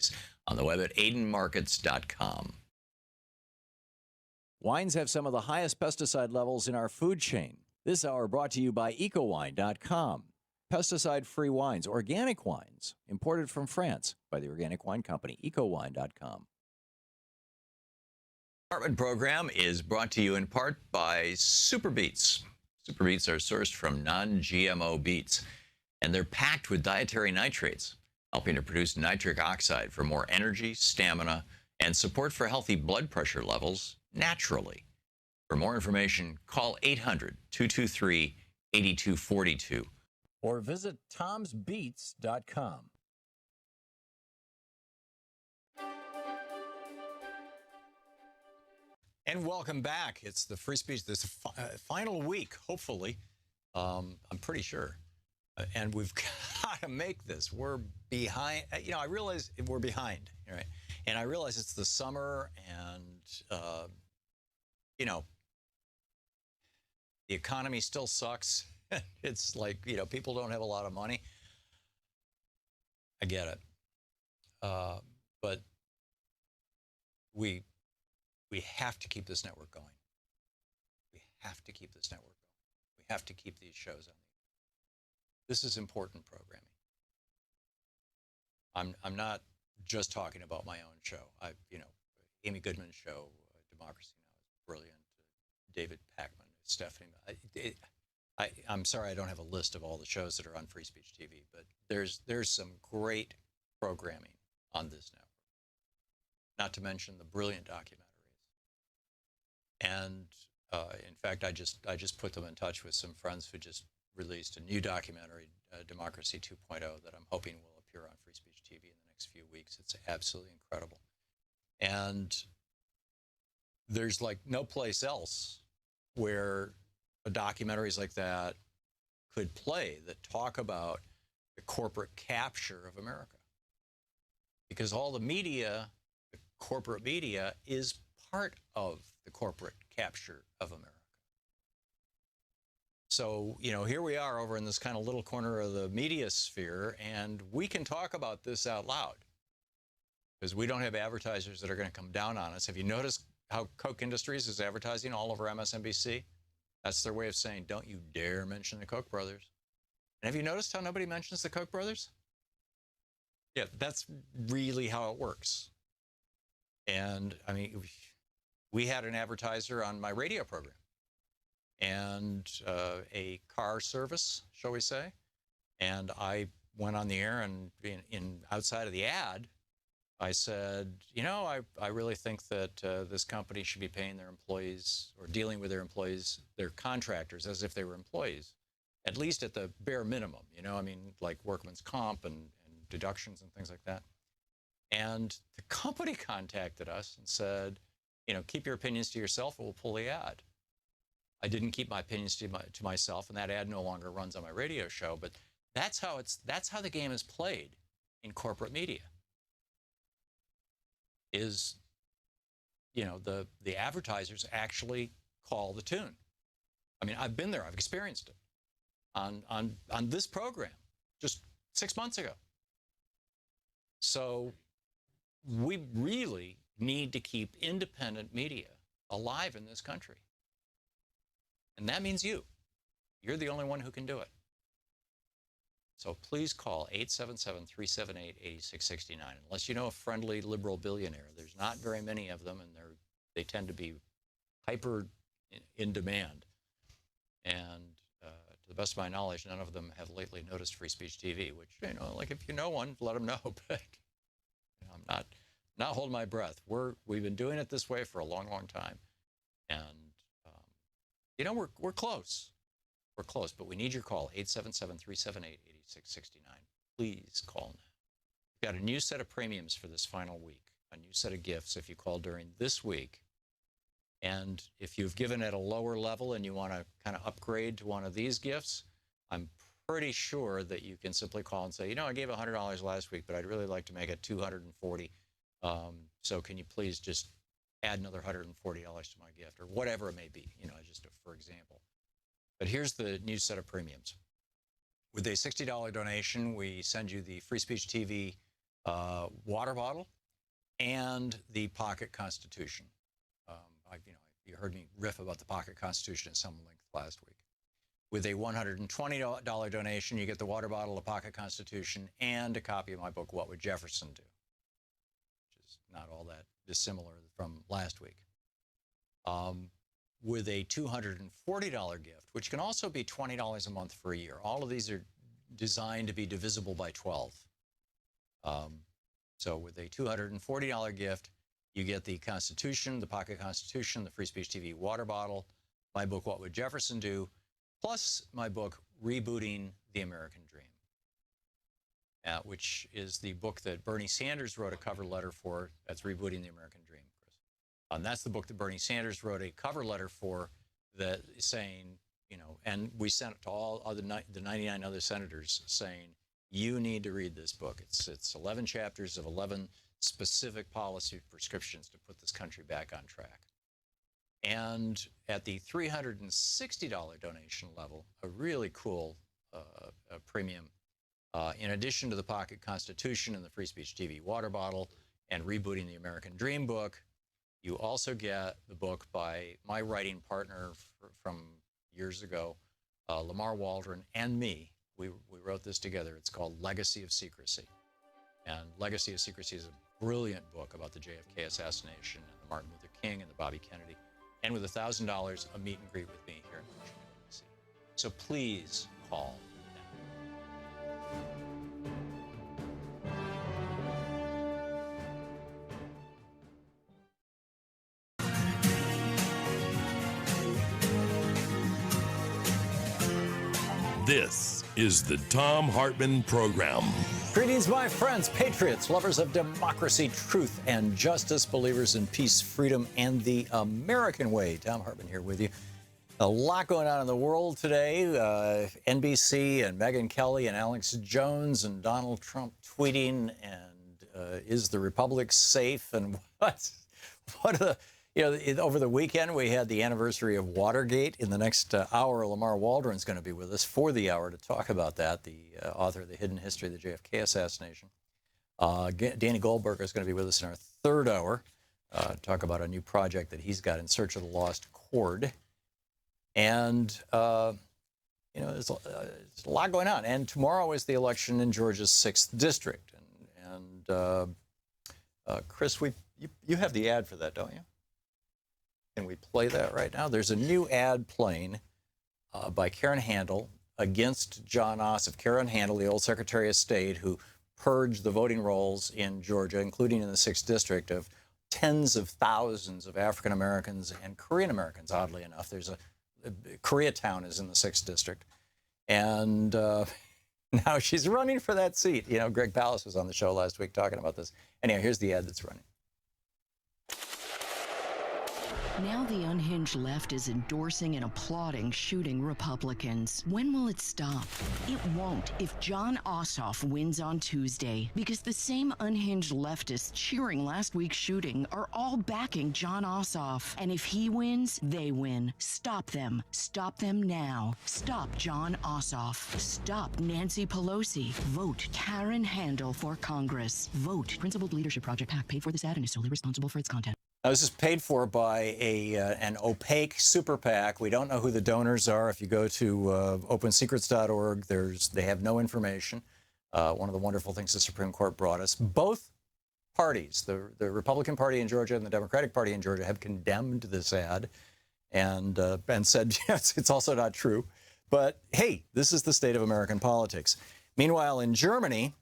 Tuesdays. On the web at aidenmarkets.com. Wines have some of the highest pesticide levels in our food chain. This hour brought to you by ecowine.com. Pesticide-free wines, organic wines, imported from France by the Organic Wine Company, ecowine.com. Hartmann Program is brought to you in part by Super Beets. Super Beets are sourced from non-GMO beets, and they're packed with dietary nitrates, helping to produce nitric oxide for more energy, stamina, and support for healthy blood pressure levels naturally. For more information, call 800-223-8242 or visit tomsbeets.com. And welcome back. It's the free speech, this final week, hopefully. I'm pretty sure. And we've got to make this. We're behind. You know, I realize we're behind, right? And I realize it's the summer and, you know, the economy still sucks. It's like, you know, people don't have a lot of money. I get it. But we have to keep this network going. We have to keep this network going. We have to keep these shows on. This is important programming. I'm not just talking about my own show. You know, Amy Goodman's show, Democracy Now! Is brilliant. David Pakman, Stephanie. I'm sorry I don't have a list of all the shows that are on Free Speech TV, but there's some great programming on this network. Not to mention the brilliant documentaries. And in fact, I just put them in touch with some friends who just released a new documentary, Democracy 2.0, that I'm hoping will appear on Free Speech TV in the next few weeks. It's absolutely incredible. And there's like no place else where documentaries like that could play that talk about the corporate capture of America. Because all the media, the corporate media, is part of the corporate capture of America. So, you know, here we are over in this kind of little corner of the media sphere, and we can talk about this out loud because we don't have advertisers that are going to come down on us. Have you noticed how Koch Industries is advertising all over MSNBC? That's their way of saying, don't you dare mention the Koch brothers. And have you noticed how nobody mentions the Koch brothers? Yeah, that's really how it works. And, I mean, we had an advertiser on my radio program. And a car service, shall we say. And I went on the air, and outside of the ad, I said, you know, I really think that this company should be paying their employees, or dealing with their employees, their contractors, as if they were employees, at least at the bare minimum, you know, I mean, like workman's comp and deductions and things like that. And the company contacted us and said, you know, keep your opinions to yourself, or we'll pull the ad. I didn't keep my opinions to myself, and that ad no longer runs on my radio show. But that's how the game is played in corporate media. Is, you know, the advertisers actually call the tune. I mean, I've been there, I've experienced it on this program just 6 months ago. So we really need to keep independent media alive in this country. And that means you. You're the only one who can do it. So please call 877-378-8669. Unless you know a friendly liberal billionaire. There's not very many of them, and they tend to be hyper in demand. And to the best of my knowledge, none of them have lately noticed Free Speech TV, which, you know, like if you know one, let them know. But you know, I'm not holding my breath. We've been doing it this way for a long, long time. And you know, we're close. We're close, but we need your call, 877-378-8669. Please call now. We've got a new set of premiums for this final week, a new set of gifts if you call during this week. And if you've given at a lower level and you want to kind of upgrade to one of these gifts, I'm pretty sure that you can simply call and say, you know, I gave $100 last week, but I'd really like to make it $240. So can you please just add another $140 to my gift, or whatever it may be, you know, just for example. But here's the new set of premiums. With a $60 donation, we send you the Free Speech TV water bottle, and the Pocket Constitution. You heard me riff about the Pocket Constitution at some length last week. With a $120 donation, you get the water bottle, the Pocket Constitution, and a copy of my book, What Would Jefferson Do? Which is not all that dissimilar from last week. With a $240 gift, which can also be $20 a month for a year. All of these are designed to be divisible by 12. So with a $240 gift, you get the Constitution, the Pocket Constitution, the Free Speech TV water bottle, my book, What Would Jefferson Do?, plus my book, Rebooting the American Dream, which is the book that Bernie Sanders wrote a cover letter for. That's Rebooting the American Dream, Chris. And that's the book that Bernie Sanders wrote a cover letter for, that saying, and we sent it to all the 99 other senators saying, you need to read this book. It's 11 chapters of 11 specific policy prescriptions to put this country back on track. And at the $360 donation level, a really cool premium, in addition to the Pocket Constitution and the Free Speech TV water bottle and Rebooting the American Dream book, you also get the book by my writing partner from years ago, Lamar Waldron, and me. We wrote this together. It's called Legacy of Secrecy. And Legacy of Secrecy is a brilliant book about the JFK assassination and the Martin Luther King and the Bobby Kennedy. And with $1,000, a meet and greet with me here in Washington, D.C. So please call now. This is the Thom Hartmann Program. Greetings, my friends, patriots, lovers of democracy, truth, and justice, believers in peace, freedom, and the American way. Thom Hartmann here with you. A lot going on in the world today. NBC and Megyn Kelly and Alex Jones and Donald Trump tweeting, and is the Republic safe? And what are the... over the weekend, we had the anniversary of Watergate. In the next hour, Lamar Waldron is going to be with us for the hour to talk about that, the author of The Hidden History of the JFK Assassination. Danny Goldberger is going to be with us in our third hour, talk about a new project that he's got, In Search of the Lost Chord. And, there's a lot going on. And tomorrow is the election in Georgia's 6th District. And Chris, you have the ad for that, don't you? Can we play that right now? There's a new ad playing by Karen Handel against John Ossoff. Karen Handel, the old Secretary of State, who purged the voting rolls in Georgia, including in the 6th District, of tens of thousands of African Americans and Korean Americans, oddly enough. There's Koreatown is in the 6th District. And now she's running for that seat. Greg Palast was on the show last week talking about this. Anyhow, here's the ad that's running. Now the unhinged left is endorsing and applauding shooting Republicans. When will it stop? It won't if John Ossoff wins on Tuesday, because the same unhinged leftists cheering last week's shooting are all backing John Ossoff. And if he wins, they win. Stop them. Stop them now. Stop John Ossoff. Stop Nancy Pelosi. Vote Karen Handel for Congress. Vote Principled Leadership Project PAC paid for this ad and is solely responsible for its content. Now, this is paid for by an opaque super PAC. We don't know who the donors are. If you go to opensecrets.org, they have no information. One of the wonderful things the Supreme Court brought us. Both parties, the Republican Party in Georgia and the Democratic Party in Georgia, have condemned this ad and said, yes, it's also not true. But, hey, this is the state of American politics. Meanwhile, in Germany,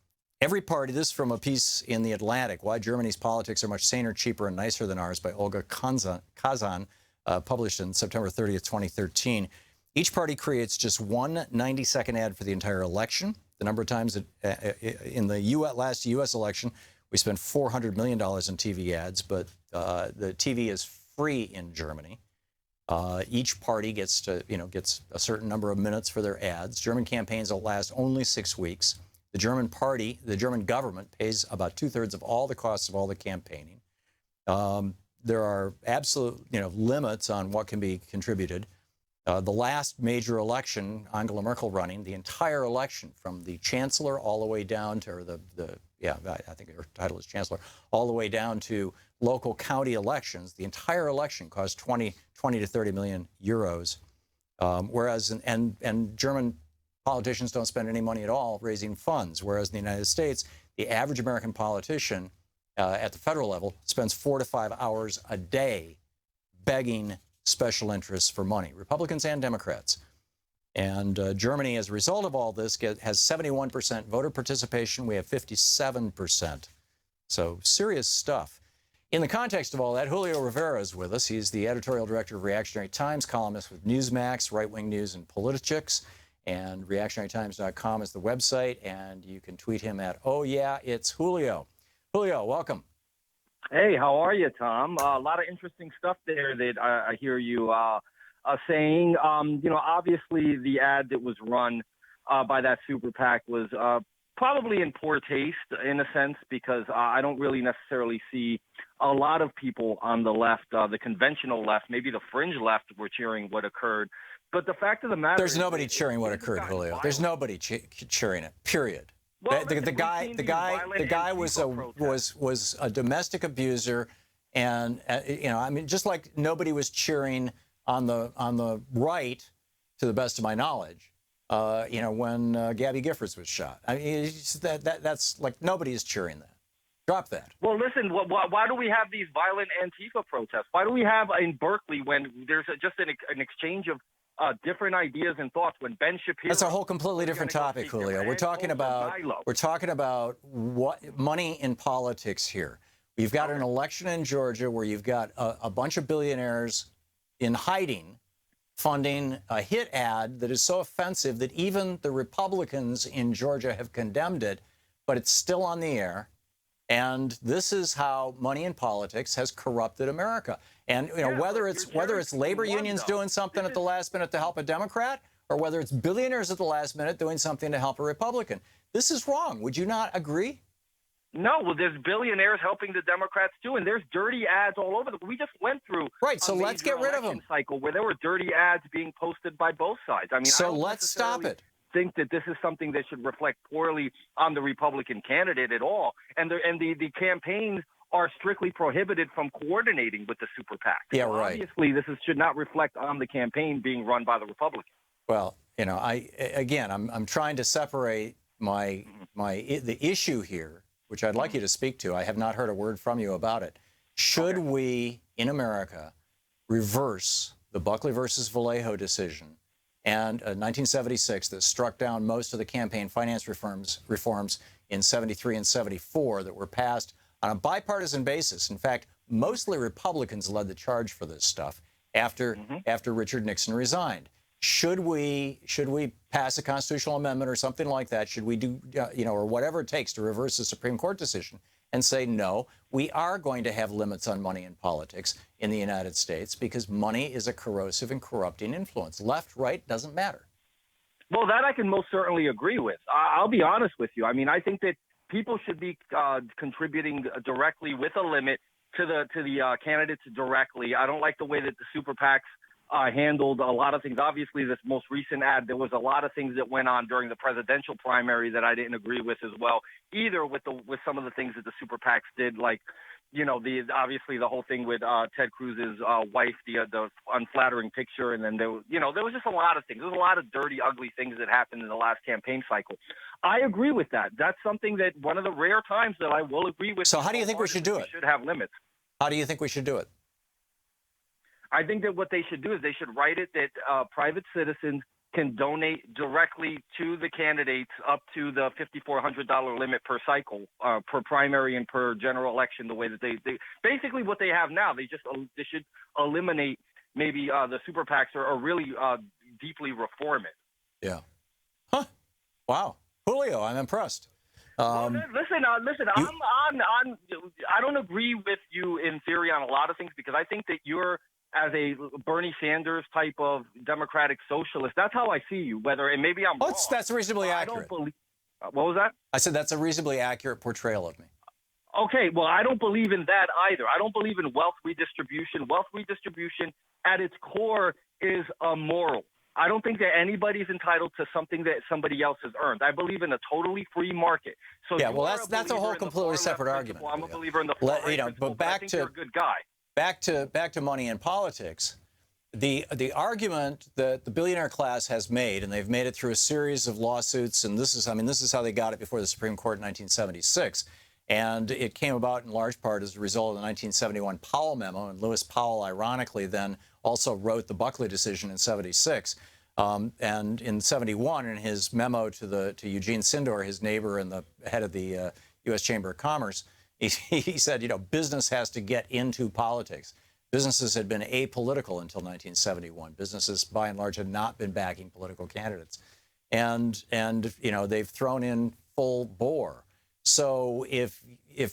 every party, this is from a piece in The Atlantic, Why Germany's Politics Are Much Saner, Cheaper, and Nicer Than Ours by Olga Kazan, published in September 30th, 2013. Each party creates just one 90-second ad for the entire election. The number of times in the last U.S. election, we spent $400 million in TV ads, but the TV is free in Germany. Each party gets a certain number of minutes for their ads. German campaigns will last only 6 weeks. The German government pays about 2/3 of all the costs of all the campaigning. There are absolute, limits on what can be contributed. The last major election, Angela Merkel running, the entire election from the chancellor all the way down to, or the yeah, I think her title is chancellor, all the way down to local county elections. The entire election cost 20 to 30 million euros, whereas and German politicians don't spend any money at all raising funds, whereas in the United States, the average American politician at the federal level spends 4 to 5 hours a day begging special interests for money, Republicans and Democrats. And Germany, as a result of all this, has 71% voter participation. We have 57%. So serious stuff. In the context of all that, Julio Rivera is with us. He's the editorial director of Reactionary Times, columnist with Newsmax, right-wing news and politics. And reactionarytimes.com is the website. And you can tweet him at, oh, yeah, it's Julio. Julio, welcome. Hey, how are you, Tom? A lot of interesting stuff there that I hear you saying. Obviously the ad that was run by that super PAC was probably in poor taste in a sense, because I don't really necessarily see a lot of people on the left, the conventional left, maybe the fringe left, were cheering what occurred. But the fact of the matter There's is nobody cheering what occurred, Julio. Violent. There's nobody cheering it, period. Well, The guy was a domestic abuser, and just like nobody was cheering on the right, to the best of my knowledge, when Gabby Giffords was shot. I mean, that's like nobody is cheering that. Drop that. Well, listen, why do we have these violent Antifa protests? Why do we have in Berkeley, when there's just an exchange of different ideas and thoughts, when Ben Shapiro... That's a whole completely different topic, Julio. We're talking about what money in politics here. We've got an election in Georgia where you've got a bunch of billionaires in hiding funding a hit ad that is so offensive that even the Republicans in Georgia have condemned it, but it's still on the air. And this is how money in politics has corrupted America. And whether it's labor unions doing something at the last minute to help a Democrat, or whether it's billionaires at the last minute doing something to help a Republican, this is wrong. Would you not agree? No, well, there's billionaires helping the Democrats too, and there's dirty ads all over. We just went through so let's get rid of them. Cycle where there were dirty ads being posted by both sides. I mean, so let's stop it. Think that this is something that should reflect poorly on the Republican candidate at all, and the campaigns are strictly prohibited from coordinating with the super PAC. Yeah, so right. Obviously, this should not reflect on the campaign being run by the Republicans. Well, I'm trying to separate the issue here, which I'd like you to speak to. I have not heard a word from you about it. Should we in America reverse the Buckley versus Vallejo decision and 1976 that struck down most of the campaign finance reforms in 73 and 74 that were passed on a bipartisan basis? In fact, mostly Republicans led the charge for this stuff after Richard Nixon resigned. Should we pass a constitutional amendment or something like that? Should we do, or whatever it takes to reverse the Supreme Court decision and say, no, we are going to have limits on money in politics in the United States because money is a corrosive and corrupting influence. Left, right, doesn't matter. Well, that I can most certainly agree with. I'll be honest with you. I mean, I think that people should be contributing directly with a limit to the candidates directly. I don't like the way that the super PACs handled a lot of things. Obviously, this most recent ad, there was a lot of things that went on during the presidential primary that I didn't agree with as well, either with some of the things that the super PACs did, like, obviously the whole thing with Ted Cruz's wife, the unflattering picture, and then there was just a lot of things. There was a lot of dirty, ugly things that happened in the last campaign cycle. I agree with that. That's something that one of the rare times that I will agree with. So how do you think we should do it? We should have limits. How do you think we should do it? I think that what they should do is they should write it that private citizens can donate directly to the candidates up to the $5,400 limit per cycle, per primary and per general election. The way that they basically what they have now, they should eliminate maybe the super PACs or really deeply reform it. Yeah. Huh. Wow. Julio, I'm impressed. Listen. I don't agree with you in theory on a lot of things because I think that you're, as a Bernie Sanders type of democratic socialist, that's how I see you. And maybe I'm wrong. That's reasonably accurate. I don't believe. What was that? I said that's a reasonably accurate portrayal of me. Okay, well, I don't believe in that either. I don't believe in wealth redistribution. Wealth redistribution, at its core, is immoral. I don't think that anybody's entitled to something that somebody else has earned. I believe in a totally free market. So Yeah, you well, are that's a whole believer in the completely far separate left argument. principle. I'm a Julio. believer in the far right You know, principle, but but I back think you're a good guy. back to money and politics. The argument that the billionaire class has made, and they've made it through a series of lawsuits, and this is how they got it before the Supreme Court in 1976. And it came about in large part as a result of the 1971 Powell memo. And Lewis Powell, ironically, then also wrote the Buckley decision in 76. And in 71, in his memo to Eugene Sindor, his neighbor and the head of the U.S. Chamber of Commerce, he said, you know, business has to get into politics. Businesses had been apolitical until 1971. Businesses, by and large, had not been backing political candidates. And you know, they've thrown in full bore. So if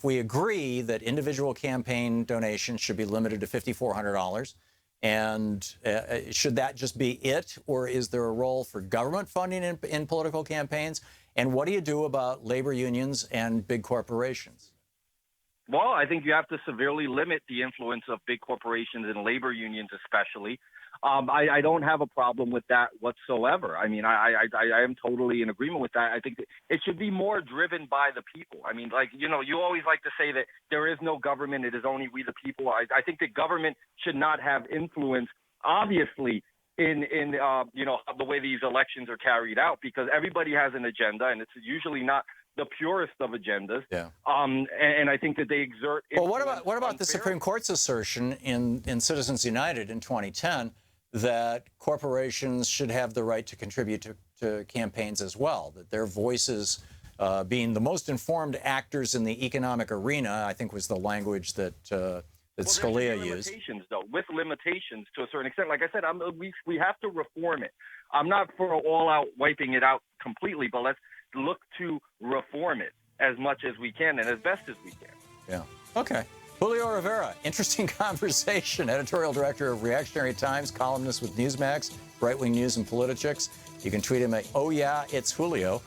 we agree that individual campaign donations should be limited to $5,400, and should that just be it, or is there a role for government funding in political campaigns? And what do you do about labor unions and big corporations? Well, I think you have to severely limit the influence of big corporations and labor unions, especially. I don't have a problem with that whatsoever. I mean, I am totally in agreement with that. I think that it should be more driven by the people. I mean, like, you know, you always like to say that there is no government. It is only we the people. I think that government should not have influence, obviously, in you know, the way these elections are carried out, because everybody has an agenda, and it's usually not the purest of agendas. Yeah. And I think that they exert. Well, what about the Supreme Court's assertion in Citizens United in 2010 that corporations should have the right to contribute to campaigns as well, that their voices, being the most informed actors in the economic arena, I think was the language that Scalia used. Limitations, though, with limitations to a certain extent. Like I said, we have to reform it. I'm not for all out wiping it out completely, but let's look to reform it as much as we can and as best as we can. Yeah. Okay. Julio Rivera, interesting conversation. Editorial director of Reactionary Times, columnist with Newsmax, Right Wing News and Politichicks. You can tweet him at Oh Yeah, It's Julio,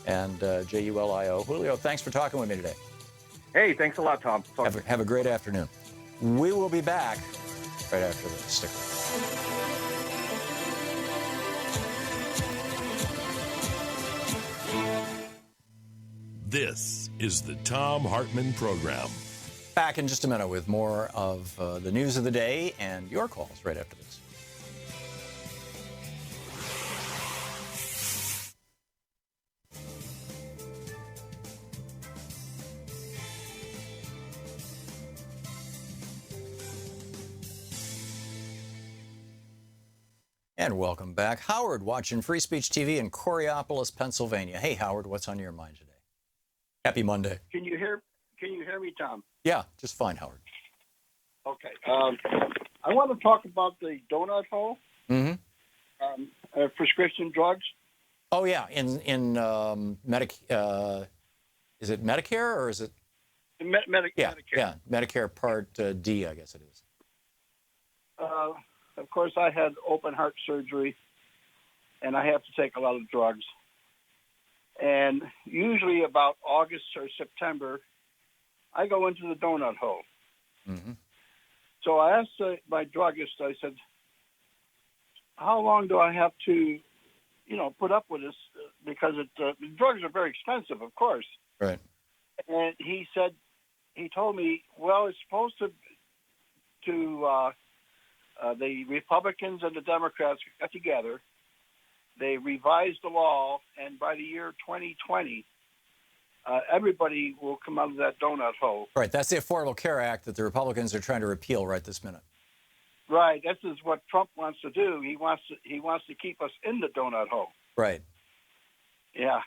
and Julio. Julio, thanks for talking with me today. Hey, thanks a lot, Tom. Have a great afternoon. We will be back right after this. Stick with us. This is the Thom Hartmann Program. Back in just a minute with more of the news of the day and your calls right after this. And welcome back. Howard watching Free Speech TV in Coraopolis, Pennsylvania. Hey, Howard, what's on your mind today? Happy Monday. Can you hear me, Tom? Yeah, just fine, Howard. Okay. I want to talk about the donut hole. Mm-hmm. Prescription drugs. Oh yeah, in is it Medicare or is it? Medicare. Yeah, Medicare Part D, I guess it is. Of course, I had open heart surgery, and I have to take a lot of drugs. And usually about August or September, I go into the donut hole. Mm-hmm. So I asked my druggist, I said, how long do I have to, put up with this? Because the drugs are very expensive, of course. Right. And he told me, well, it's supposed to the Republicans and the Democrats got together. They revised the law, and by the year 2020, everybody will come out of that donut hole. Right. That's the Affordable Care Act that the Republicans are trying to repeal right this minute. Right. This is what Trump wants to do. He wants to keep us in the donut hole. Right. Yeah.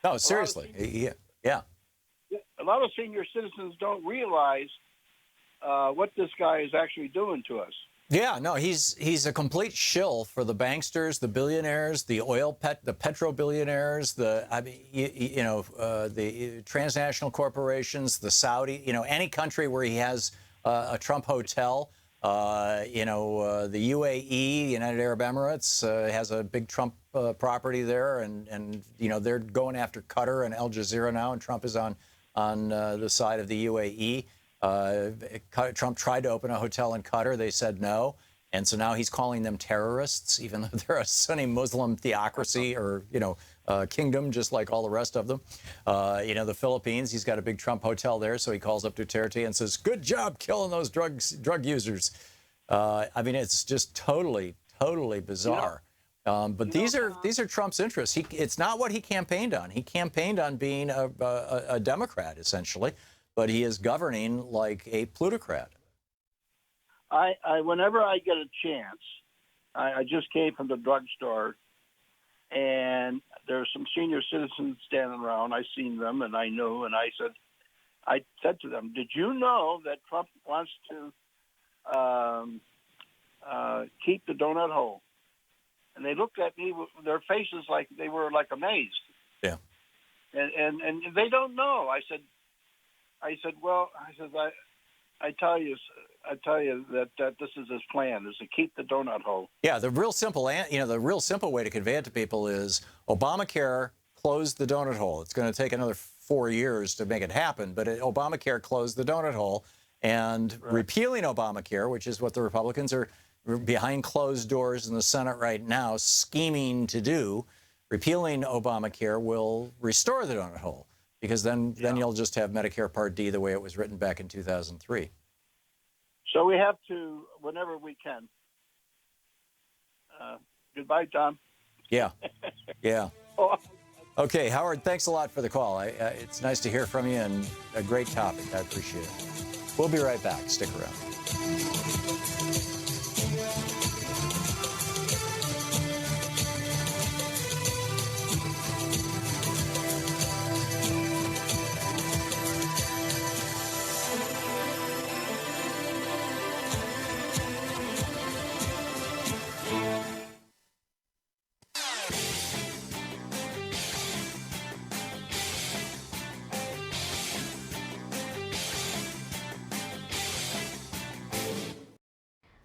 No, seriously. Yeah. A lot of senior citizens don't realize what this guy is actually doing to us. Yeah, no, he's a complete shill for the banksters, the billionaires, the the petro billionaires, the transnational corporations, the Saudi, any country where he has a Trump hotel, the UAE, United Arab Emirates, has a big Trump property there, and they're going after Qatar and Al Jazeera now, and Trump is on the side of the UAE. Trump tried to open a hotel in Qatar. They said no. And so now he's calling them terrorists, even though they're a Sunni Muslim theocracy or, kingdom, just like all the rest of them. The Philippines, he's got a big Trump hotel there, so he calls up Duterte and says, "Good job killing those drug users." It's just totally bizarre. But these are Trump's interests. It's not what he campaigned on. He campaigned on being a Democrat, essentially, but he is governing like a plutocrat. Whenever I get a chance, I just came from the drugstore, and there's some senior citizens standing around. I seen them, and I knew, and I said to them, "Did you know that Trump wants to keep the donut hole?" And they looked at me with their faces like they were like amazed. Yeah. And they don't know. I said, I tell you that this is his plan, is to keep the donut hole. Yeah, the real simple way to convey it to people is Obamacare closed the donut hole. It's going to take another 4 years to make it happen, but Obamacare closed the donut hole, and repealing Obamacare, which is what the Republicans are behind closed doors in the Senate right now scheming to do, repealing Obamacare will restore the donut hole, because then you'll just have Medicare Part D the way it was written back in 2003. So we have to, whenever we can. Goodbye, Tom. Yeah. Okay, Howard, thanks a lot for the call. It's nice to hear from you, and a great topic. I appreciate it. We'll be right back. Stick around.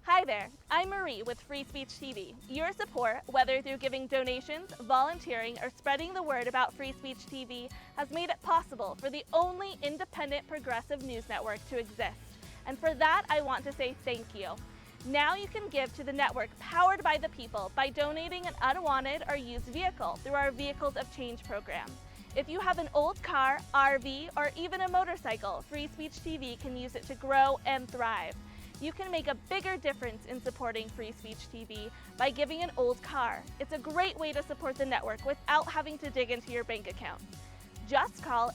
Hi there, I'm Marie with Free Speech TV. Your support, whether through giving donations, volunteering, or spreading the word about Free Speech TV, has made it possible for the only independent progressive news network to exist. And for that, I want to say thank you. Now you can give to the network powered by the people by donating an unwanted or used vehicle through our Vehicles of Change program. If you have an old car, RV, or even a motorcycle, Free Speech TV can use it to grow and thrive. You can make a bigger difference in supporting Free Speech TV by giving an old car. It's a great way to support the network without having to dig into your bank account. Just call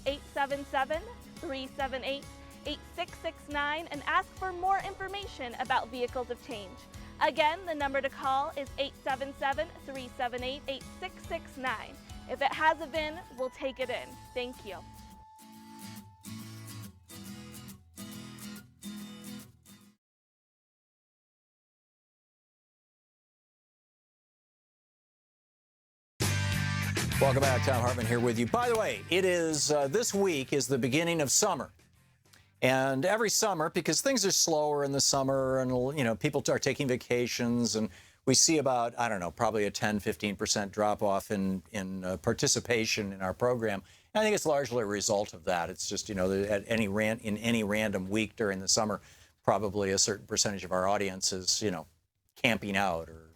877-378-8669 and ask for more information about Vehicles of Change. Again, the number to call is 877-378-8669. If it has a VIN, we'll take it in. Thank you. Welcome back. Thom Hartmann here with you. By the way, it is this week is the beginning of summer. And every summer, because things are slower in the summer and, people are taking vacations, and we see about, probably a 10, 15% drop off in participation in our program. And I think it's largely a result of that. It's just, in any random week during the summer, probably a certain percentage of our audience is, camping out or,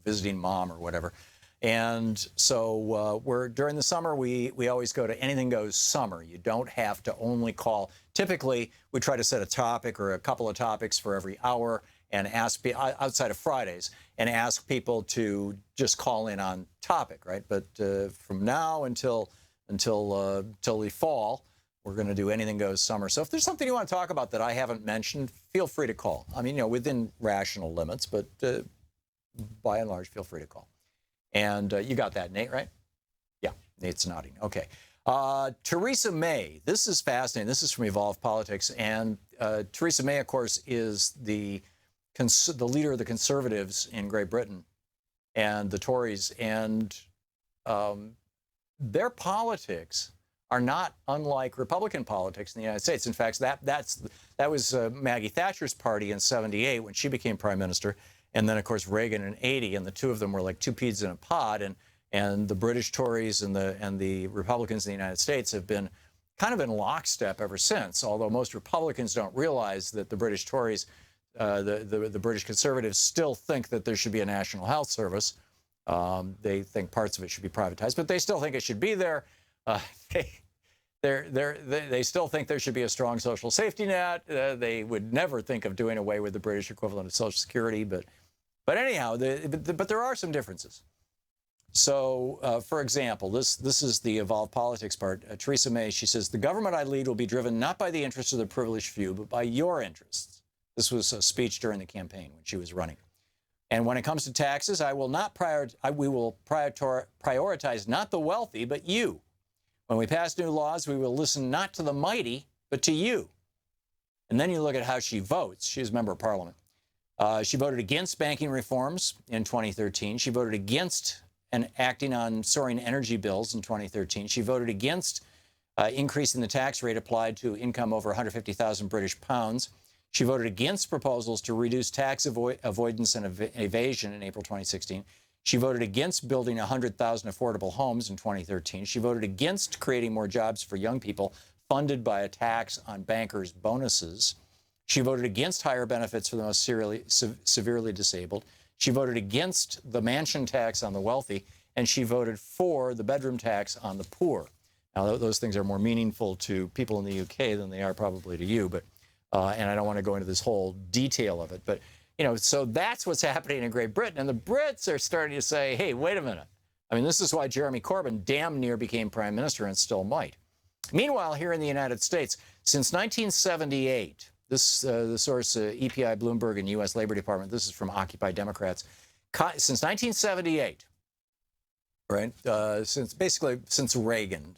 visiting mom or whatever. And so during the summer, we always go to Anything Goes Summer. You don't have to only call. Typically, we try to set a topic or a couple of topics for every hour and ask, outside of Fridays, and ask people to just call in on topic, right? But from now until the fall, we're going to do Anything Goes Summer. So if there's something you want to talk about that I haven't mentioned, feel free to call. Within rational limits, but by and large, feel free to call. And you got that, Nate, right? Yeah, Nate's nodding. Okay. Theresa May. This is fascinating. This is from Evolve Politics. And Theresa May, of course, is the leader of the Conservatives in Great Britain and the Tories. And their politics are not unlike Republican politics in the United States. In fact, that was Maggie Thatcher's party in '78 when she became prime minister. And then, of course, Reagan in '80, and the two of them were like two peas in a pod. And the British Tories and the Republicans in the United States have been kind of in lockstep ever since, although most Republicans don't realize that the British Tories the British Conservatives still think that there should be a national health service. They think parts of it should be privatized, but they still think it should be there. They still think there should be a strong social safety net. They would never think of doing away with the British equivalent of Social Security. But anyhow, but there are some differences. So, for example, this is the evolved politics part. Theresa May, she says, the government I lead will be driven not by the interests of the privileged few, but by your interests. This was a speech during the campaign when she was running. And when it comes to taxes, we will prioritize not the wealthy, but you. When we pass new laws, we will listen not to the mighty, but to you. And then you look at how she votes. She's a member of parliament. She voted against banking reforms in 2013. She voted against and acting on soaring energy bills in 2013. She voted against increasing the tax rate applied to income over 150,000 British pounds. She voted against proposals to reduce tax avoidance and evasion in April 2016. She voted against building 100,000 affordable homes in 2013. She voted against creating more jobs for young people funded by a tax on bankers' bonuses. She voted against higher benefits for the most severely disabled. She voted against the mansion tax on the wealthy, and she voted for the bedroom tax on the poor. Now, those things are more meaningful to people in the UK than they are probably to you, but and I don't want to go into this whole detail of it. But, you know, so that's what's happening in Great Britain. And the Brits are starting to say, hey, wait a minute. I mean, this is why Jeremy Corbyn damn near became prime minister and still might. Meanwhile, here in the United States, since 1978, the source, EPI, Bloomberg, and U.S. Labor Department, this is from Occupy Democrats, since 1978, right, since Reagan,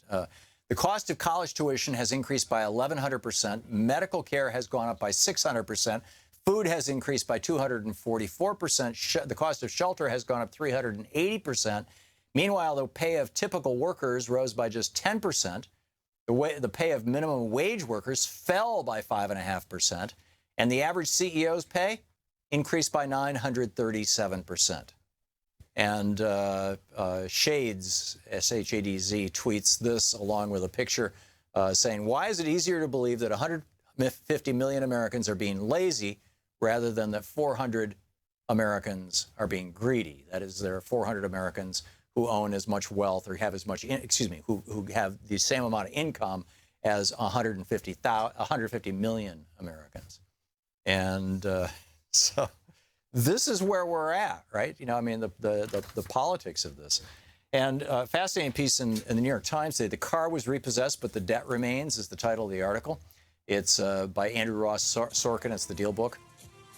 the cost of college tuition has increased by 1,100%. Medical care has gone up by 600%. Food has increased by 244%. The cost of shelter has gone up 380%. Meanwhile, the pay of typical workers rose by just 10%. The pay of minimum wage workers fell by 5.5%. And the average CEO's pay increased by 937%. And Shades, S-H-A-D-Z, tweets this along with a picture saying, why is it easier to believe that 150 million Americans are being lazy rather than that 400 Americans are being greedy? That is, there are 400 Americans who own as much wealth or have as much, who have the same amount of income as 150 million Americans. And so this is where we're at, right? You know, I mean, the politics of this. And fascinating piece in the New York Times today, the car was repossessed, but the debt remains, is the title of the article. It's by Andrew Ross Sorkin. It's the Deal book.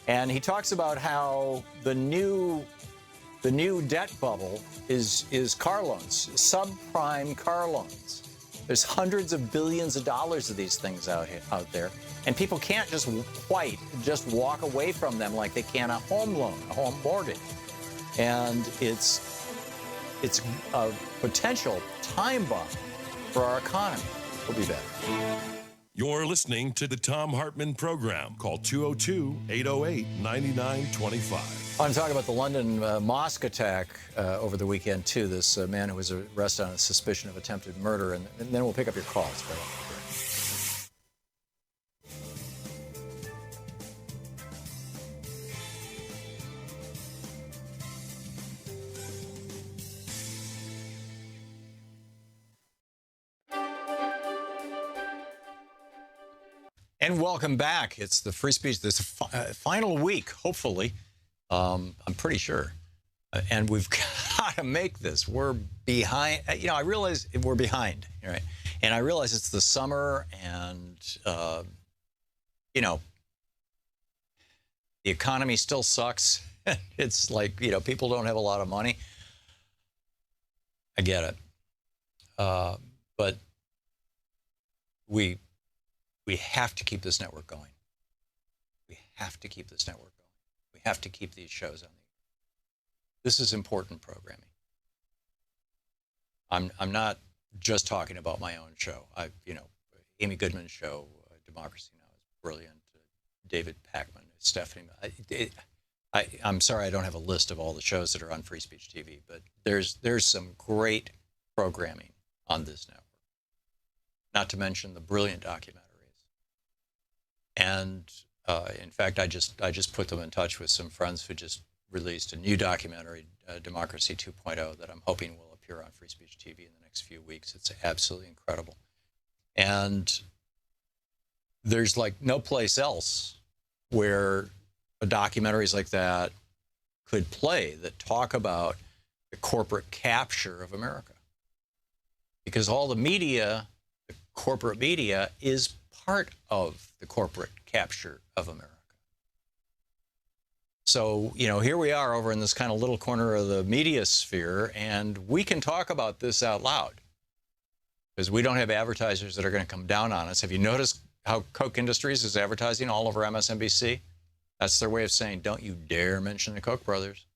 And he talks about how the new debt bubble is car loans, subprime car loans. There's hundreds of billions of dollars of these things out there. And people can't just walk away from them like they can a home loan, a home mortgage. And it's a potential time bomb for our economy. We'll be back. You're listening to the Thom Hartmann Program. Call 202-808-9925. I'm talking about the London mosque attack over the weekend, too. This man who was arrested on a suspicion of attempted murder. And then we'll pick up your calls. And welcome back. It's the free speech, this final week, hopefully. I'm pretty sure. And we've got to make this. We're behind. You know, I realize we're behind, right? And I realize it's the summer and, you know, the economy still sucks. It's like, you know, people don't have a lot of money. I get it. But we have to keep this network going. We have to keep this network going. We have to keep these shows on the air. This is important programming. I'm not just talking about my own show. Amy Goodman's show, Democracy Now! Is brilliant. David Pakman, Stephanie. I'm sorry I don't have a list of all the shows that are on Free Speech TV, but there's some great programming on this network. Not to mention the brilliant documentaries. And In fact, I just put them in touch with some friends who just released a new documentary, Democracy 2.0, that I'm hoping will appear on Free Speech TV in the next few weeks. It's absolutely incredible. And there's like no place else where documentaries like that could play that talk about the corporate capture of America. Because all the media, the corporate media, is part of the corporate capture of America. So, here we are over in this kind of little corner of the media sphere, and we can talk about this out loud because we don't have advertisers that are going to come down on us. Have you noticed how Koch Industries is advertising all over MSNBC? That's their way of saying, don't you dare mention the Koch brothers.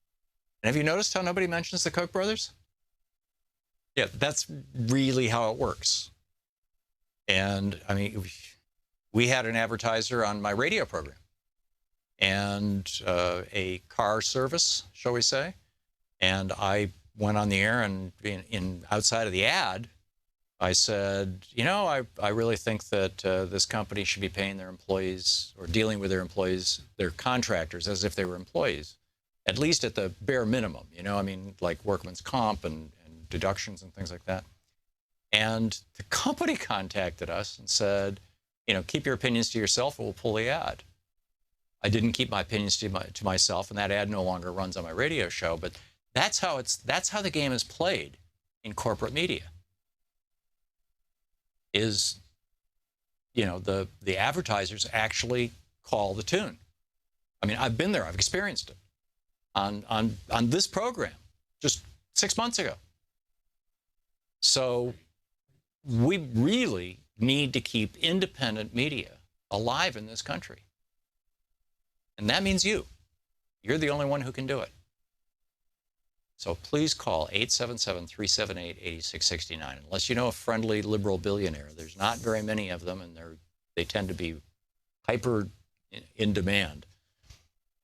And have you noticed how nobody mentions the Koch brothers? Yeah, that's really how it works. And I mean, we had an advertiser on my radio program and a car service, shall we say. And I went on the air, and in outside of the ad, I said, I really think that this company should be paying their employees, or dealing with their employees, their contractors, as if they were employees, at least at the bare minimum, like workman's comp and deductions and things like that. And the company contacted us and said, keep your opinions to yourself, or we'll pull the ad. I didn't keep my opinions to myself, and that ad no longer runs on my radio show. But that's how the game is played in corporate media. Is, the advertisers actually call the tune. I mean, I've been there. I've experienced it on this program just 6 months ago. So we really need to keep independent media alive in this country. And that means you. You're the only one who can do it. So please call 877-378-8669. Unless you know a friendly liberal billionaire, there's not very many of them, and they tend to be hyper in demand.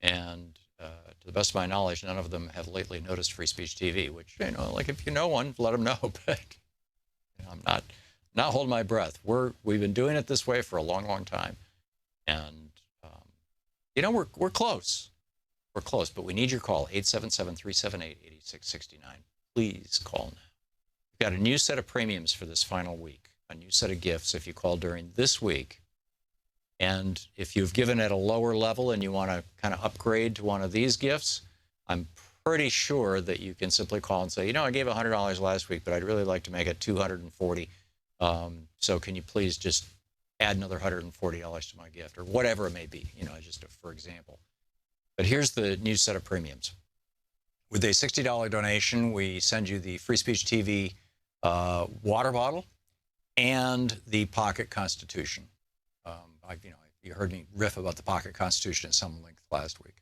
And to the best of my knowledge, none of them have lately noticed Free Speech TV, which, like if you know one, let them know. But I'm not holding my breath. We've been doing it this way for a long, long time. And, we're close. We're close, but we need your call, 877-378-8669. Please call now. We've got a new set of premiums for this final week, a new set of gifts if you call during this week. And if you've given at a lower level and you want to kind of upgrade to one of these gifts, I'm pretty sure that you can simply call and say, I gave $100 last week, but I'd really like to make it $240. So can you please just add another $140 to my gift, or whatever it may be, just for example. But here's the new set of premiums. With a $60 donation, we send you the Free Speech TV water bottle and the Pocket Constitution. You heard me riff about the Pocket Constitution at some length last week.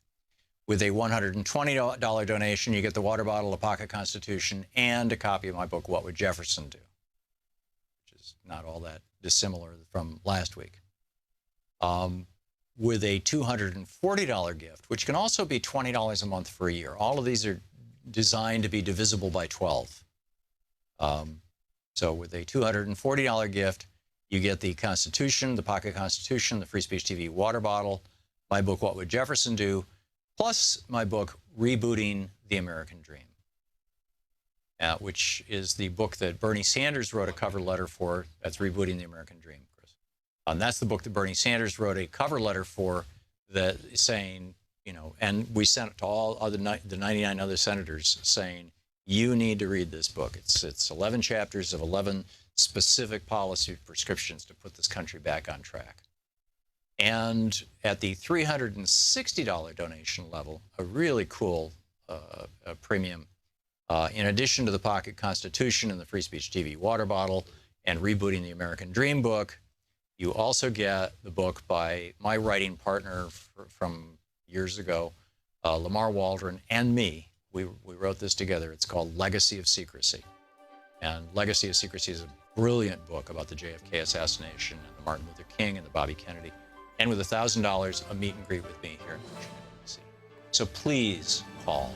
With a $120 donation, you get the water bottle, the Pocket Constitution, and a copy of my book, What Would Jefferson Do? Which is not all that dissimilar from last week. With a $240 gift, which can also be $20 a month for a year. All of these are designed to be divisible by 12. So with a $240 gift, you get the Constitution, the Pocket Constitution, the Free Speech TV water bottle, my book, What Would Jefferson Do?, plus my book, Rebooting the American Dream, which is the book that Bernie Sanders wrote a cover letter for. That's Rebooting the American Dream, Chris. And that's the book that Bernie Sanders wrote a cover letter for, that saying, and we sent it to all the 99 other senators saying, you need to read this book. It's 11 chapters of 11 specific policy prescriptions to put this country back on track. And at the $360 donation level, a really cool premium, in addition to the Pocket Constitution and the Free Speech TV water bottle and Rebooting the American Dream book, you also get the book by my writing partner from years ago, Lamar Waldron, and me. We wrote this together. It's called Legacy of Secrecy. And Legacy of Secrecy is a brilliant book about the JFK assassination and the Martin Luther King and the Bobby Kennedy. And with $1,000, a meet and greet with me here in Washington, D.C. So please call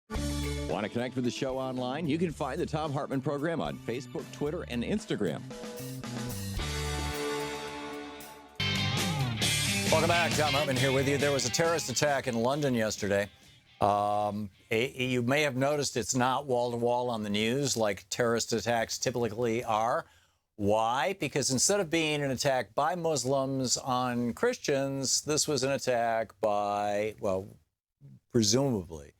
now. Want to connect with the show online, you can find the Thom Hartmann Program on Facebook, Twitter, and Instagram. Welcome back. Thom Hartmann here with you. There was a terrorist attack in London yesterday. You may have noticed it's not wall-to-wall on the news like terrorist attacks typically are. Why? Because instead of being an attack by Muslims on Christians, this was an attack by, well, presumably,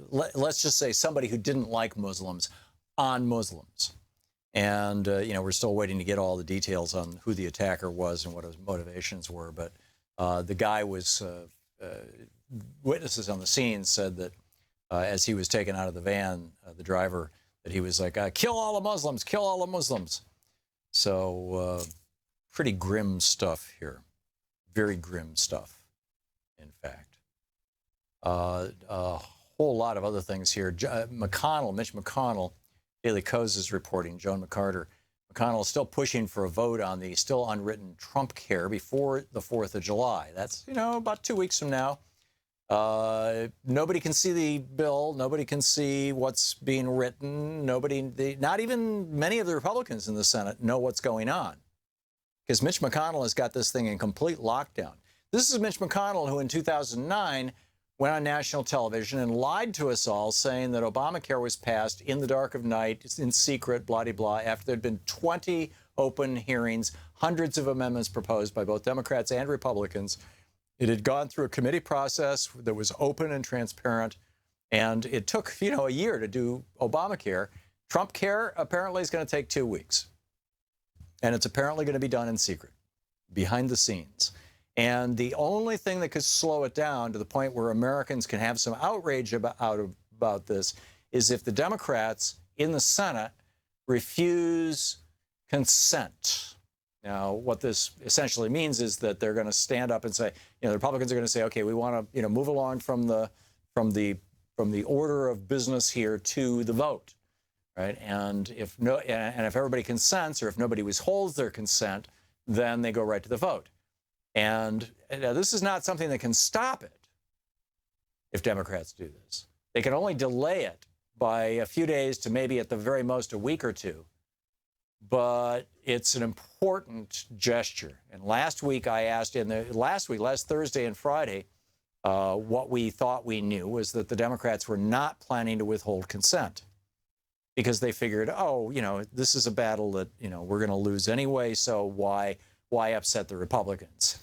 let's just say somebody who didn't like Muslims on Muslims. And, we're still waiting to get all the details on who the attacker was and what his motivations were. But the guy was, witnesses on the scene said that as he was taken out of the van, the driver, that he was like, kill all the Muslims, kill all the Muslims. So pretty grim stuff here. Very grim stuff, in fact. A whole lot of other things here. Mitch McConnell, Daily Kos is reporting, Joan McCarter. McConnell is still pushing for a vote on the still unwritten Trump care before the 4th of July. That's, about 2 weeks from now. Nobody can see the bill. Nobody can see what's being written. Not even many of the Republicans in the Senate know what's going on, because Mitch McConnell has got this thing in complete lockdown. This is Mitch McConnell who in 2009 went on national television and lied to us all, saying that Obamacare was passed in the dark of night, in secret, blah-de-blah, after there'd been 20 open hearings, hundreds of amendments proposed by both Democrats and Republicans. It had gone through a committee process that was open and transparent, and it took, a year to do Obamacare. Trump care apparently is going to take 2 weeks, and it's apparently going to be done in secret, behind the scenes. And the only thing that could slow it down to the point where Americans can have some outrage about this is if the Democrats in the Senate refuse consent. Now, what this essentially means is that they're going to stand up and say, the Republicans are going to say, okay, we want to, move along from the order of business here to the vote, right? And if everybody consents, or if nobody withholds their consent, then they go right to the vote. And this is not something that can stop it if Democrats do this. They can only delay it by a few days to maybe at the very most a week or two. But it's an important gesture. And last week I asked, last Thursday and Friday, what we thought we knew was that the Democrats were not planning to withhold consent, because they figured, this is a battle that, we're going to lose anyway, so why upset the Republicans?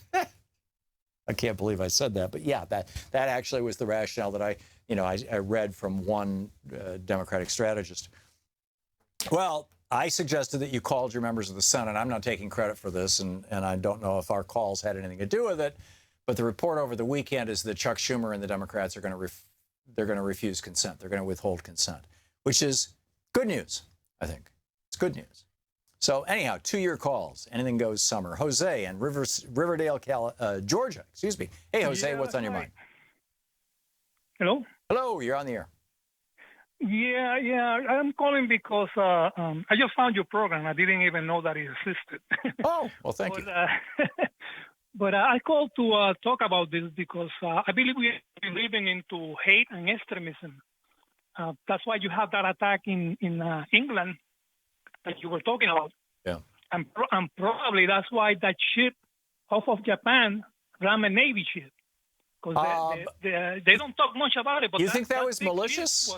I can't believe I said that, but yeah, that actually was the rationale that I read from one Democratic strategist. Well, I suggested that you called your members of the Senate. I'm not taking credit for this, and I don't know if our calls had anything to do with it, but the report over the weekend is that Chuck Schumer and the Democrats are going to refuse consent. They're going to withhold consent, which is good news, I think. It's good news. So anyhow, 2-year calls. Anything goes summer. Jose in Riverdale, Georgia. Excuse me. Hey, Jose, what's on your mind? Hello? Hello, you're on the air. Yeah. I'm calling because I just found your program. I didn't even know that it existed. Oh, well, thank you. But I called to talk about this because I believe we are living into hate and extremism. That's why you have that attack in England that you were talking about. Yeah. And probably that's why that ship off of Japan ran a Navy ship. Because they don't talk much about it. But you think that was malicious?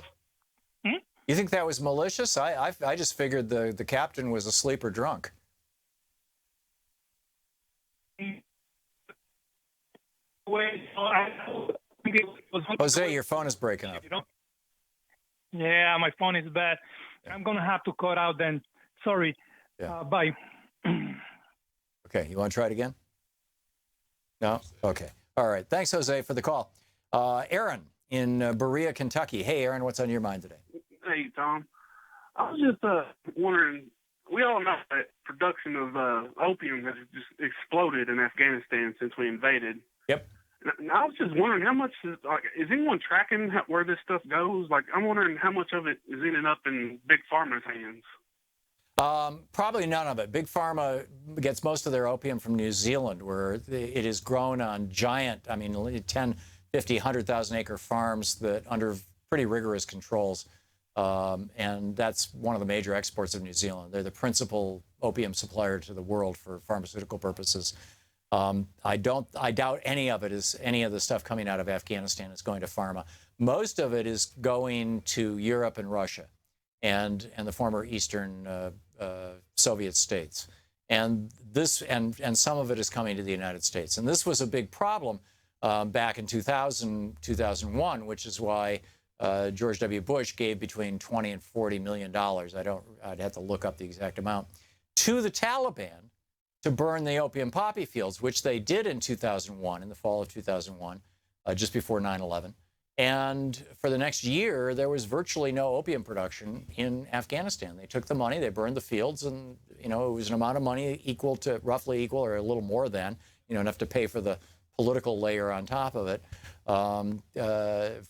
You think that was malicious? I just figured the captain was asleep or drunk. Jose, your phone is breaking up. Yeah, my phone is bad. I'm going to have to cut out then. Sorry. Yeah. Bye. Okay, you want to try it again? No? Okay. All right. Thanks, Jose, for the call. Aaron in Berea, Kentucky. Hey, Aaron, what's on your mind today? Hey, Tom. I was just wondering, we all know that production of opium has just exploded in Afghanistan since we invaded. Yep. And I was just wondering how much is anyone tracking where this stuff goes? I'm wondering how much of it is ending up in Big Pharma's hands. Probably none of it. Big Pharma gets most of their opium from New Zealand, where it is grown on giant, 10, 50, 100,000 acre farms that under pretty rigorous controls. And that's one of the major exports of New Zealand. They're the principal opium supplier to the world for pharmaceutical purposes. I doubt any of the stuff coming out of Afghanistan is going to pharma. Most of it is going to Europe and Russia and the former Eastern Soviet states. And some of it is coming to the United States. And this was a big problem back in 2001, which is why George W. Bush gave between $20 and $40 million. I'd have to look up the exact amount to the Taliban to burn the opium poppy fields, which they did in 2001, in the fall of 2001, just before 9/11. And for the next year, there was virtually no opium production in Afghanistan. They took the money, they burned the fields, and it was an amount of money roughly equal or a little more than, enough to pay for the political layer on top of it,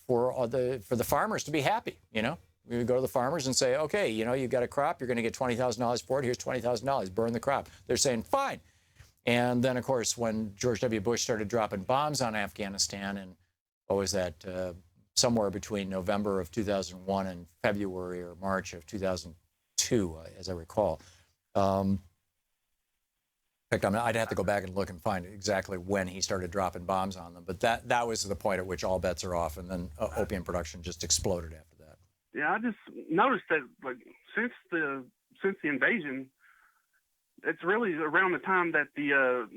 for the farmers to be happy. We would go to the farmers and say, okay, you've got a crop, you're going to get $20,000 for it. Here's $20,000. Burn the crop. They're saying, fine. And then, of course, when George W. Bush started dropping bombs on Afghanistan, and what was that, somewhere between November of 2001 and February or March of 2002, as I recall. In fact, I'd have to go back and look and find exactly when he started dropping bombs on them. But that was the point at which all bets are off, and then opium production just exploded after that. Yeah, I just noticed that since the invasion, it's really around the time that the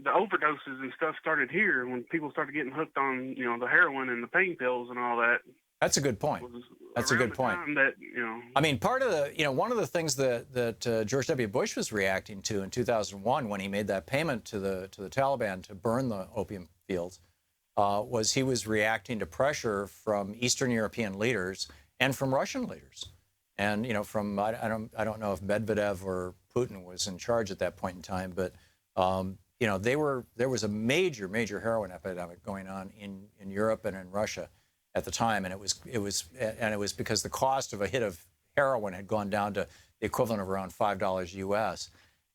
overdoses and stuff started here, when people started getting hooked on the heroin and the pain pills and all that. That's a good point. That's a good point. I mean, part of one of the things that George W. Bush was reacting to in 2001 when he made that payment to the Taliban to burn the opium fields was he was reacting to pressure from Eastern European leaders and from Russian leaders, and from I don't know if Medvedev or Putin was in charge at that point in time, but there was a major heroin epidemic going on in Europe and in Russia at the time, and it was because the cost of a hit of heroin had gone down to the equivalent of around $5 US,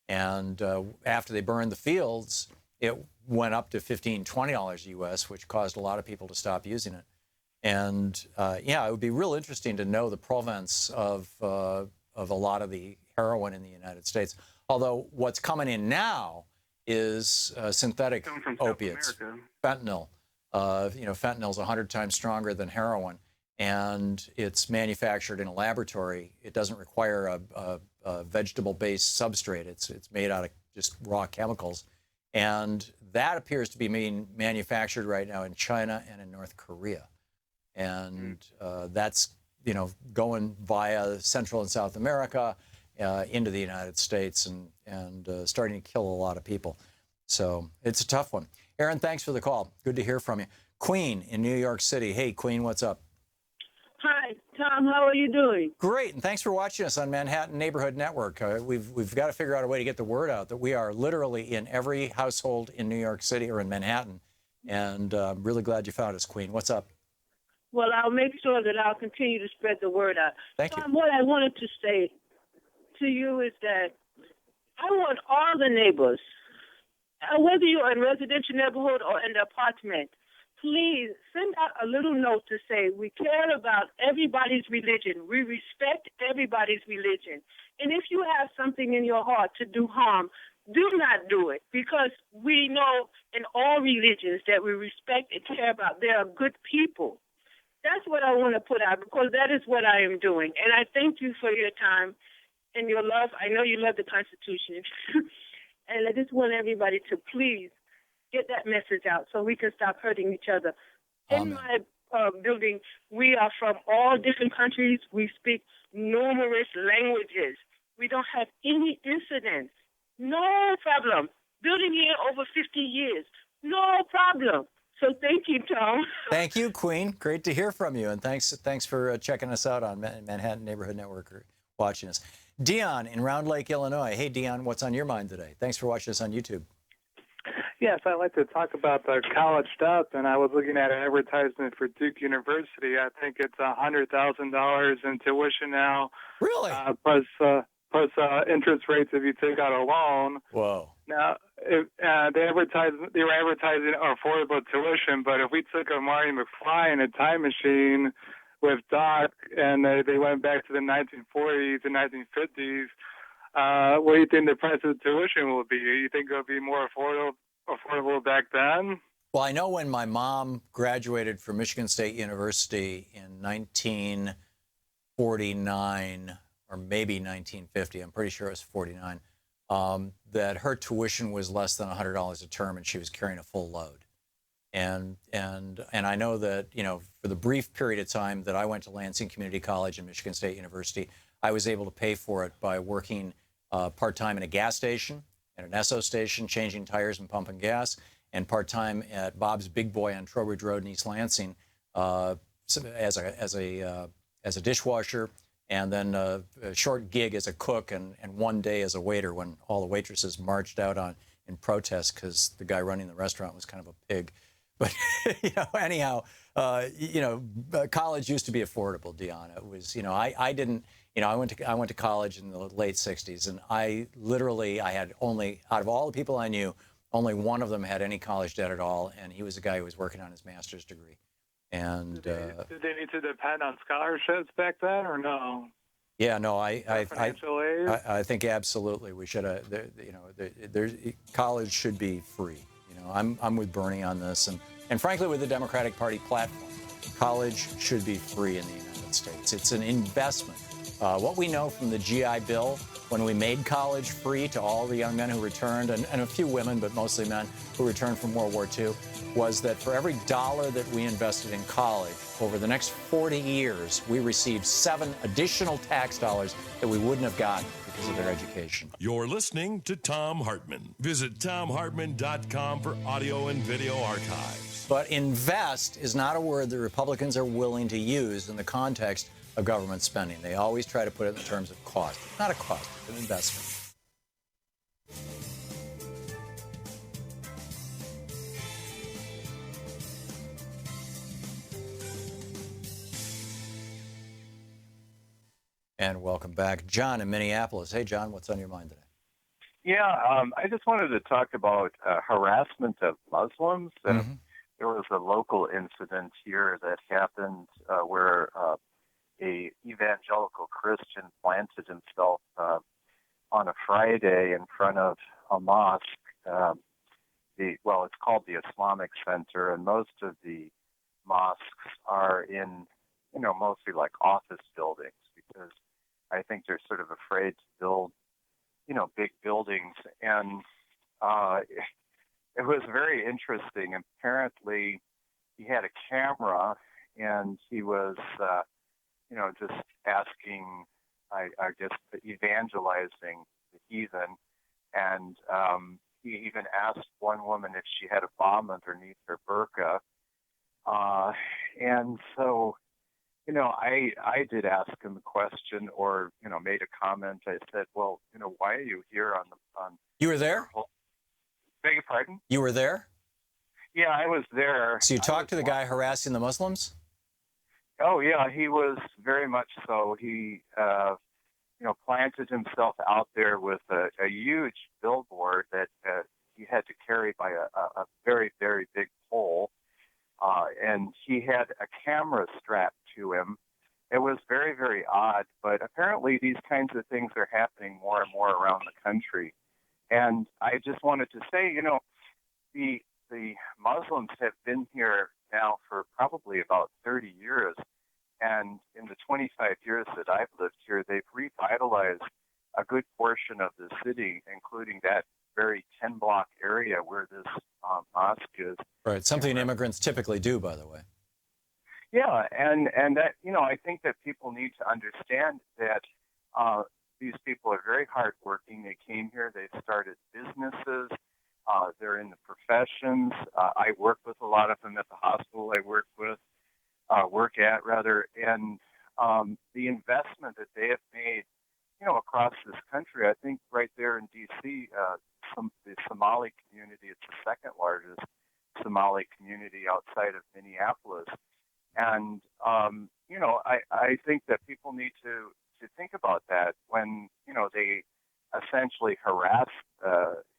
and after they burned the fields, it went up to $15, $20 US, which caused a lot of people to stop using it. And it would be real interesting to know the provenance of a lot of the heroin in the United States. Although what's coming in now is synthetic opiates, fentanyl. Fentanyl's 100 times stronger than heroin, and it's manufactured in a laboratory. It doesn't require a vegetable-based substrate. It's made out of just raw chemicals, and that appears to be being manufactured right now in China and in North Korea. And that's going via Central and South America into the United States and starting to kill a lot of people. So it's a tough one. Aaron, thanks for the call. Good to hear from you. Queen in New York City. Hey, Queen, what's up? Hi, Tom. How are you doing? Great, and thanks for watching us on Manhattan Neighborhood Network. We've got to figure out a way to get the word out that we are literally in every household in New York City or in Manhattan. And I'm really glad you found us, Queen. What's up? Well, I'll make sure that I'll continue to spread the word out. Thank you. What I wanted to say to you is that I want all the neighbors, whether you're in a residential neighborhood or in the apartment, please send out a little note to say we care about everybody's religion. We respect everybody's religion. And if you have something in your heart to do harm, do not do it, because we know in all religions that we respect and care about. They are good people. That's what I want to put out, because that is what I am doing. And I thank you for your time and your love. I know you love the Constitution. And I just want everybody to please get that message out so we can stop hurting each other. In my building, we are from all different countries. We speak numerous languages. We don't have any incidents. No problem. Building here over 50 years. No problem. So thank you, Tom. Thank you, Queen. Great to hear from you. And thanks for checking us out on Manhattan Neighborhood Network or watching us. Dion in Round Lake, Illinois. Hey, Dion, what's on your mind today? Thanks for watching us on YouTube. Yes, I'd like to talk about the college stuff, and I was looking at an advertisement for Duke University. I think it's $100,000 in tuition now. Really? Plus interest rates if you take out a loan. Whoa. Now, they were advertising affordable tuition, but if we took a Marty McFly in a time machine with Doc, and they went back to the 1940s and 1950s. What do you think the price of tuition will be? You think it'll be more affordable back then? Well, I know when my mom graduated from Michigan State University in 1949, or maybe 1950, I'm pretty sure it was 49, that her tuition was less than $100 a term, and she was carrying a full load. And I know that, you know, for the brief period of time that I went to Lansing Community College and Michigan State University, I was able to pay for it by working part-time in a gas station, at an Esso station, changing tires and pumping gas, and part-time at Bob's Big Boy on Trowbridge Road in East Lansing as a dishwasher, and then a short gig as a cook, and one day as a waiter when all the waitresses marched out in protest because the guy running the restaurant was kind of a pig. But you know, anyhow, you know, college used to be affordable, Deanna. It was, you know, I didn't, you know, I went to college in the late '60s, and I had only, out of all the people I knew, only one of them had any college debt at all, and he was a guy who was working on his master's degree. And did they need to depend on scholarships back then, or no? Yeah, no, financial aid? I think absolutely we should. You know, college should be free. You know, I'm with Bernie on this, and frankly with the Democratic Party platform, college should be free in the United States. It's an investment. What we know from the GI Bill, when we made college free to all the young men who returned, and a few women, but mostly men who returned from World War II, was that for every dollar that we invested in college, over the next 40 years, we received 7 additional tax dollars that we wouldn't have gotten because of their education. You're listening to Thom Hartmann. Visit thomhartmann.com for audio and video archives. But invest is not a word that Republicans are willing to use in the context of government spending. They always try to put it in terms of cost. It's not a cost, it's an investment. And welcome back. John in Minneapolis. Hey, John, what's on your mind today? Yeah, I just wanted to talk about harassment of Muslims. There was a local incident here that happened where a evangelical Christian planted himself on a Friday in front of a mosque. It's called the Islamic Center, and most of the mosques are in, you know, mostly like office buildings, because I think they're sort of afraid to build, you know, big buildings. And it was very interesting. Apparently, he had a camera, and he was, you know, just asking, I guess, evangelizing the heathen. And he even asked one woman if she had a bomb underneath her burqa. And so, you know, I did ask him a question, or, you know, made a comment. I said, well, you know, why are you here on? You were there? Beg your pardon? You were there? Yeah, I was there. So you talked to the guy harassing the Muslims? Oh, yeah, he was very much so. He, you know, planted himself out there with a huge billboard that he had to carry by a very, very big pole. And he had a camera strapped to him. It was very, very odd, but apparently these kinds of things are happening more and more around the country. And I just wanted to say, you know, the Muslims have been here now for probably about 30 years. And in the 25 years that I've lived here, they've revitalized a good portion of the city, including that very 10-block area where this mosque is. Right, something immigrants typically do, by the way. Yeah, and that, you know, I think that people need to understand that these people are very hardworking. They came here, they've started businesses, they're in the professions. I work with a lot of them at the hospital I work at, and the investment that they have made, you know, across this country. I think right there in D.C., the Somali community, it's the second largest Somali community outside of Minneapolis. And, you know, I think that people need to think about that when, you know, they essentially harass,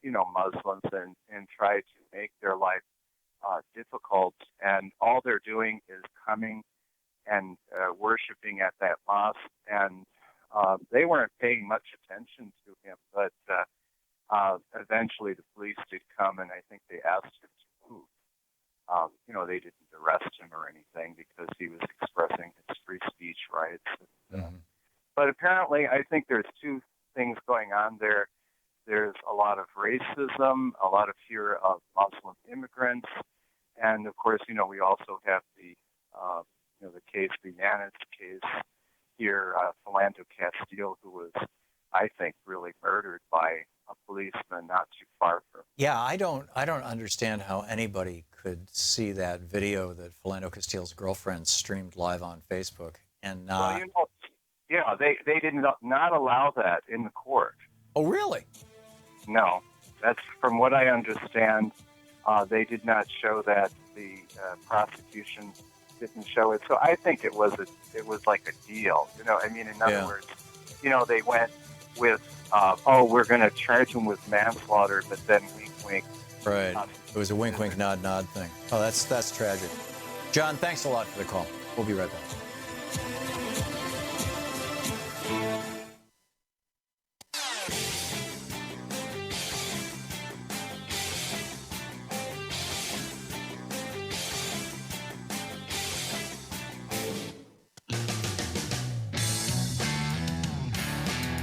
you know, Muslims and try to make their life difficult. And all they're doing is coming worshiping at that mosque, and they weren't paying much attention to him. But eventually, the police did come, and I think they asked him to move. They didn't arrest him or anything because he was expressing his free speech rights. But apparently, I think there's two things going on there. There's a lot of racism, a lot of fear of Muslim immigrants, and of course, we also have the case, the Nana's case here, Philando Castile, who was, I think, really murdered by a policeman not too far from. Yeah, I don't understand how anybody could see that video that Philando Castile's girlfriend streamed live on Facebook and not. Well, they did not allow that in the court. Oh, really? No, that's from what I understand. They did not show that. The prosecution didn't show it. So I think it was like a deal. In other words, they went with, we're going to charge him with manslaughter, but then wink, wink. Right. It was a wink, wink, nod, nod thing. Oh, that's tragic. John, thanks a lot for the call. We'll be right back.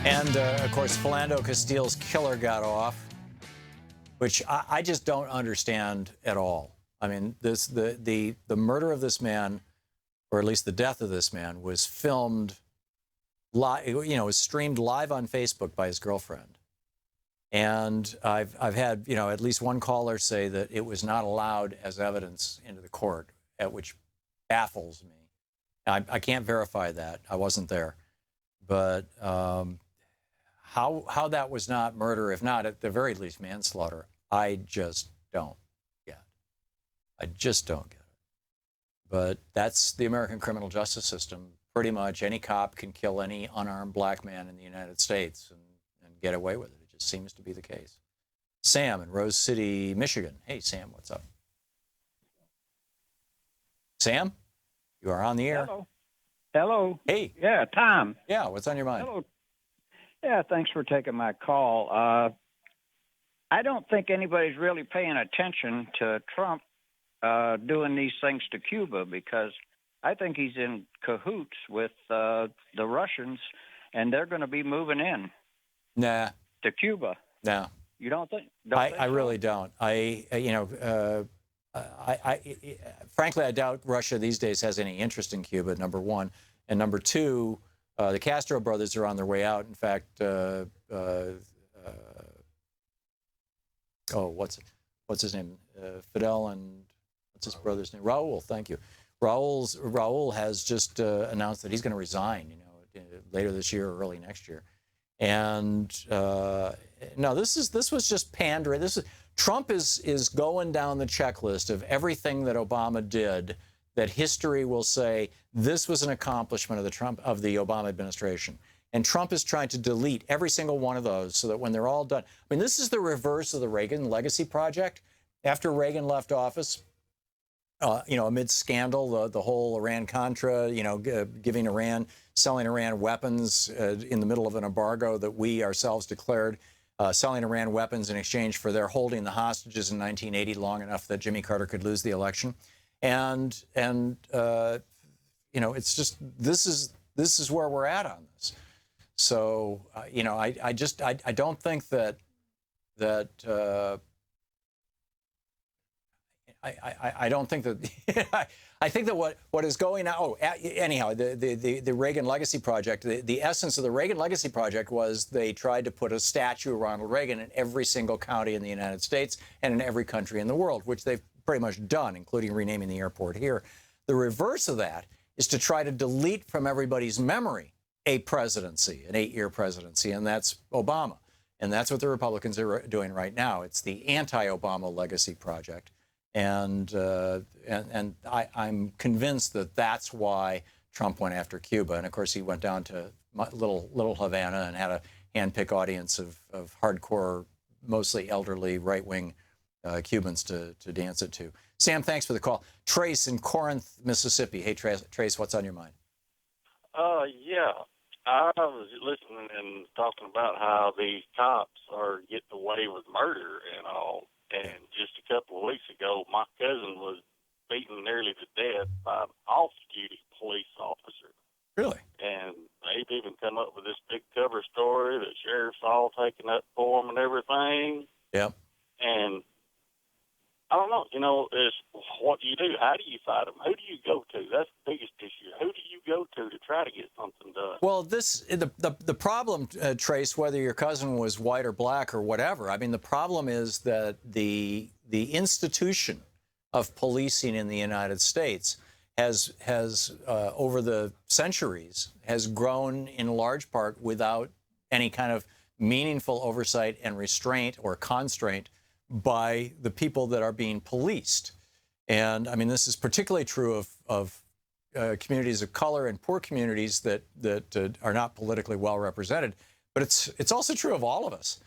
And, of course, Philando Castile's killer got off, which I just don't understand at all. I mean, the murder of this man, or at least the death of this man, was filmed live, was streamed live on Facebook by his girlfriend. And I've had, at least one caller say that it was not allowed as evidence into the court, which baffles me. I can't verify that. I wasn't there. But how that was not murder, if not at the very least manslaughter, I just don't get. I just don't get it. But that's the American criminal justice system. Pretty much any cop can kill any unarmed black man in the United States and get away with it. It just seems to be the case. Sam in Rose City, Michigan. Hey, Sam, what's up? Sam, you are on the air. Hello. Hey. Yeah, Tom. Yeah, what's on your mind? Hello. Yeah, thanks for taking my call. I don't think anybody's really paying attention to Trump doing these things to Cuba, because I think he's in cahoots with the Russians, and they're going to be moving in. Nah. To Cuba. No. You don't think? I really don't. Frankly, I doubt Russia these days has any interest in Cuba, number one. And number two, the Castro brothers are on their way out. In fact, what's his name? Fidel and what's his brother's name? Raul, thank you. Raul has just announced that he's going to resign, later this year or early next year. And no, this was just pandering. Trump is going down the checklist of everything that Obama did that history will say this was an accomplishment of the Obama administration. And Trump is trying to delete every single one of those so that when they're all done, I mean, this is the reverse of the Reagan legacy project. After Reagan left office, amid scandal, the whole Iran-Contra, selling Iran weapons in the middle of an embargo that we ourselves declared, selling Iran weapons in exchange for their holding the hostages in 1980 long enough that Jimmy Carter could lose the election. And it's just, this is where we're at on this. So, I don't think that I don't think that I think that what is going on. Anyhow, the Reagan Legacy Project. The essence of the Reagan Legacy Project was they tried to put a statue of Ronald Reagan in every single county in the United States and in every country in the world, which they've pretty much done, including renaming the airport here. The reverse of that is to try to delete from everybody's memory a presidency, an 8-year presidency, and that's Obama. And that's what the Republicans are doing right now. It's the anti-Obama Legacy Project. And I'm convinced that that's why Trump went after Cuba. And of course, he went down to little Havana and had a handpicked audience of hardcore, mostly elderly right-wing Cubans to dance it to. Sam, thanks for the call. Trace in Corinth, Mississippi. Hey, Trace, what's on your mind? Yeah. I was listening and talking about how these cops are getting away with murder and all. And just a couple of weeks ago, my cousin was beaten nearly to death by an off-duty police officer. Really? And they've even come up with this big cover story that sheriff's all taking up for him and everything. Yep. And I don't know, is what do you do? How do you fight them? Who do you go to? That's the biggest issue. Who do you go to try to get something done? Well, the problem, Trace, whether your cousin was white or black or whatever, I mean, the problem is that the institution of policing in the United States has over the centuries has grown in large part without any kind of meaningful oversight and restraint or constraint by the people that are being policed. And I mean, this is particularly true of communities of color and poor communities that are not politically well represented. But it's also true of all of us.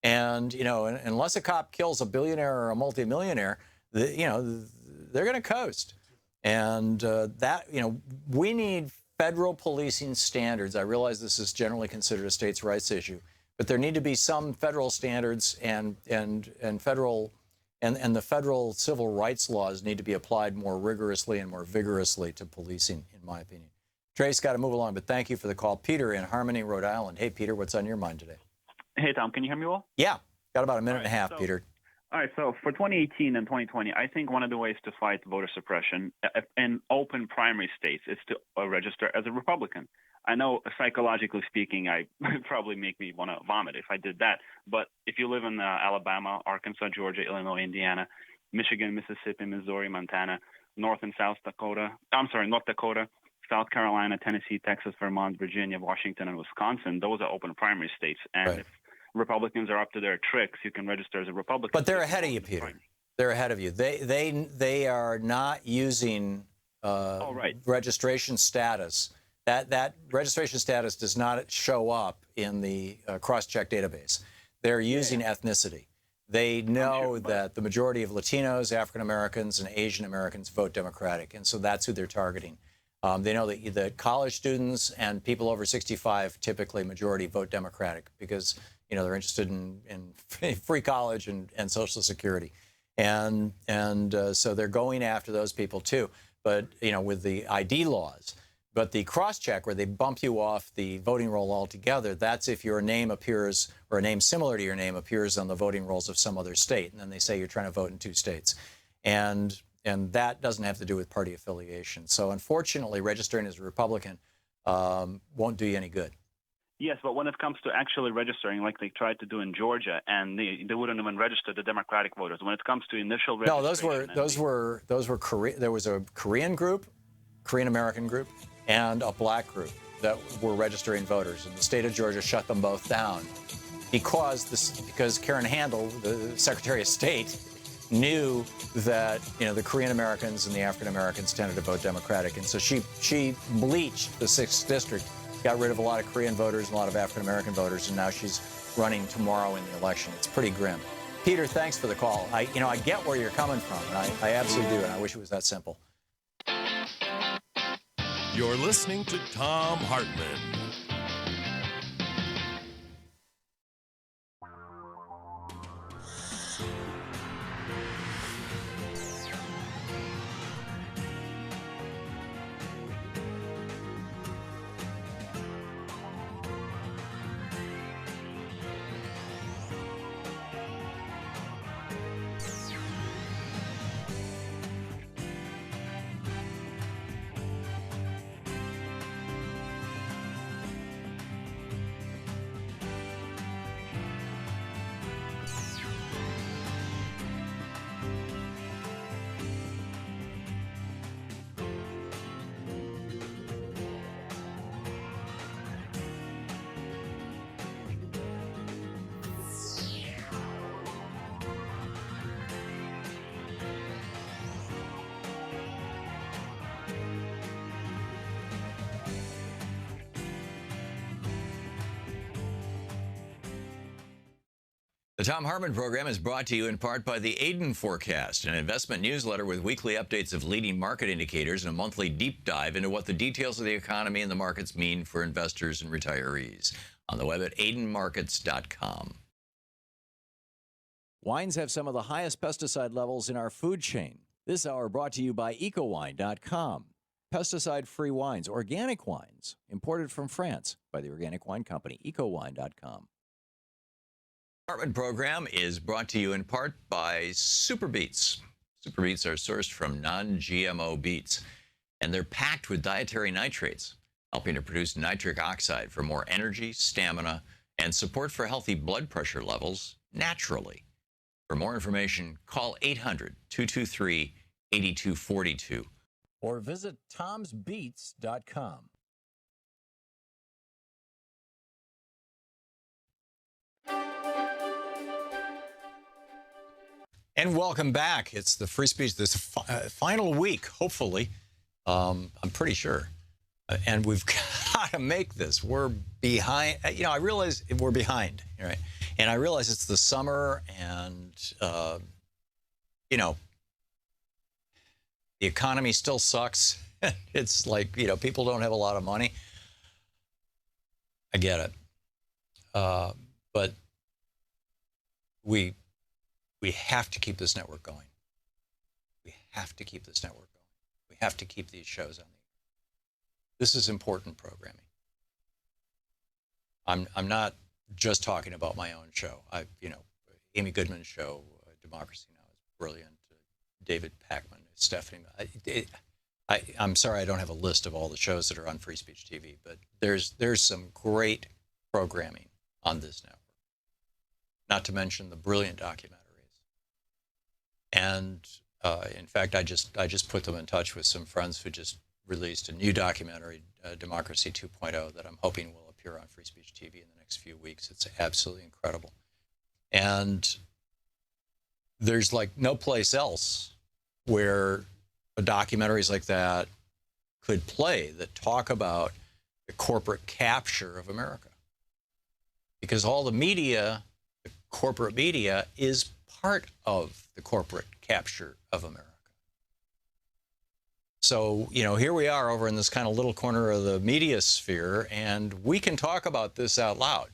And, unless a cop kills a billionaire or a multimillionaire, they're going to coast. And we need federal policing standards. I realize this is generally considered a states' rights issue, but there need to be some federal standards and the federal civil rights laws need to be applied more rigorously and more vigorously to policing, in my opinion. Trace, got to move along, but thank you for the call. Peter in Harmony, Rhode Island. Hey, Peter, what's on your mind today? Hey, Tom, can you hear me well? Yeah, got about a minute and a half, Peter. All right, so for 2018 and 2020, I think one of the ways to fight voter suppression in open primary states is to register as a Republican. I know psychologically speaking, I probably make me want to vomit if I did that. But if you live in Alabama, Arkansas, Georgia, Illinois, Indiana, Michigan, Mississippi, Missouri, Montana, North Dakota, South Carolina, Tennessee, Texas, Vermont, Virginia, Washington, and Wisconsin, those are open primary states. And if Republicans are up to their tricks, you can register as a Republican. But they're ahead of you, Peter. They're ahead of you. They are not using registration status. That registration status does not show up in the cross-check database. They're using ethnicity. They know that the majority of Latinos, African Americans, and Asian Americans vote Democratic, and so that's who they're targeting. They know that college students and people over 65 typically majority vote Democratic because they're interested in free college and Social Security, and so they're going after those people too. But with the ID laws. But the cross-check, where they bump you off the voting roll altogether, that's if your name appears, or a name similar to your name appears on the voting rolls of some other state. And then they say you're trying to vote in 2 states. And that doesn't have to do with party affiliation. So unfortunately, registering as a Republican won't do you any good. Yes, but when it comes to actually registering, like they tried to do in Georgia, and they wouldn't even register the Democratic voters. When it comes to initial registration... No, those were Korean. There was a Korean group, Korean American group, and a black group that were registering voters. And the state of Georgia shut them both down because Karen Handel, the Secretary of State, knew that the Korean Americans and the African Americans tended to vote Democratic. And so she bleached the 6th district, got rid of a lot of Korean voters and a lot of African American voters, and now she's running tomorrow in the election. It's pretty grim. Peter, thanks for the call. I get where you're coming from, and I absolutely do, and I wish it was that simple. You're listening to Thom Hartmann. The Thom Hartmann Program is brought to you in part by the Aiden Forecast, an investment newsletter with weekly updates of leading market indicators and a monthly deep dive into what the details of the economy and the markets mean for investors and retirees. On the web at aidenmarkets.com. Wines have some of the highest pesticide levels in our food chain. This hour brought to you by ecowine.com. Pesticide-free wines, organic wines, imported from France by the Organic Wine Company, ecowine.com. Hartmann Program is brought to you in part by Super Beets. Super Beets are sourced from non-GMO beets, and they're packed with dietary nitrates, helping to produce nitric oxide for more energy, stamina, and support for healthy blood pressure levels naturally. For more information, call 800-223-8242 or visit tomsbeets.com. And welcome back. It's the free speech this final week, hopefully. I'm pretty sure. And we've got to make this. We're behind. You know, I realize we're behind, right? And I realize it's the summer and, you know, the economy still sucks. It's like, you know, people don't have a lot of money. I get it. But we have to keep this network going. We have to keep this network going. We have to keep these shows on the air. This is important programming. I'm not just talking about my own show. You know, Amy Goodman's show, Democracy Now! Is brilliant. David Pakman, Stephanie. I'm sorry I don't have a list of all the shows that are on Free Speech TV, but there's some great programming on this network. Not to mention the brilliant documentaries. And in fact, I just put them in touch with some friends who just released a new documentary, Democracy 2.0, that I'm hoping will appear on Free Speech TV in the next few weeks. It's absolutely incredible. And there's like no place else where documentaries like that could play that talk about the corporate capture of America. Because all the media, the corporate media, is part of the corporate capture of America. So, you know, here we are over in this kind of little corner of the media sphere, and we can talk about this out loud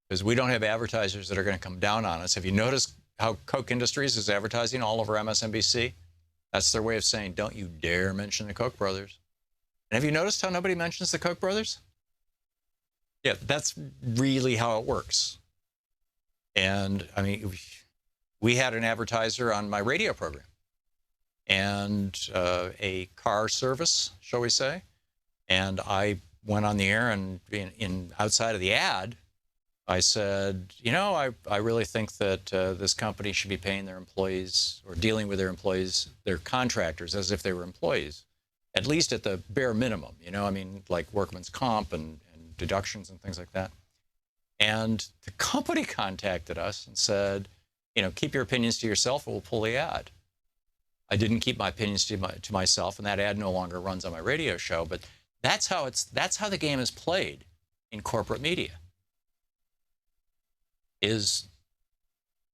because we don't have advertisers that are going to come down on us. Have you noticed how Koch Industries is advertising all over MSNBC? That's their way of saying, don't you dare mention the Koch brothers. And have you noticed how nobody mentions the Koch brothers? Yeah, that's really how it works. And I mean, we had an advertiser on my radio program and a car service, shall we say. And I went on the air and outside of the ad, I said, you know, I really think that this company should be paying their employees or dealing with their employees, their contractors, as if they were employees, at least at the bare minimum, you know, I mean, like workman's comp and deductions and things like that. And the company contacted us and said, you know, keep your opinions to yourself or we'll pull the ad. I didn't keep my opinions to myself, and that ad no longer runs on my radio show. But that's how the game is played in corporate media. Is,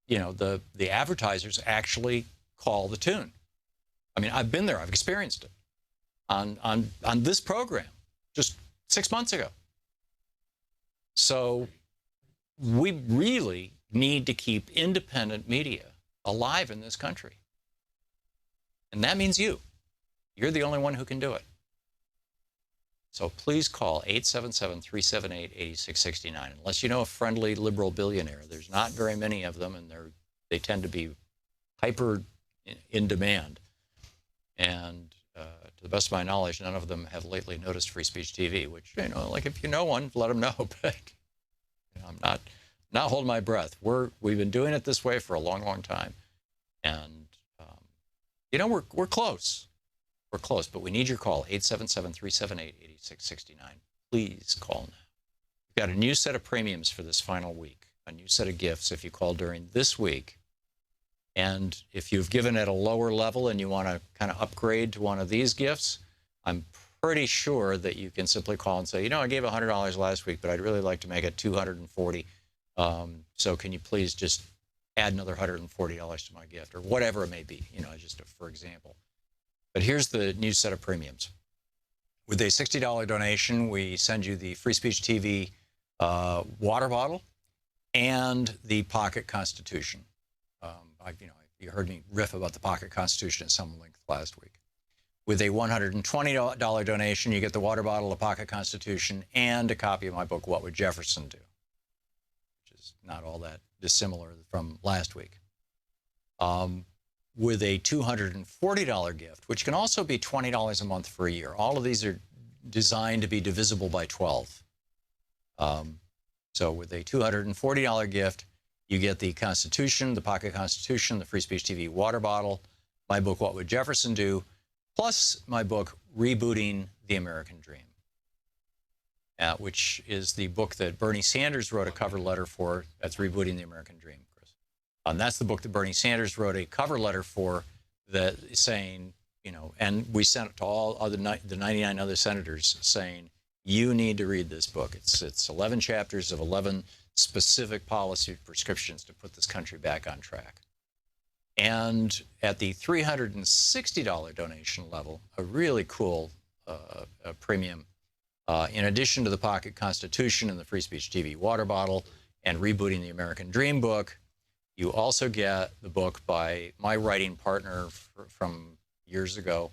you know, the advertisers actually call the tune. I mean, I've been there. I've experienced it on this program just 6 months ago. So we really need to keep independent media alive in this country. And that means you. You're the only one who can do it. So please call 877-378-8669. Unless you know a friendly liberal billionaire, there's not very many of them, and they tend to be hyper in demand. And to the best of my knowledge, none of them have lately noticed Free Speech TV, which, you know, like if you know one, let them know. But you know, I'm not holding my breath. We've been doing it this way for a long, long time. And, you know, we're close. We're close, but we need your call, 877-378-8669. Please call now. We've got a new set of premiums for this final week, a new set of gifts if you call during this week. And if you've given at a lower level and you want to kind of upgrade to one of these gifts, I'm pretty sure that you can simply call and say, you know, I gave $100 last week, but I'd really like to make it $240 So can you please just add another $140 to my gift, or whatever it may be, just for example. But here's the new set of premiums. With a $60 donation, we send you the Free Speech TV water bottle and the Pocket Constitution. You heard me riff about the Pocket Constitution at some length last week. With a $120 donation, you get the water bottle, the Pocket Constitution, and a copy of my book, What Would Jefferson Do? Which is not all that dissimilar from last week. With a $240 gift, which can also be $20 a month for a year. All of these are designed to be divisible by 12. So with a $240 gift, you get the Constitution, the Pocket Constitution, the Free Speech TV water bottle, my book, What Would Jefferson Do?, plus my book, Rebooting the American Dream, which is the book that Bernie Sanders wrote a cover letter for. That's Rebooting the American Dream, Chris. That's the book that Bernie Sanders wrote a cover letter for, that saying, and we sent it to all the 99 other senators saying, you need to read this book. It's 11 chapters of 11 specific policy prescriptions to put this country back on track. And at the $360 donation level, a really cool premium, in addition to the Pocket Constitution and the Free Speech TV water bottle and Rebooting the American Dream book, you also get the book by my writing partner from years ago,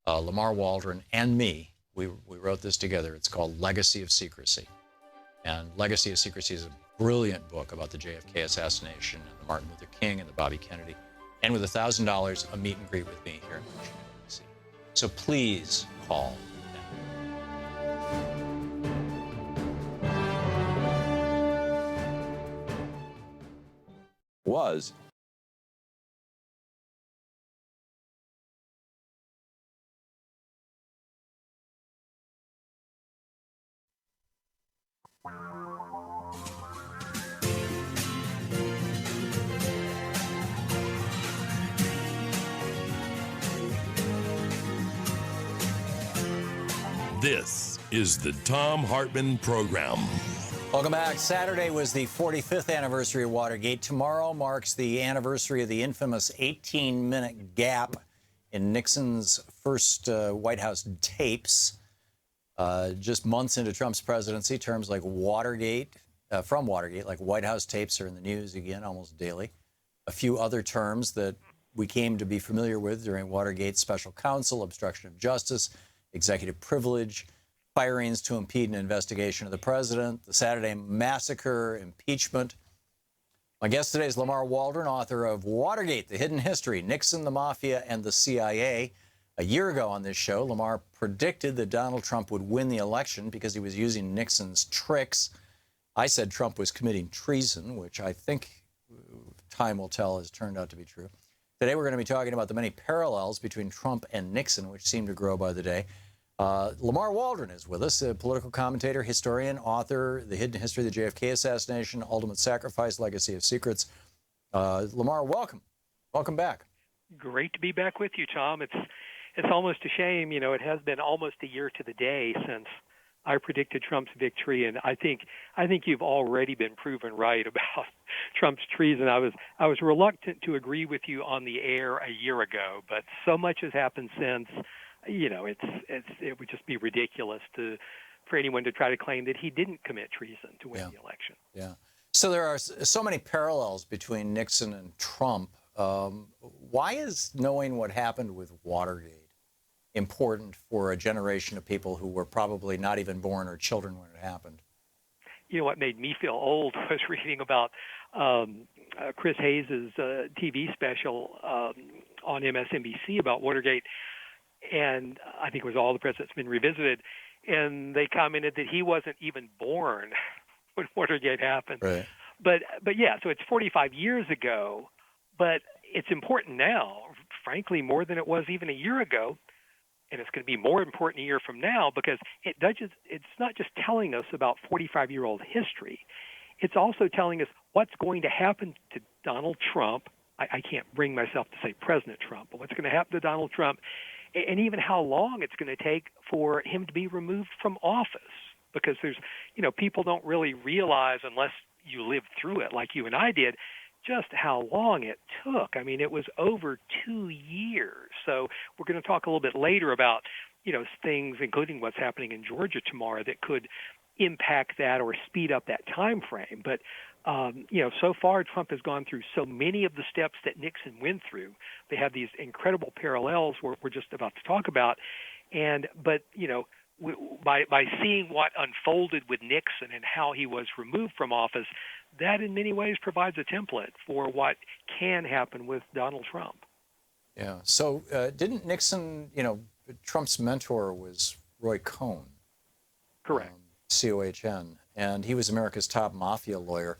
Lamar Waldron, and me. We wrote this together. It's called Legacy of Secrecy. And Legacy of Secrecy is a brilliant book about the JFK assassination and the Martin Luther King and the Bobby Kennedy. And with $1,000, a meet and greet with me here in Washington, D.C. So please call now. Was This is the Thom Hartmann Program. Welcome back. Saturday was the 45th anniversary of Watergate. Tomorrow marks the anniversary of the infamous 18-minute gap in Nixon's first White House tapes. Just months into Trump's presidency, terms like Watergate, from Watergate, like White House tapes, are in the news again almost daily. A few other terms that we came to be familiar with during Watergate's special counsel, obstruction of justice, executive privilege, firings to impede an investigation of the president, the Saturday massacre, impeachment. My guest today is Lamar Waldron, author of Watergate, The Hidden History, Nixon, the Mafia, and the CIA. A year ago on this show, Lamar predicted that Donald Trump would win the election because he was using Nixon's tricks. I said Trump was committing treason, which I think time will tell has turned out to be true. Today we're going to be talking about the many parallels between Trump and Nixon, which seem to grow by the day. Lamar Waldron is with us, a political commentator, historian, author, The Hidden History of the JFK Assassination, Ultimate Sacrifice, Legacy of Secrets. Lamar, welcome. Welcome back. Great to be back with you, Tom. It's almost a shame, it has been almost a year to the day since I predicted Trump's victory, and I think you've already been proven right about Trump's treason. I was reluctant to agree with you on the air a year ago, but so much has happened since. It would just be ridiculous for anyone to try to claim that he didn't commit treason to win the election. Yeah. So there are so many parallels between Nixon and Trump. Why is knowing what happened with Watergate important for a generation of people who were probably not even born or children when it happened? What made me feel old was reading about Chris Hayes's TV special on MSNBC about Watergate. And I think it was All the President's Been Revisited, and they commented that he wasn't even born when Watergate happened. Right. But yeah, so it's 45 years ago, but it's important now, frankly, more than it was even a year ago, and it's going to be more important a year from now because it's not just telling us about 45-year-old history. It's also telling us what's going to happen to Donald Trump. I can't bring myself to say President Trump, but what's going to happen to Donald Trump, and even how long it's going to take for him to be removed from office. because there's, people don't really realize unless you lived through it like you and I did, just how long it took. I mean, it was over 2 years. So we're going to talk a little bit later about, things, including what's happening in Georgia tomorrow, that could impact that or speed up that time frame. But, so far Trump has gone through so many of the steps that Nixon went through. They have these incredible parallels we're just about to talk about. But by seeing what unfolded with Nixon and how he was removed from office, that in many ways provides a template for what can happen with Donald Trump. Yeah. So didn't Nixon, Trump's mentor was Roy Cohn. Correct. COHN, and he was America's top mafia lawyer.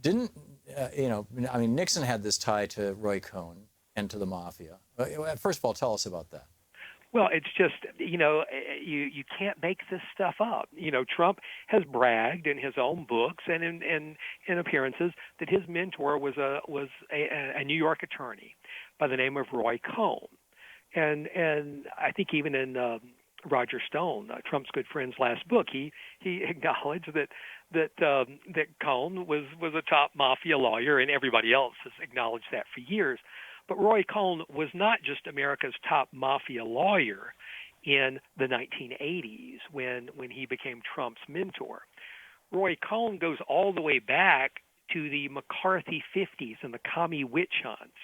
Nixon had this tie to Roy Cohn and to the mafia. First of all, tell us about that. Well, it's just, you can't make this stuff up. Trump has bragged in his own books and in appearances that his mentor was a New York attorney by the name of Roy Cohn. And I think even in Roger Stone, Trump's good friend's last book, he acknowledged that Cohn was a top mafia lawyer, and everybody else has acknowledged that for years. But Roy Cohn was not just America's top mafia lawyer in the 1980s when he became Trump's mentor. Roy Cohn goes all the way back to the McCarthy 50s and the commie witch hunts,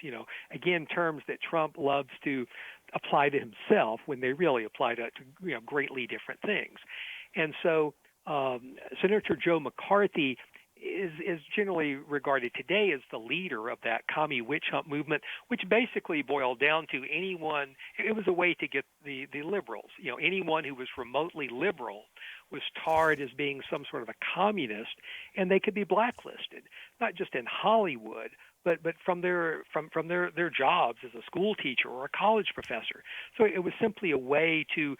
again, terms that Trump loves to apply to himself when they really apply to greatly different things. And so Senator Joe McCarthy is generally regarded today as the leader of that commie witch hunt movement, which basically boiled down to anyone. It was a way to get the liberals. Anyone who was remotely liberal was tarred as being some sort of a communist, and they could be blacklisted, not just in Hollywood, but from their jobs as a school teacher or a college professor. So it was simply a way to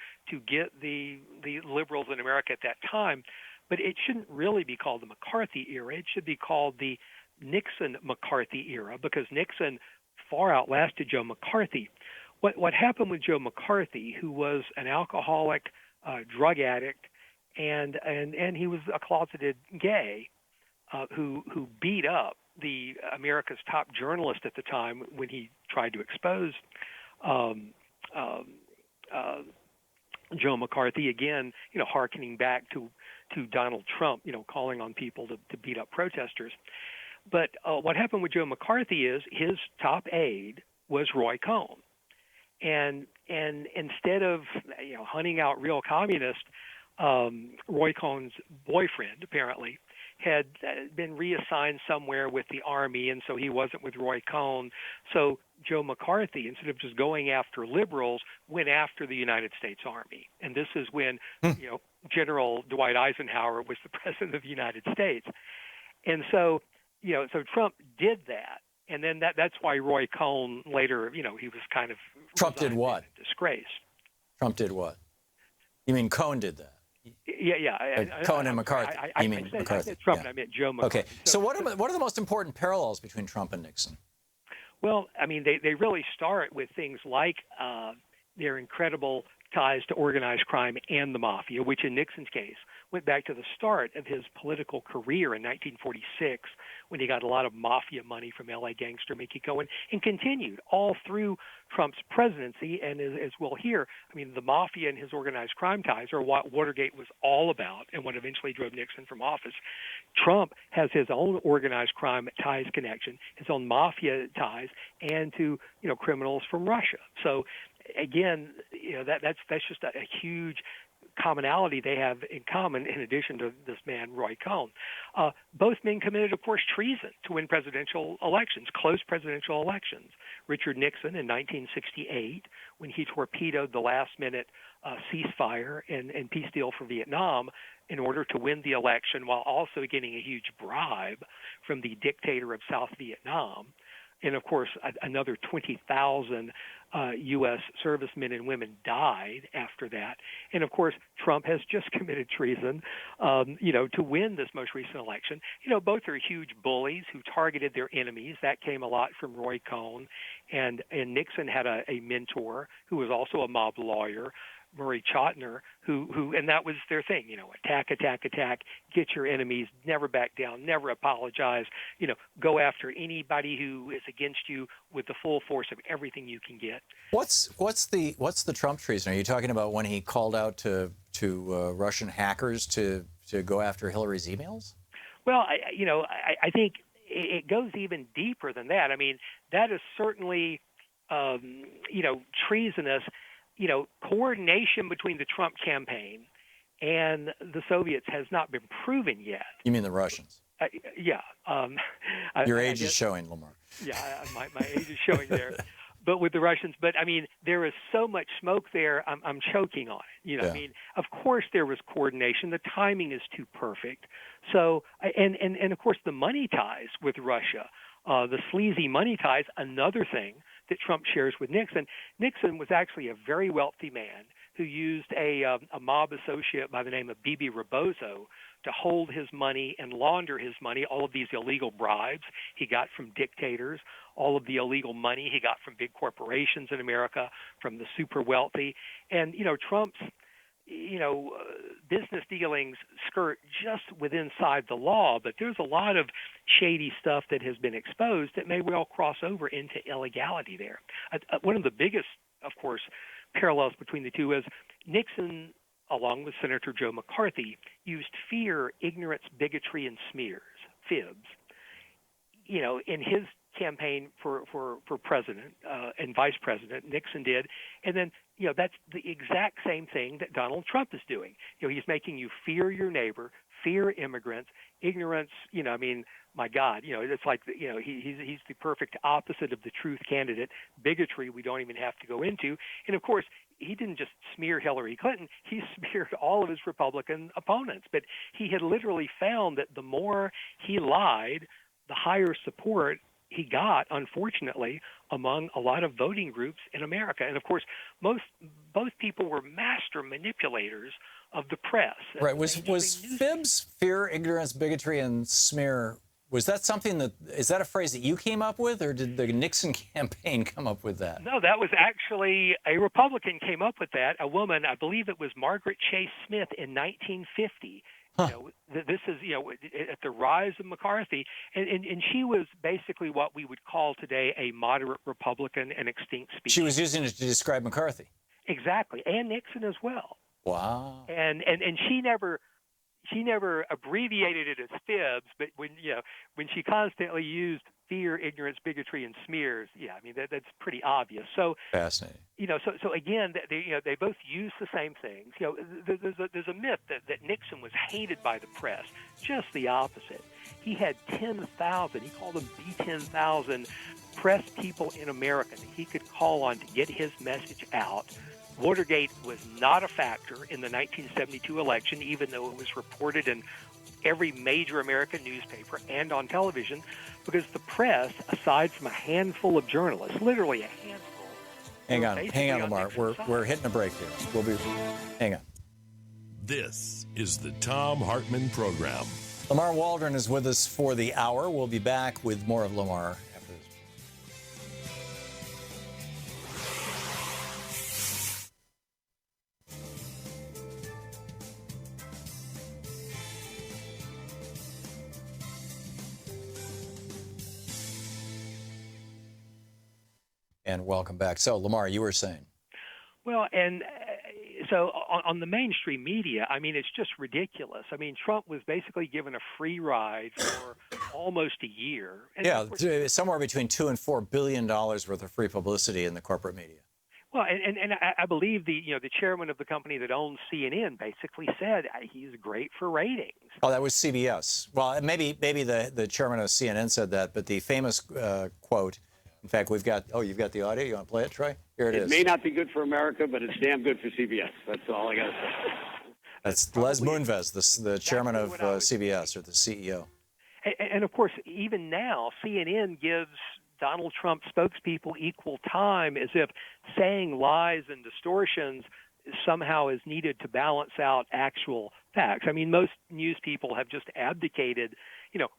get the liberals in America at that time. But it shouldn't really be called the McCarthy era. It should be called the Nixon-McCarthy era, because Nixon far outlasted Joe McCarthy. What happened with Joe McCarthy, who was an alcoholic, drug addict, and he was a closeted gay, who beat up the America's top journalist at the time when he tried to expose Joe McCarthy, again, hearkening back to Donald Trump, calling on people to beat up protesters. But what happened with Joe McCarthy is his top aide was Roy Cohn. And instead of hunting out real communists, Roy Cohn's boyfriend, apparently, had been reassigned somewhere with the Army, and so he wasn't with Roy Cohn. So Joe McCarthy, instead of just going after liberals, went after the United States Army. And this is when General Dwight Eisenhower was the president of the United States. And so, so Trump did that. And then that's why Roy Cohn later, he was kind of Trump did what? Disgraced. Trump did what? You mean Cohn did that? Yeah. Cohn and McCarthy. I mean McCarthy. I said Trump, yeah. and I meant Joe McCarthy. Okay. So what are the most important parallels between Trump and Nixon? Well, I mean, they really start with things like their incredible ties to organized crime and the mafia, which in Nixon's case went back to the start of his political career in 1946 when he got a lot of mafia money from L.A. gangster Mickey Cohen, and continued all through Trump's presidency. And as we'll hear, I mean, the mafia and his organized crime ties are what Watergate was all about and what eventually drove Nixon from office. Trump has his own organized crime ties connection, his own mafia ties, and to criminals from Russia. So again, that's just a huge commonality they have in common, in addition to this man, Roy Cohn. Both men committed, of course, treason to win presidential elections, close presidential elections. Richard Nixon in 1968, when he torpedoed the last-minute ceasefire and peace deal for Vietnam in order to win the election, while also getting a huge bribe from the dictator of South Vietnam. And, of course, another 20,000 U.S. servicemen and women died after that. And, of course, Trump has just committed treason, to win this most recent election. Both are huge bullies who targeted their enemies. That came a lot from Roy Cohn. And Nixon had a mentor who was also a mob lawyer, Murray Chotiner, who, and that was their thing, attack, get your enemies, never back down, never apologize, go after anybody who is against you with the full force of everything you can get. What's the Trump treason? Are you talking about when he called out to Russian hackers to go after Hillary's emails? Well, I think it goes even deeper than that. I mean, that is certainly, treasonous. Coordination between the Trump campaign and the Soviets has not been proven yet. You mean the Russians? Yeah. Your age is showing, Lamar. Yeah, my age is showing there. But with the Russians, I mean, there is so much smoke there, I'm choking on it. Yeah. I mean, of course there was coordination. The timing is too perfect. So, and of course the money ties with Russia, the sleazy money ties, another thing that Trump shares with Nixon. Nixon was actually a very wealthy man who used a mob associate by the name of Bibi Rebozo to hold his money and launder his money, all of these illegal bribes he got from dictators, all of the illegal money he got from big corporations in America, from the super wealthy. And, Trump's, business dealings skirt just inside the law, but there's a lot of shady stuff that has been exposed that may well cross over into illegality there. One of the biggest, of course, parallels between the two is Nixon, along with Senator Joe McCarthy, used fear, ignorance, bigotry, and smears, fibs, in his campaign for president and vice president. Nixon did. And then, that's the exact same thing that Donald Trump is doing. He's making you fear your neighbor, fear immigrants, ignorance, my God, it's like, he's the perfect opposite of the truth candidate. Bigotry, we don't even have to go into. And of course, he didn't just smear Hillary Clinton, he smeared all of his Republican opponents. But he had literally found that the more he lied, the higher support he got, unfortunately, among a lot of voting groups in America. And of course, both people were master manipulators of the press. Right. Was fibs, fear, ignorance, bigotry, and smear, was that something is that a phrase that you came up with, or did the Nixon campaign come up with that? No, that was actually a Republican came up with that, a woman, I believe it was Margaret Chase Smith in 1950. Huh. This is, at the rise of McCarthy, and she was basically what we would call today a moderate Republican, an extinct species. She was using it to describe McCarthy. Exactly, and Nixon as well. Wow. And she never abbreviated it as fibs, but when she constantly used fear, ignorance, bigotry, and smears, that's pretty obvious. So fascinating. So again, they both use the same things. There's a myth that Nixon was hated by the press. Just the opposite. He had 10,000. He called them the 10,000 press people in America that he could call on to get his message out. Watergate was not a factor in the 1972 election, even though it was reported in every major American newspaper and on television, because the press, aside from a handful of journalists, literally a handful. Hang on, Lamar. We're hitting a break here. Hang on. This is the Thom Hartmann Program. Lamar Waldron is with us for the hour. We'll be back with more of Lamar after this. And welcome back. So, Lamar, you were saying. Well, and so on the mainstream media, it's just ridiculous. Trump was basically given a free ride for almost a year. And yeah, somewhere between $2 and $4 billion worth of free publicity in the corporate media. Well, and I believe the chairman of the company that owns CNN basically said he's great for ratings. Oh, that was CBS. Well, maybe the chairman of CNN said that, but the famous quote. In fact, you've got the audio. You want to play it, Troy? Here it is. It may not be good for America, but it's damn good for CBS. That's all I got to say. That's Les Moonves, the chairman of CBS, or the CEO. And of course, even now, CNN gives Donald Trump spokespeople equal time, as if saying lies and distortions somehow is needed to balance out actual facts. Most news people have just abdicated,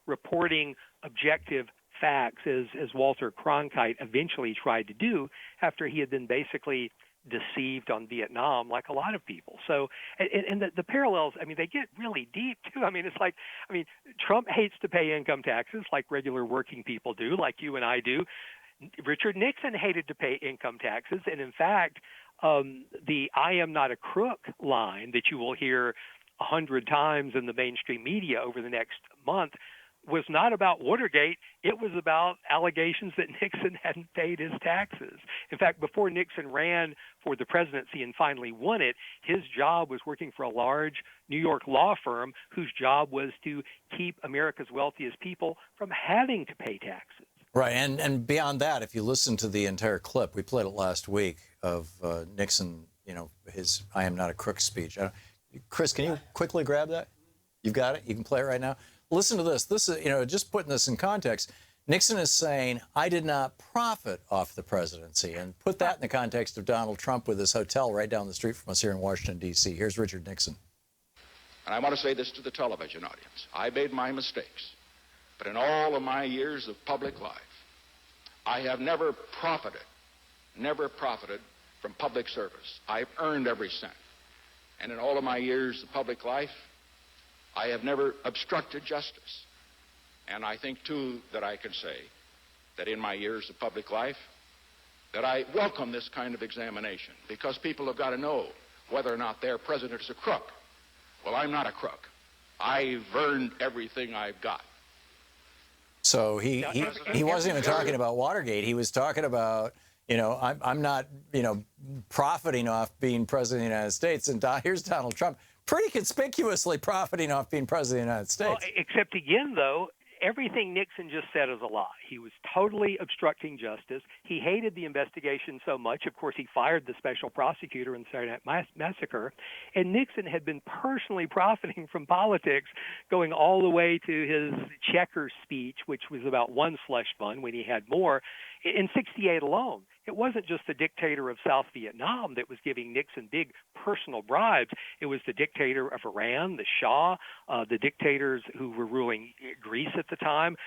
reporting objective facts, as Walter Cronkite eventually tried to do after he had been basically deceived on Vietnam like a lot of people. So, and the parallels, I mean, they get really deep too. I mean, it's like, I mean, Trump hates to pay income taxes like regular working people do, like you and I do. Richard Nixon hated to pay income taxes. And in fact, the "I am not a crook" line that you will hear 100 times in the mainstream media over the next month was not about Watergate. It was about allegations that Nixon hadn't paid his taxes. In fact, before Nixon ran for the presidency and finally won it, his job was working for a large New York law firm whose job was to keep America's wealthiest people from having to pay taxes. Right, and beyond that, if you listen to the entire clip, we played it last week of Nixon, you know, his "I am not a crook" speech. Chris, can you quickly grab that? You've got it? You can play it right now? Listen to this. This is, you know, just putting this in context. Nixon is saying, "I did not profit off the presidency," and put that in the context of Donald Trump with his hotel right down the street from us here in Washington, D.C. Here's Richard Nixon. And I want to say this to the television audience. I made my mistakes, but in all of my years of public life, I have never profited from public service. I've earned every cent. And in all of my years of public life, I have never obstructed justice. And I think, too, that I can say that in my years of public life, that I welcome this kind of examination, because people have got to know whether or not their president is a crook. Well, I'm not a crook. I've earned everything I've got. So he wasn't even talking about Watergate. He was talking about, you know, I'm not, you know, profiting off being president of the United States. And here's Donald Trump pretty conspicuously profiting off being president of the United States. Well, except again, though, everything Nixon just said is a lie. He was totally obstructing justice. He hated the investigation so much. Of course, he fired the special prosecutor in the Saturday Night Massacre. And Nixon had been personally profiting from politics, going all the way to his Checkers speech, which was about one slush fund when he had more, in '68 alone. It wasn't just the dictator of South Vietnam that was giving Nixon big personal bribes. It was the dictator of Iran, the Shah, the dictators who were ruling Greece at the time.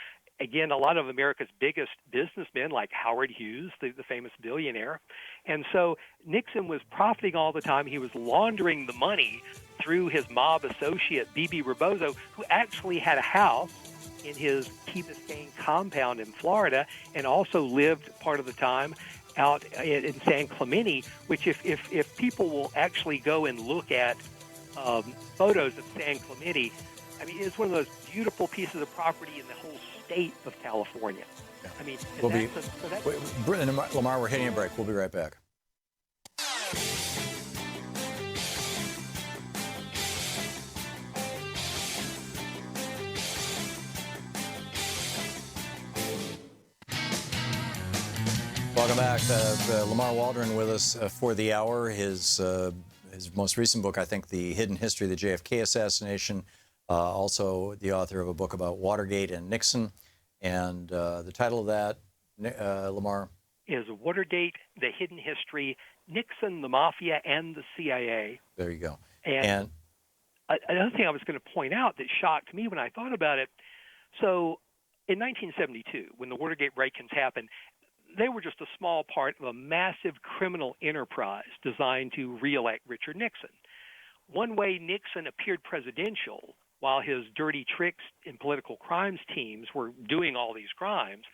Again, a lot of America's biggest businessmen, like Howard Hughes, the famous billionaire. And so Nixon was profiting all the time. He was laundering the money through his mob associate, Bibi Rebozo, who actually had a house in his Key Biscayne compound in Florida, and also lived part of the time out in San Clemente, which if people will actually go and look at photos of San Clemente, I mean, it's one of those beautiful pieces of property in the whole state of California. Yeah. I mean, Lamar, we're hitting a break. We'll be right back. Welcome back. Lamar Waldron with us for the hour. His most recent book, I think, The Hidden History of the JFK Assassination. Also the author of a book about Watergate and Nixon. And the title of that, Lamar? Is Watergate, The Hidden History, Nixon, the Mafia, and the CIA. There you go. And another thing I was going to point out that shocked me when I thought about it, so in 1972, when the Watergate break-ins happened, they were just a small part of a massive criminal enterprise designed to reelect Richard Nixon. One way Nixon appeared presidential while his dirty tricks and political crimes teams were doing all these crimes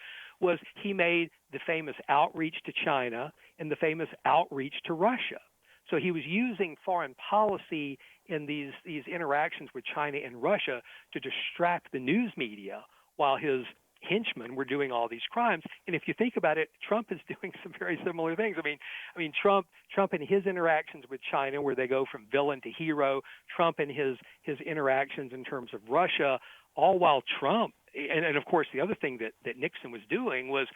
was he made the famous outreach to China and the famous outreach to Russia. So he was using foreign policy in these interactions with China and Russia to distract the news media while his henchmen were doing all these crimes. And if you think about it, Trump is doing some very similar things. I mean, Trump and his interactions with China, where they go from villain to hero, Trump and his interactions in terms of Russia, all while Trump, and of course the other thing that Nixon was doing was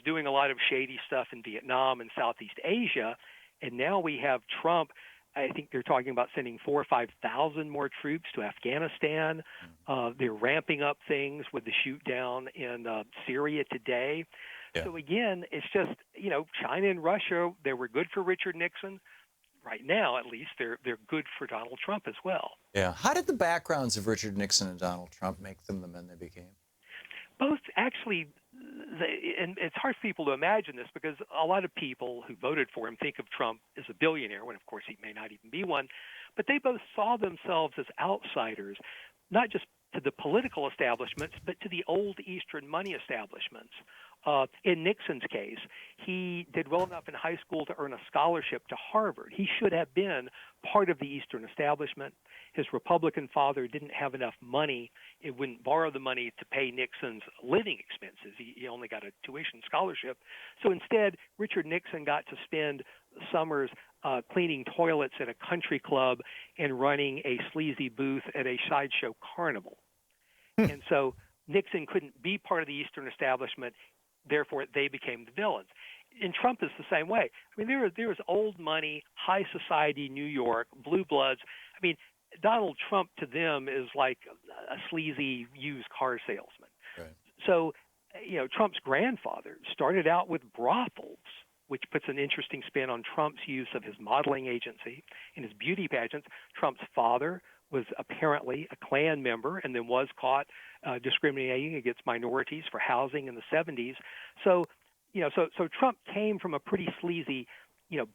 doing a lot of shady stuff in Vietnam and Southeast Asia. And now we have Trump. I think they're talking about sending 4,000 or 5,000 more troops to Afghanistan. They're ramping up things with the shoot down in Syria today. Yeah. So again, it's just, you know, China and Russia, they were good for Richard Nixon. Right now, at least, they're good for Donald Trump as well. Yeah. How did the backgrounds of Richard Nixon and Donald Trump make them the men they became? Both actually, and it's hard for people to imagine this because a lot of people who voted for him think of Trump as a billionaire, when of course he may not even be one. But they both saw themselves as outsiders, not just to the political establishments, but to the old Eastern money establishments. In Nixon's case, he did well enough in high school to earn a scholarship to Harvard. He should have been part of the Eastern establishment. His Republican father didn't have enough money. It wouldn't borrow the money to pay Nixon's living expenses. He only got a tuition scholarship. So instead, Richard Nixon got to spend summers cleaning toilets at a country club and running a sleazy booth at a sideshow carnival. And so Nixon couldn't be part of the Eastern establishment. Therefore, they became the villains. And Trump is the same way. I mean, there is old money, high society New York, blue bloods. I mean, Donald Trump to them is like a sleazy used car salesman. Right. So, Trump's grandfather started out with brothels, which puts an interesting spin on Trump's use of his modeling agency and his beauty pageants. Trump's father was apparently a Klan member and then was caught discriminating against minorities for housing in the 70s. So, so Trump came from a pretty sleazy,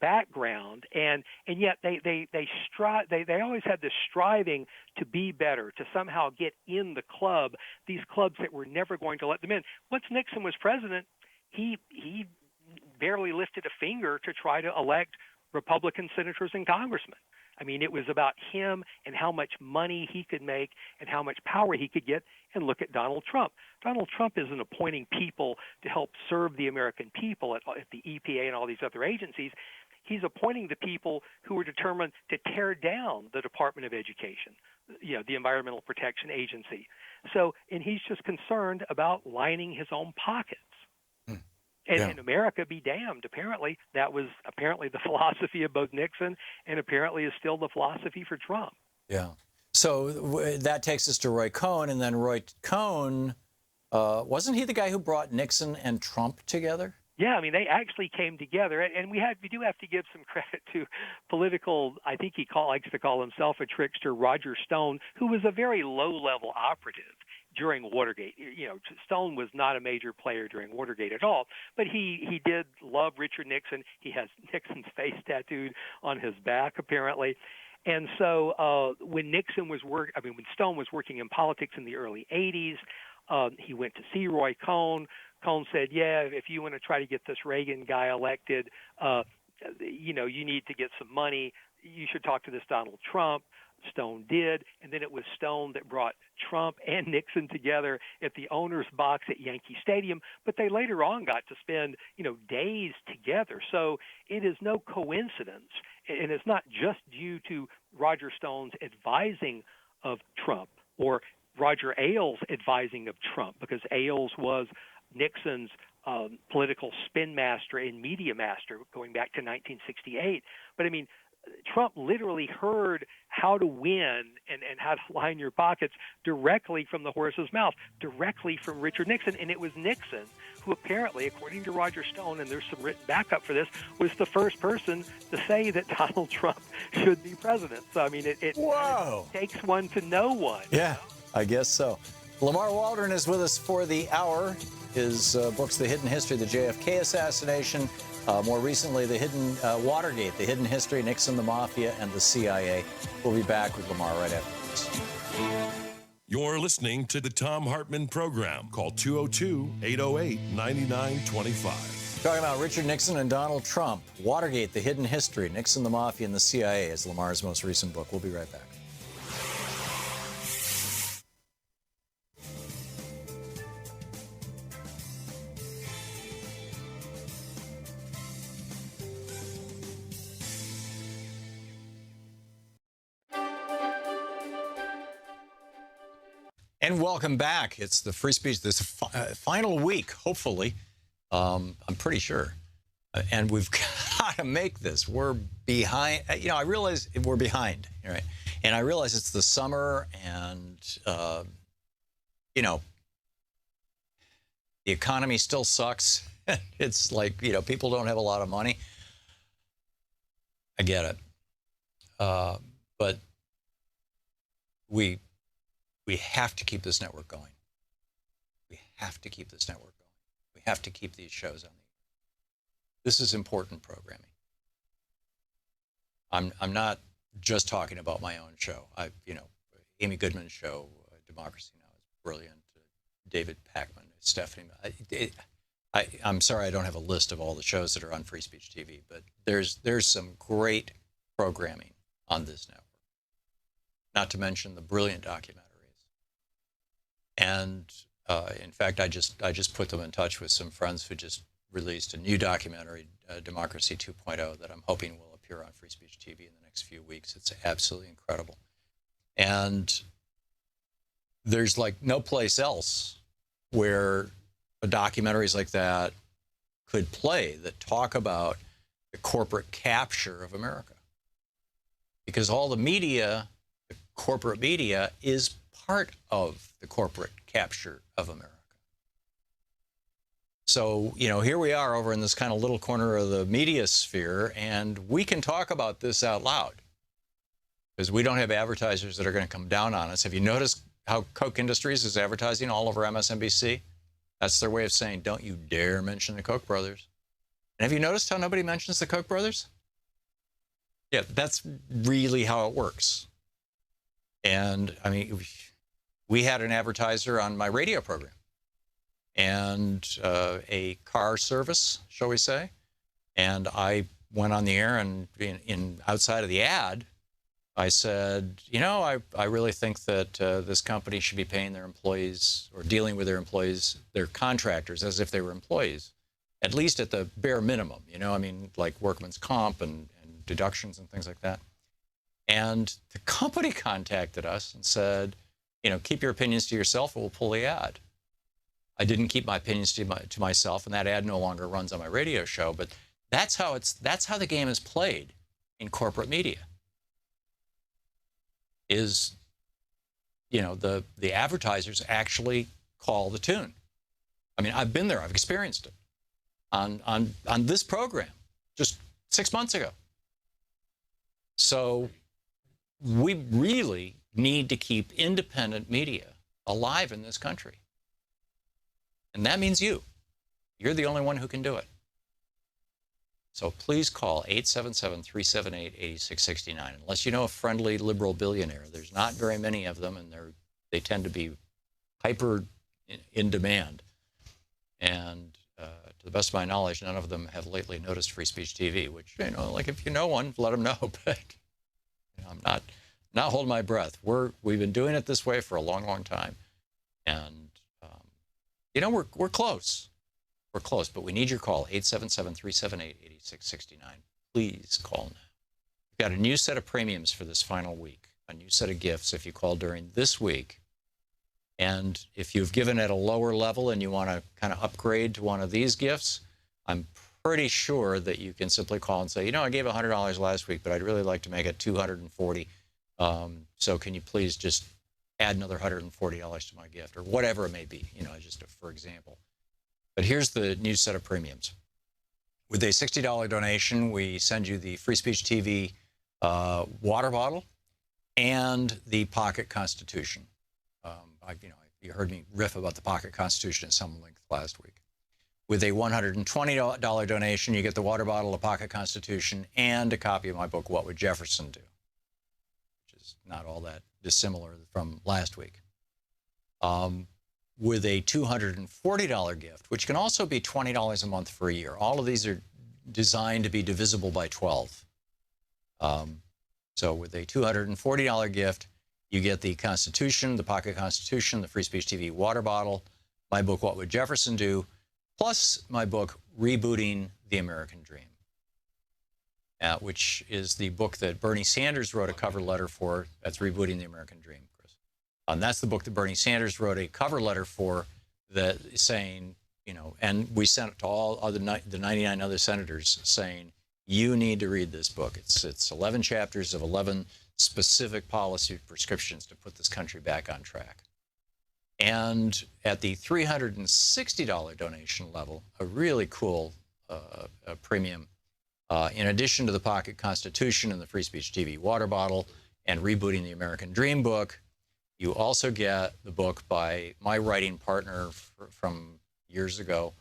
background, and yet they always had this striving to be better, to somehow get in the club, these clubs that were never going to let them in. Once Nixon was president, he barely lifted a finger to try to elect Republican senators and congressmen. I mean, it was about him and how much money he could make and how much power he could get. And look at Donald Trump. Donald Trump isn't appointing people to help serve the American people at the EPA and all these other agencies. He's appointing the people who are determined to tear down the Department of Education, the Environmental Protection Agency. So, and he's just concerned about lining his own pockets. And America be damned. Apparently, that was the philosophy of both Nixon and apparently is still the philosophy for Trump. Yeah. So that takes us to Roy Cohn. And then Roy Cohn, wasn't he the guy who brought Nixon and Trump together? Yeah, I mean, they actually came together. And we do have to give some credit to political, I think he likes to call himself a trickster, Roger Stone, who was a very low-level operative during Watergate. Stone was not a major player during Watergate at all, but he did love Richard Nixon. He has Nixon's face tattooed on his back, apparently. And so when Stone was working in politics in the early 80s, he went to see Roy Cohn. Cohn said, yeah, if you want to try to get this Reagan guy elected, you need to get some money. You should talk to this Donald Trump. Stone did, and then it was Stone that brought Trump and Nixon together at the owner's box at Yankee Stadium, but they later on got to spend, days together. So it is no coincidence, and it's not just due to Roger Stone's advising of Trump or Roger Ailes advising of Trump, because Ailes was Nixon's political spin master and media master going back to 1968. But I mean, Trump literally heard how to win and how to line your pockets directly from the horse's mouth, directly from Richard Nixon. And it was Nixon who apparently, according to Roger Stone, and there's some written backup for this, was the first person to say that Donald Trump should be president. So, I mean, it takes one to know one. Yeah, I guess so. Lamar Waldron is with us for the hour. His books, The Hidden History of the JFK Assassination, more recently, The Hidden Watergate, The Hidden History, Nixon, the Mafia, and the CIA. We'll be back with Lamar right after this. You're listening to the Thom Hartmann Program. Call 202-808-9925. Talking about Richard Nixon and Donald Trump, Watergate, The Hidden History, Nixon, the Mafia, and the CIA is Lamar's most recent book. We'll be right back. And welcome back. It's the free speech, this final week, hopefully. I'm pretty sure. And we've got to make this. We're behind. I realize we're behind, right? And I realize it's the summer and, the economy still sucks. It's like, people don't have a lot of money. I get it. But we have to keep this network going. We have to keep this network going. We have to keep these shows on the air. This is important programming. I'm not just talking about my own show. Amy Goodman's show, Democracy Now! Is brilliant. David Pakman, Stephanie. I'm sorry I don't have a list of all the shows that are on Free Speech TV, but there's some great programming on this network. Not to mention the brilliant documentaries. And in fact, I just put them in touch with some friends who just released a new documentary, Democracy 2.0, that I'm hoping will appear on Free Speech TV in the next few weeks. It's absolutely incredible. And there's like no place else where documentaries like that could play that talk about the corporate capture of America. Because all the media, the corporate media, is part of the corporate capture of America. So, here we are over in this kind of little corner of the media sphere, and we can talk about this out loud because we don't have advertisers that are going to come down on us. Have you noticed how Koch Industries is advertising all over MSNBC? That's their way of saying, don't you dare mention the Koch brothers. And have you noticed how nobody mentions the Koch brothers? Yeah, that's really how it works. And I mean, we had an advertiser on my radio program and a car service, shall we say. And I went on the air, and in outside of the ad, I said, I really think that this company should be paying their employees, or dealing with their employees, their contractors, as if they were employees, at least at the bare minimum, like workman's comp and deductions and things like that. And the company contacted us and said, keep your opinions to yourself, or we'll pull the ad. I didn't keep my opinions to myself, and that ad no longer runs on my radio show. But that's how the game is played in corporate media. Is, the advertisers actually call the tune. I mean, I've been there. I've experienced it on this program just 6 months ago. So we really need to keep independent media alive in this country. And that means you. You're the only one who can do it. So please call 877-378-8669. Unless you know a friendly liberal billionaire, there's not very many of them, and they tend to be hyper in demand. And to the best of my knowledge, none of them have lately noticed Free Speech TV, which, if you know one, let them know. But I'm not holding my breath. We've been doing it this way for a long, long time. And, we're close. We're close, but we need your call, 877-378-8669. Please call now. We've got a new set of premiums for this final week, a new set of gifts if you call during this week. And if you've given at a lower level and you want to kind of upgrade to one of these gifts, I'm pretty sure that you can simply call and say, I gave $100 last week, but I'd really like to make it $240. So can you please just add another $140 to my gift, or whatever it may be, just for example. But here's the new set of premiums. With a $60 donation, we send you the Free Speech TV water bottle and the Pocket Constitution. You heard me riff about the Pocket Constitution at some length last week. With a $120 donation, you get the water bottle, the Pocket Constitution, and a copy of my book, What Would Jefferson Do? Which is not all that dissimilar from last week. With a $240 gift, which can also be $20 a month for a year. All of these are designed to be divisible by 12. So with a $240 gift, you get the Constitution, the Pocket Constitution, the Free Speech TV water bottle, my book, What Would Jefferson Do?, plus my book, Rebooting the American Dream, which is the book that Bernie Sanders wrote a cover letter for. That's Rebooting the American Dream, Chris. And that's the book that Bernie Sanders wrote a cover letter for, that saying, and we sent it to all the 99 other senators saying, you need to read this book. It's 11 chapters of 11 specific policy prescriptions to put this country back on track. And at the $360 donation level, a really cool premium, in addition to the Pocket Constitution and the Free Speech TV water bottle and Rebooting the American Dream book, you also get the book by my writing partner from years ago,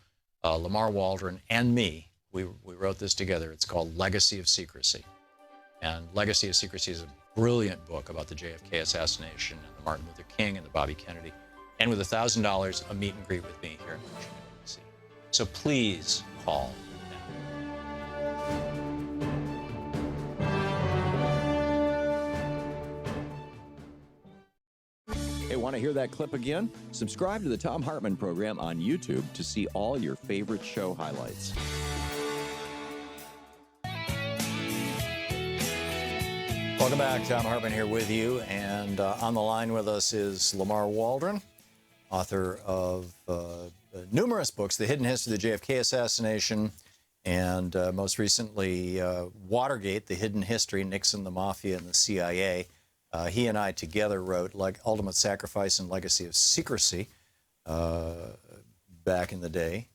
Lamar Waldron and me, we wrote this together. It's called Legacy of Secrecy. And Legacy of Secrecy is a brilliant book about the JFK assassination and the Martin Luther King and the Bobby Kennedy. And with $1,000, a meet and greet with me here in Washington, D.C. So please call now. Hey, want to hear that clip again? Subscribe to the Thom Hartmann Program on YouTube to see all your favorite show highlights. Welcome back. Thom Hartmann here with you. And on the line with us is Lamar Waldron, author of numerous books, The Hidden History of the JFK Assassination, and most recently, Watergate, The Hidden History, Nixon, the Mafia, and the CIA. He and I together wrote Ultimate Sacrifice and Legacy of Secrecy back in the day.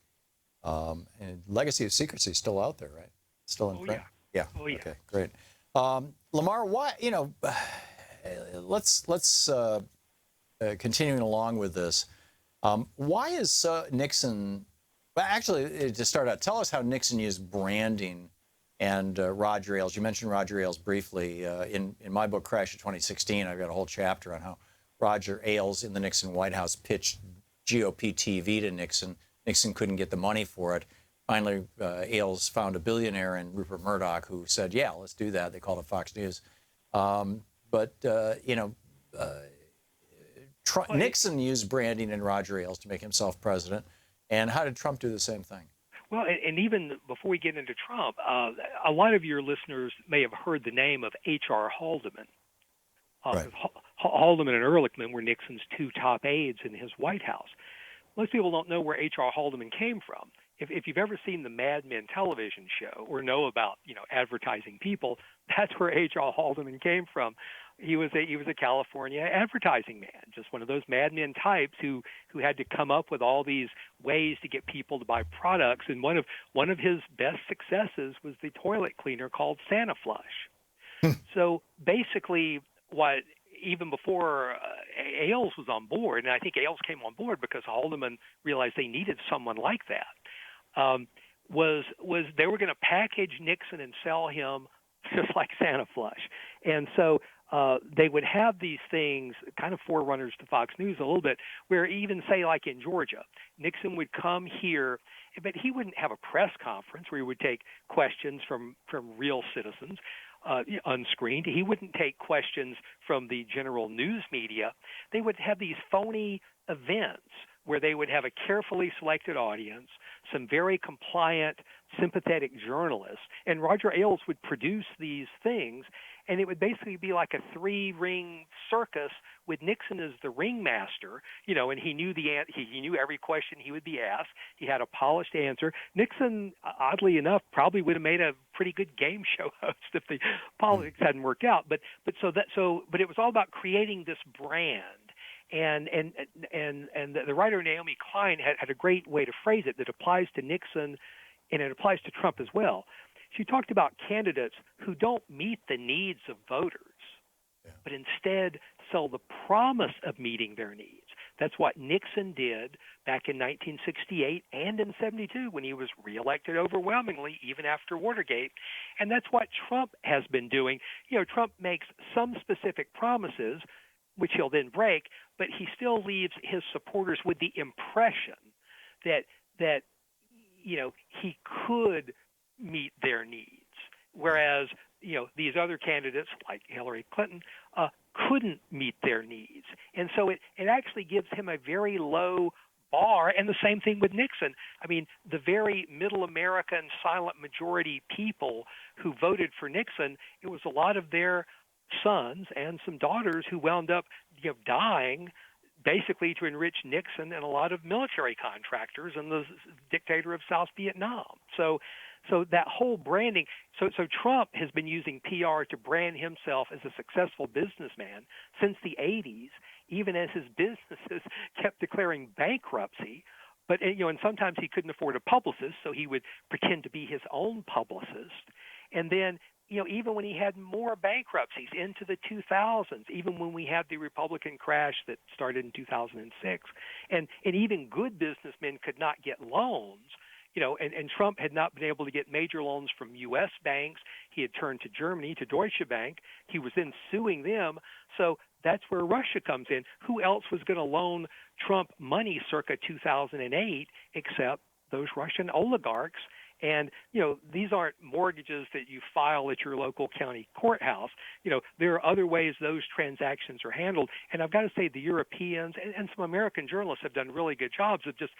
And Legacy of Secrecy is still out there, right? Still in print? Yeah. Oh, yeah. Okay, great. Lamar, why, let's continuing along with this. Why is Nixon, well, actually, to start out, tell us how Nixon used branding and Roger Ailes. You mentioned Roger Ailes briefly. In my book, Crash of 2016, I've got a whole chapter on how Roger Ailes in the Nixon White House pitched GOP TV to Nixon. Nixon couldn't get the money for it. Finally, Ailes found a billionaire in Rupert Murdoch who said, yeah, let's do that. They called it Fox News. Nixon used branding and Roger Ailes to make himself president. And how did Trump do the same thing? Well, and even before we get into Trump, a lot of your listeners may have heard the name of H.R. Haldeman. Right. Haldeman and Ehrlichman were Nixon's two top aides in his White House. Most people don't know where H.R. Haldeman came from. If you've ever seen the Mad Men television show or know about advertising people, that's where H.R. Haldeman came from. He was a California advertising man, just one of those Mad Men types who had to come up with all these ways to get people to buy products. And one of his best successes was the toilet cleaner called Santa Flush. So basically, even before Ailes was on board, and I think Ailes came on board because Haldeman realized they needed someone like that, was they were going to package Nixon and sell him just like Santa Flush. And so they would have these things, kind of forerunners to Fox News a little bit, where even say like in Georgia, Nixon would come here, but he wouldn't have a press conference where he would take questions from real citizens unscreened. He wouldn't take questions from the general news media. They would have these phony events where they would have a carefully selected audience, some very compliant, sympathetic journalists, and Roger Ailes would produce these things, and it would basically be like a three-ring circus with Nixon as the ringmaster, and he knew he knew every question he would be asked. He had a polished answer. Nixon, oddly enough, probably would have made a pretty good game show host if the politics hadn't worked out. But it was all about creating this brand. And the writer Naomi Klein had a great way to phrase it that applies to Nixon and it applies to Trump as well. She talked about candidates who don't meet the needs of voters, but instead sell the promise of meeting their needs. That's what Nixon did back in 1968 and in 72 when he was reelected overwhelmingly, even after Watergate. And that's what Trump has been doing. Trump makes some specific promises, which he'll then break, but he still leaves his supporters with the impression that he could meet their needs, whereas these other candidates like Hillary Clinton couldn't meet their needs, and so it actually gives him a very low bar. And the same thing with Nixon. I mean, the very middle American silent majority people who voted for Nixon, it was a lot of their sons and some daughters who wound up dying basically to enrich Nixon and a lot of military contractors and the dictator of South Vietnam. So that whole branding, so Trump has been using PR to brand himself as a successful businessman since the 80s, even as his businesses kept declaring bankruptcy. But and sometimes he couldn't afford a publicist, so he would pretend to be his own publicist. And then even when he had more bankruptcies into the 2000s, even when we had the Republican crash that started in 2006, and even good businessmen could not get loans, and Trump had not been able to get major loans from U.S. banks. He had turned to Germany, to Deutsche Bank. He was then suing them. So that's where Russia comes in. Who else was going to loan Trump money circa 2008 except those Russian oligarchs? And, these aren't mortgages that you file at your local county courthouse. There are other ways those transactions are handled. And I've got to say the Europeans and some American journalists have done really good jobs of just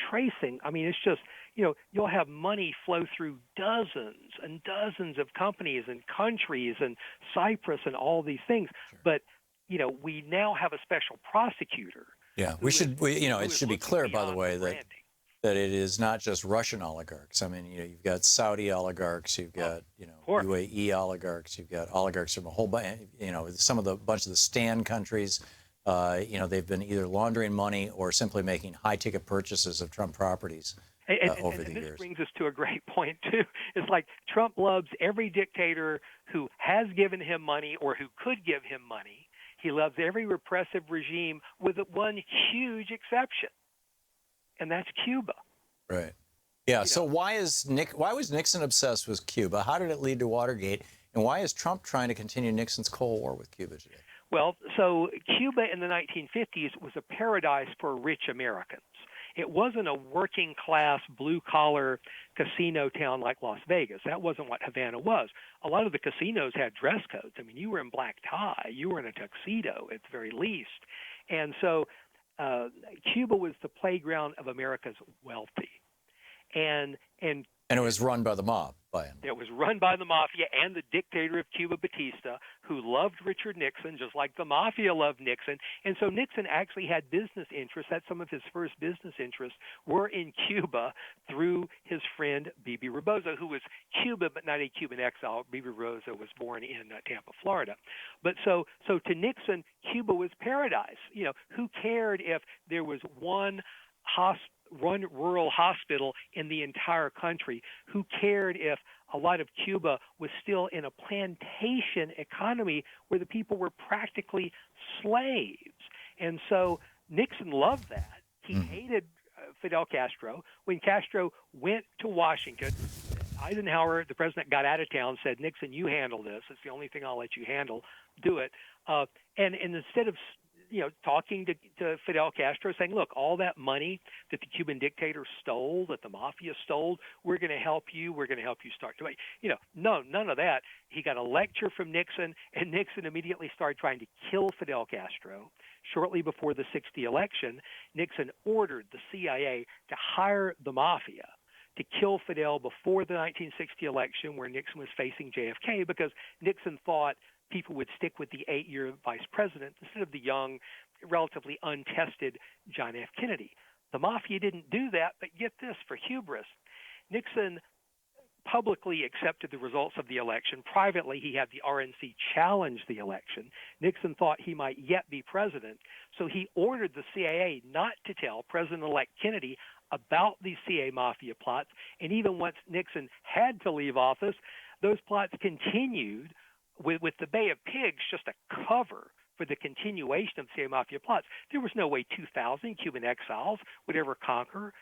tracing. I mean, it's just, you'll have money flow through dozens and dozens of companies and countries and Cyprus and all these things. Sure. But, we now have a special prosecutor. Yeah, it should be clear, by the way, that it is not just Russian oligarchs. I mean, you've got Saudi oligarchs, you've got, UAE oligarchs, you've got oligarchs from a whole bunch, bunch of the Stan countries. They've been either laundering money or simply making high-ticket purchases of Trump properties over the years. This brings us to a great point, too. It's like Trump loves every dictator who has given him money or who could give him money. He loves every repressive regime with one huge exception. And that's Cuba. Right. Yeah. So why was Nixon obsessed with Cuba? How did it lead to Watergate? And why is Trump trying to continue Nixon's Cold War with Cuba today? Well, so Cuba in the 1950s was a paradise for rich Americans. It wasn't a working class, blue collar casino town like Las Vegas. That wasn't what Havana was. A lot of the casinos had dress codes. I mean, you were in black tie, you were in a tuxedo at the very least. And so Cuba was the playground of America's wealthy, and it was run by the mob. It was run by the mafia and the dictator of Cuba, Batista, who loved Richard Nixon just like the mafia loved Nixon. And so Nixon actually had business interests. That's some of his first business interests were in Cuba through his friend Bebe Rebozo, who was Cuban but not a Cuban exile. Bebe Rebozo was born in Tampa, Florida. But so to Nixon, Cuba was paradise. Who cared if there was one rural hospital in the entire country? Who cared if a lot of Cuba was still in a plantation economy where the people were practically slaves? And so Nixon loved that. He hated Fidel Castro. When Castro went to Washington, Eisenhower, the president, got out of town, said, Nixon, you handle this. It's the only thing I'll let you handle. Do it. And instead of talking to Fidel Castro, saying, look, all that money that the Cuban dictator stole, that the mafia stole, we're going to help you. We're going to help you start doing. No, none of that. He got a lecture from Nixon, and Nixon immediately started trying to kill Fidel Castro. Shortly before the 1960 election, Nixon ordered the CIA to hire the mafia to kill Fidel before the 1960 election, where Nixon was facing JFK, because Nixon thought people would stick with the 8-year vice president instead of the young, relatively untested John F. Kennedy. The mafia didn't do that, but get this, for hubris, Nixon publicly accepted the results of the election. Privately, he had the RNC challenge the election. Nixon thought he might yet be president, so he ordered the CIA not to tell President-elect Kennedy about these CIA mafia plots, and even once Nixon had to leave office, those plots continued with the Bay of Pigs just a cover for the continuation of the CIA mafia plots. There was no way 2,000 Cuban exiles would ever conquer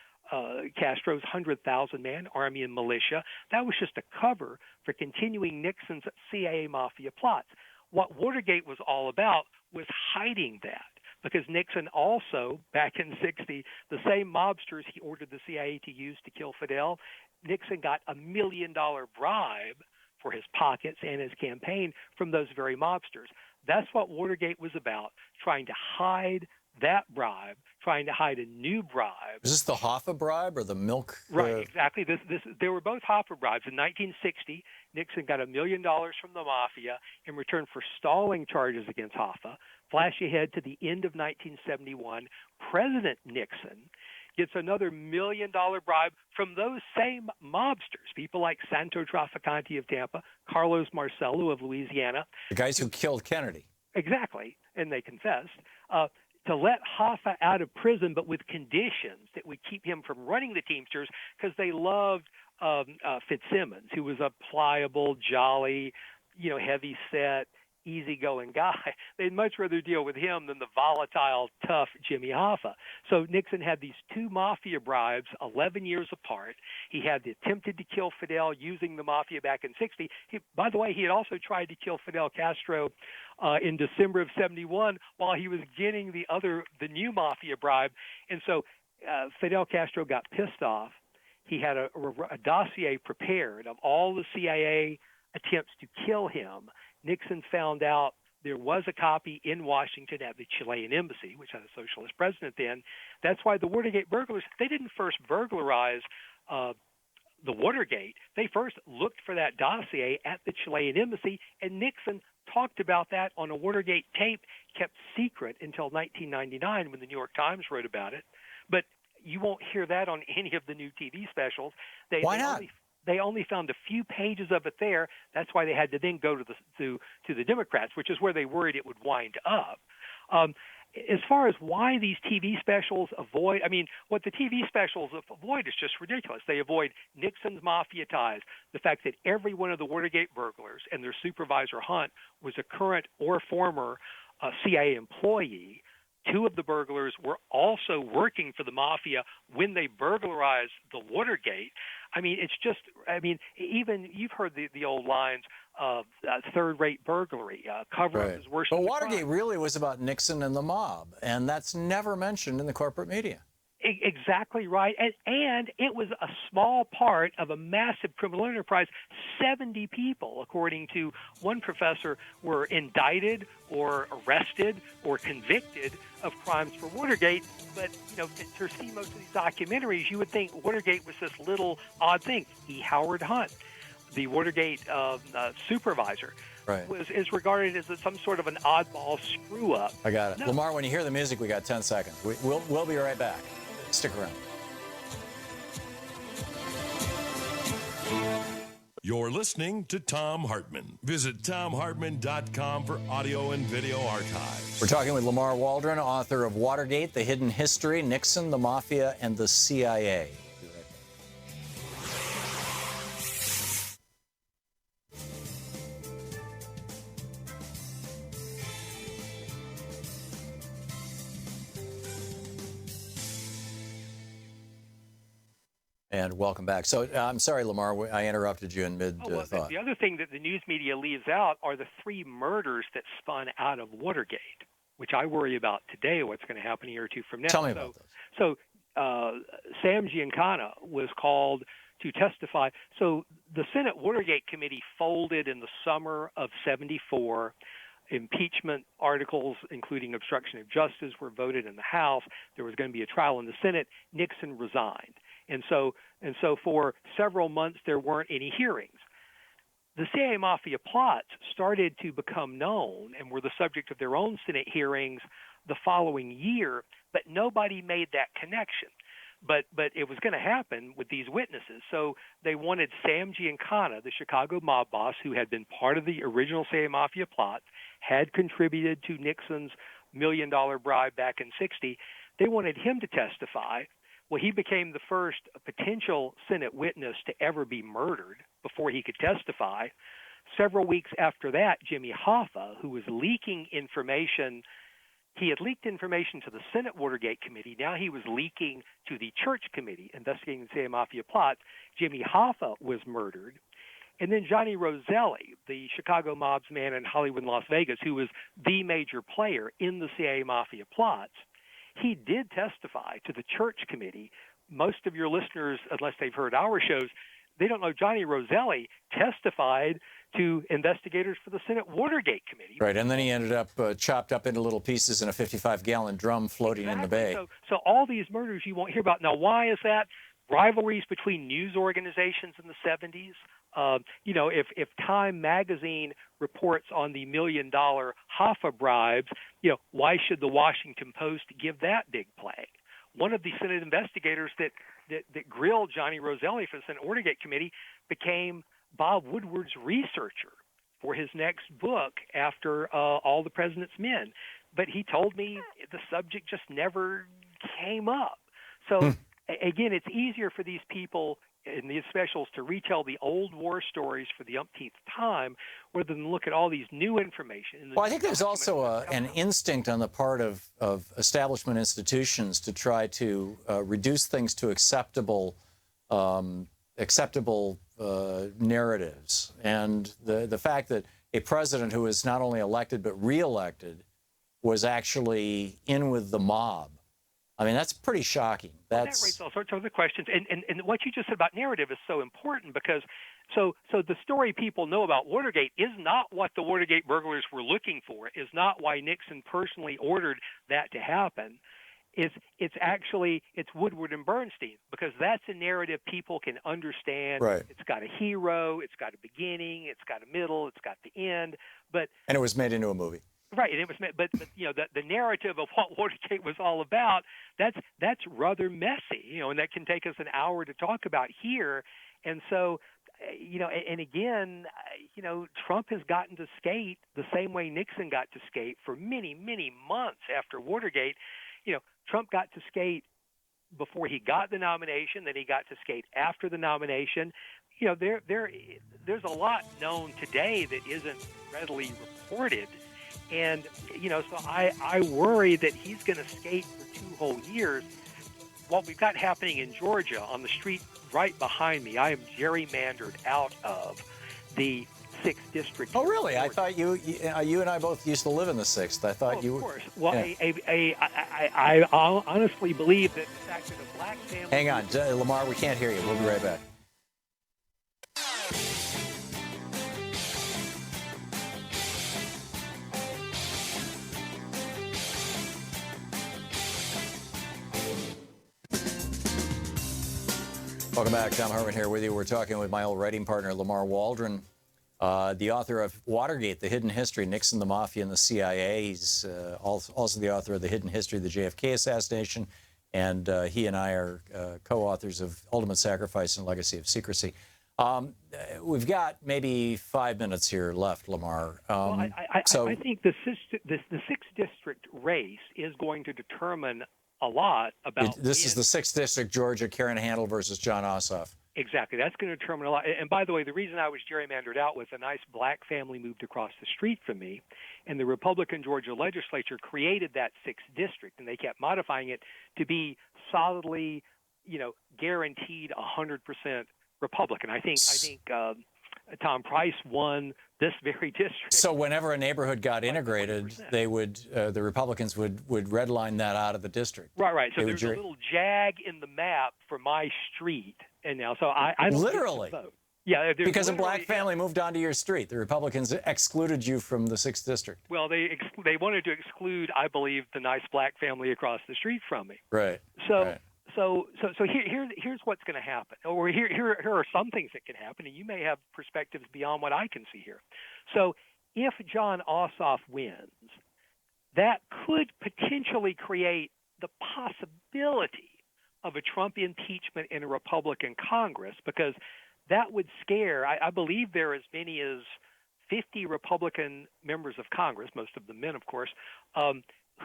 Castro's 100,000-man army and militia. That was just a cover for continuing Nixon's CIA mafia plots. What Watergate was all about was hiding that, because Nixon also, back in 1960, the same mobsters he ordered the CIA to use to kill Fidel, Nixon got $1 million bribe for his pockets and his campaign from those very mobsters. That's what Watergate was about, trying to hide that bribe, trying to hide a new bribe. Is this the Hoffa bribe or the milk? Right, exactly. They were both Hoffa bribes. In 1960, Nixon got $1 million from the mafia in return for stalling charges against Hoffa. Flash ahead to the end of 1971, President Nixon gets another $1 million bribe from those same mobsters, people like Santo Traficante of Tampa, Carlos Marcello of Louisiana. The guys who killed Kennedy. Exactly, and they confessed. To let Hoffa out of prison, but with conditions that would keep him from running the Teamsters, because they loved Fitzsimmons, who was a pliable, jolly, heavy-set, easygoing guy. They'd much rather deal with him than the volatile, tough Jimmy Hoffa. So Nixon had these two mafia bribes 11 years apart. He had attempted to kill Fidel using the mafia back in 60. By the way, he had also tried to kill Fidel Castro in December of 71 while he was getting the new mafia bribe. And so Fidel Castro got pissed off. He had a dossier prepared of all the CIA attempts to kill him. Nixon found out there was a copy in Washington at the Chilean embassy, which had a socialist president then. That's why the Watergate burglars, they didn't first burglarize the Watergate. They first looked for that dossier at the Chilean embassy, and Nixon talked about that on a Watergate tape kept secret until 1999 when the New York Times wrote about it. But you won't hear that on any of the new TV specials. Why not? They only found a few pages of it there. That's why they had to then go to the Democrats, which is where they worried it would wind up. As far as why these TV specials avoid, what the TV specials avoid is just ridiculous. They avoid Nixon's mafia ties, the fact that every one of the Watergate burglars and their supervisor Hunt was a current or former CIA employee. Two of the burglars were also working for the mafia when they burglarized the Watergate. Even you've heard the old lines of third-rate burglary, cover-up is worse than But the Watergate crime. really was about Nixon and the mob, and that's never mentioned in the corporate media. Exactly right. And it was a small part of a massive criminal enterprise. 70 people, according to one professor, were indicted or arrested or convicted of crimes for Watergate. But, to see most of these documentaries, you would think Watergate was this little odd thing. E. Howard Hunt, the Watergate supervisor, is regarded as some sort of an oddball screw-up. I got it. No. Lamar, when you hear the music, we got 10 seconds. We'll be right back. Stick around. You're listening to Thom Hartmann. Visit ThomHartmann.com for audio and video archives. We're talking with Lamar Waldron, author of Watergate, The Hidden History, Nixon, the Mafia, and the CIA. And welcome back. So I'm sorry, Lamar, I interrupted you in mid-thought. The other thing that the news media leaves out are the three murders that spun out of Watergate, which I worry about today, what's going to happen a year or two from now. Tell me about those. So Sam Giancana was called to testify. So the Senate Watergate Committee folded in the summer of '74. Impeachment articles, including obstruction of justice, were voted in the House. There was going to be a trial in the Senate. Nixon resigned. And so for several months, there weren't any hearings. The CIA Mafia plots started to become known and were the subject of their own Senate hearings the following year, but nobody made that connection. But it was going to happen with these witnesses. So they wanted Sam Giancana, the Chicago mob boss who had been part of the original CIA Mafia plots, had contributed to Nixon's $1 million bribe back in '60. They wanted him to testify. Well, he became the first potential Senate witness to ever be murdered before he could testify. Several weeks after that, Jimmy Hoffa, who was leaking information, he had leaked information to the Senate Watergate Committee. Now he was leaking to the Church Committee investigating the CIA Mafia plots. Jimmy Hoffa was murdered. And then Johnny Roselli, the Chicago mob's man in Hollywood and Las Vegas, who was the major player in the CIA Mafia plots, he did testify to the Church Committee. Most of your listeners, unless they've heard our shows, they don't know Johnny Roselli testified to investigators for the Senate Watergate Committee. Right, and then he ended up chopped up into little pieces in a 55-gallon drum floating in the bay. So all these murders you won't hear about. Now, why is that? Rivalries between news organizations in the 70s. If Time magazine reports on the $1 million Hoffa bribes, why should the Washington Post give that big play? One of the Senate investigators that grilled Johnny Roselli for the Senate Watergate Committee became Bob Woodward's researcher for his next book after All the President's Men. But he told me the subject just never came up. So again, it's easier for these people in these specials to retell the old war stories for the umpteenth time rather than look at all these new information. Well, I think there's also an instinct on the part of establishment institutions to try to reduce things to acceptable narratives. And the fact that a president who is not only elected but reelected was actually in with the mob, I mean, that's pretty shocking. That raises all sorts of other questions. And what you just said about narrative is so important because so the story people know about Watergate is not what the Watergate burglars were looking for, is not why Nixon personally ordered that to happen. It's actually Woodward and Bernstein, because that's a narrative people can understand. Right. It's got a hero, it's got a beginning, it's got a middle, it's got the end. And it was made into a movie. Right, and it was, but you know, the narrative of what Watergate was all about, that's rather messy, you know, and that can take us an hour to talk about here. And so, you know, and again, you know, Trump has gotten to skate the same way Nixon got to skate for many, many months after Watergate. You know, Trump got to skate before he got the nomination, then he got to skate after the nomination. You know, there's a lot known today that isn't readily reported. And, you know, so I worry that he's going to skate for 2 whole years. What we've got happening in Georgia on the street right behind me, I am gerrymandered out of the 6th district. Oh, really? I thought you and I both used to live in the 6th. I thought you. Of course. Well, yeah. I honestly believe that the fact that a black family. Hang on, Lamar, we can't hear you. We'll be right back. Welcome back. Thom Hartmann here with you. We're talking with my old writing partner, Lamar Waldron, the author of Watergate, The Hidden History, Nixon, the Mafia, and the CIA. He's also the author of The Hidden History of the JFK Assassination, and he and I are co-authors of Ultimate Sacrifice and Legacy of Secrecy. We've got maybe 5 minutes here left, Lamar. Well, I think the 6th district race is going to determine a lot about. This is the 6th District, Georgia, Karen Handel versus John Ossoff. Exactly. That's going to determine a lot. And by the way, the reason I was gerrymandered out was a nice black family moved across the street from me, and the Republican Georgia legislature created that 6th district, and they kept modifying it to be solidly, you know, guaranteed 100% Republican. I think Tom Price won this very district. So whenever a neighborhood got integrated, they would the Republicans would redline that out of the district. Right. So there's a little jag in the map for my street, and now so I don't literally vote. Yeah, because a black family moved onto your street. The Republicans excluded you from the 6th district. Well, they wanted to exclude, I believe, the nice black family across the street from me. Right. So. Right. So here's what's going to happen, or here are some things that can happen, and you may have perspectives beyond what I can see here. So if John Ossoff wins, that could potentially create the possibility of a Trump impeachment in a Republican Congress, because that would scare, I believe there are as many as 50 Republican members of Congress, most of them men, of course,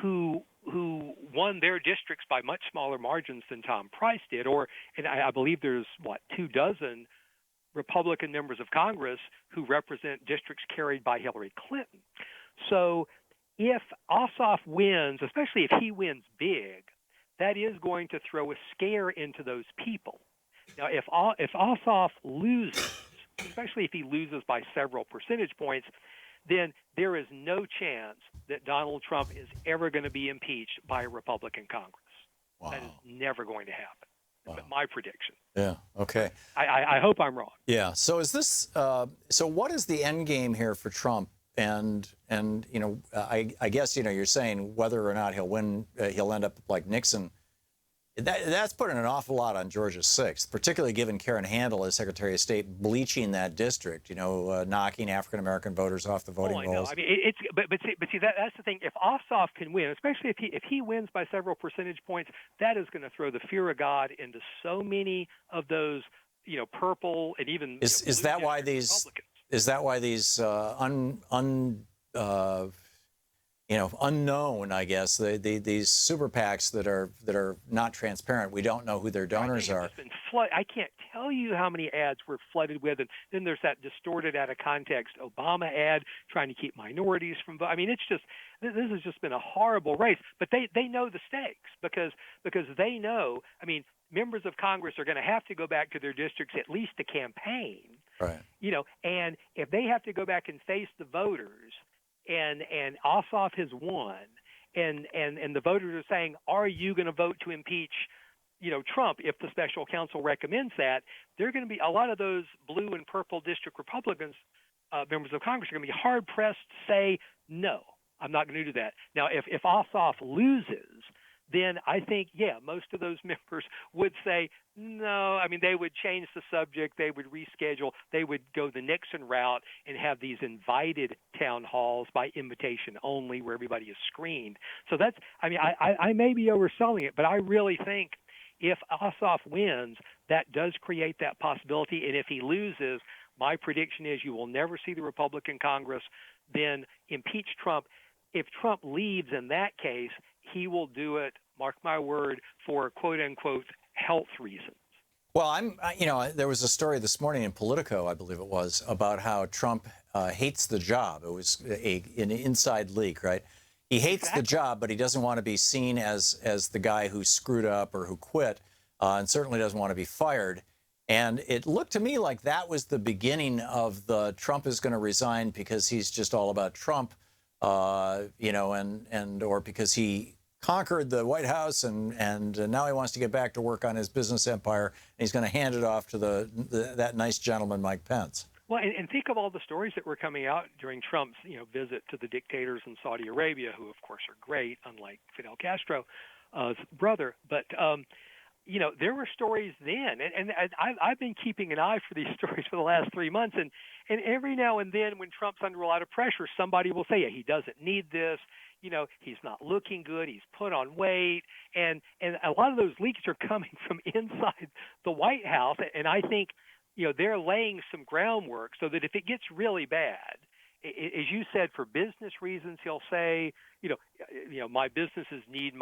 who won their districts by much smaller margins than Tom Price did, and I believe there's 24 Republican members of Congress who represent districts carried by Hillary Clinton. So if Ossoff wins, especially if he wins big, that is going to throw a scare into those people. Now, if Ossoff loses, especially if he loses by several percentage points, then there is no chance that Donald Trump is ever going to be impeached by a Republican Congress. Wow. That is never going to happen. Wow. But my prediction. Yeah. Okay. I hope I'm wrong. Yeah. So is this? So what is the end game here for Trump? And you know, I guess you know you're saying whether or not he'll win, he'll end up like Nixon. That's putting an awful lot on Georgia's 6th, particularly given Karen Handel as Secretary of State bleaching that district, you know, knocking African-American voters off the voting rolls. I mean, but see that's the thing. If Ossoff can win, especially if he wins by several percentage points, that is going to throw the fear of God into so many of those, you know, purple and even is that why these unknown, I guess. These super PACs that are not transparent. We don't know who their donors are. I can't tell you how many ads were flooded with, and then there's that distorted, out of context Obama ad trying to keep minorities from voting. I mean, this has just been a horrible race. But they know the stakes because they know. I mean, members of Congress are going to have to go back to their districts at least to campaign. Right. And if they have to go back and face the voters, and Ossoff has won, and the voters are saying, are you going to vote to impeach Trump if the special counsel recommends that? They're going to be, a lot of those blue and purple district Republicans, members of Congress, are going to be hard pressed to say, no, I'm not going to do that. Now, if Ossoff loses, then I think, most of those members would say no. I mean, they would change the subject, they would reschedule, they would go the Nixon route and have these invited town halls by invitation only, where everybody is screened. So that's, I may be overselling it, but I really think if Ossoff wins, that does create that possibility. And if he loses, my prediction is you will never see the Republican Congress then impeach Trump. If Trump leaves in that case, he will do it, mark my word, for quote unquote health reasons. Well, there was a story this morning in Politico, I believe it was, about how Trump hates the job. It was an inside leak, right? He hates the job, but he doesn't want to be seen as the guy who screwed up or who quit, and certainly doesn't want to be fired. And it looked to me like that was the beginning of the Trump is going to resign because he's just all about Trump, or because he conquered the White House and now he wants to get back to work on his business empire, and he's going to hand it off to that nice gentleman, Mike Pence. Well, and think of all the stories that were coming out during Trump's, visit to the dictators in Saudi Arabia, who of course are great, unlike Fidel Castro's brother. But there were stories then, and I've been keeping an eye for these stories for the last 3 months, and every now and then, when Trump's under a lot of pressure, somebody will say, yeah, he doesn't need this. He's not looking good. He's put on weight, and a lot of those leaks are coming from inside the White House, and I think they're laying some groundwork so that if it gets really bad, as you said, for business reasons, he'll say, my businesses need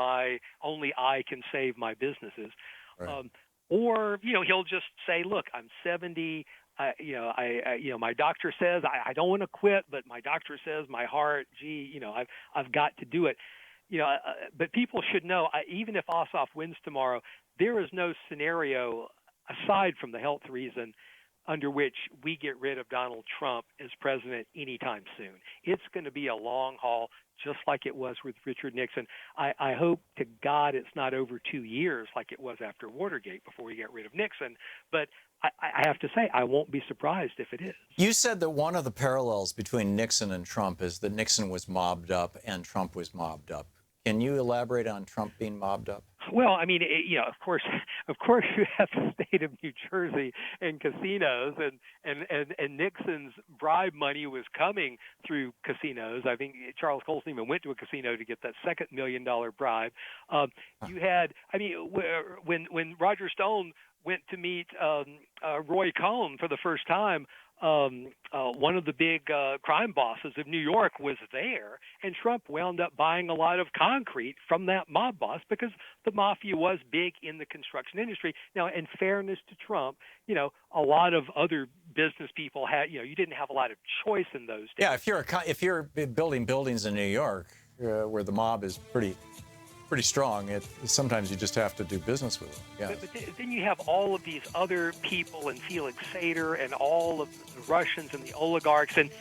only I can save my businesses. Right. Or he'll just say, look, I'm 70. My doctor says I don't want to quit, but my doctor says my heart, I've got to do it. But people should know, even if Ossoff wins tomorrow, there is no scenario aside from the health reason under which we get rid of Donald Trump as president anytime soon. It's going to be a long haul, just like it was with Richard Nixon. I hope to God it's not over 2 years like it was after Watergate before we get rid of Nixon. But I have to say, I won't be surprised if it is. You said that one of the parallels between Nixon and Trump is that Nixon was mobbed up and Trump was mobbed up. Can you elaborate on Trump being mobbed up? Well, I mean, of course, you have the state of New Jersey and casinos, and Nixon's bribe money was coming through casinos. I think Charles Colson even went to a casino to get that second $1 million bribe. You had, when Roger Stone went to meet Roy Cohn for the first time, one of the big crime bosses of New York was there, and Trump wound up buying a lot of concrete from that mob boss because the mafia was big in the construction industry. Now, in fairness to Trump, a lot of other business people had, you didn't have a lot of choice in those days. Yeah, if you're building buildings in New York where the mob is pretty strong, sometimes you just have to do business with them. Yeah. But then you have all of these other people, and Felix Sater, and all of the Russians and the oligarchs, and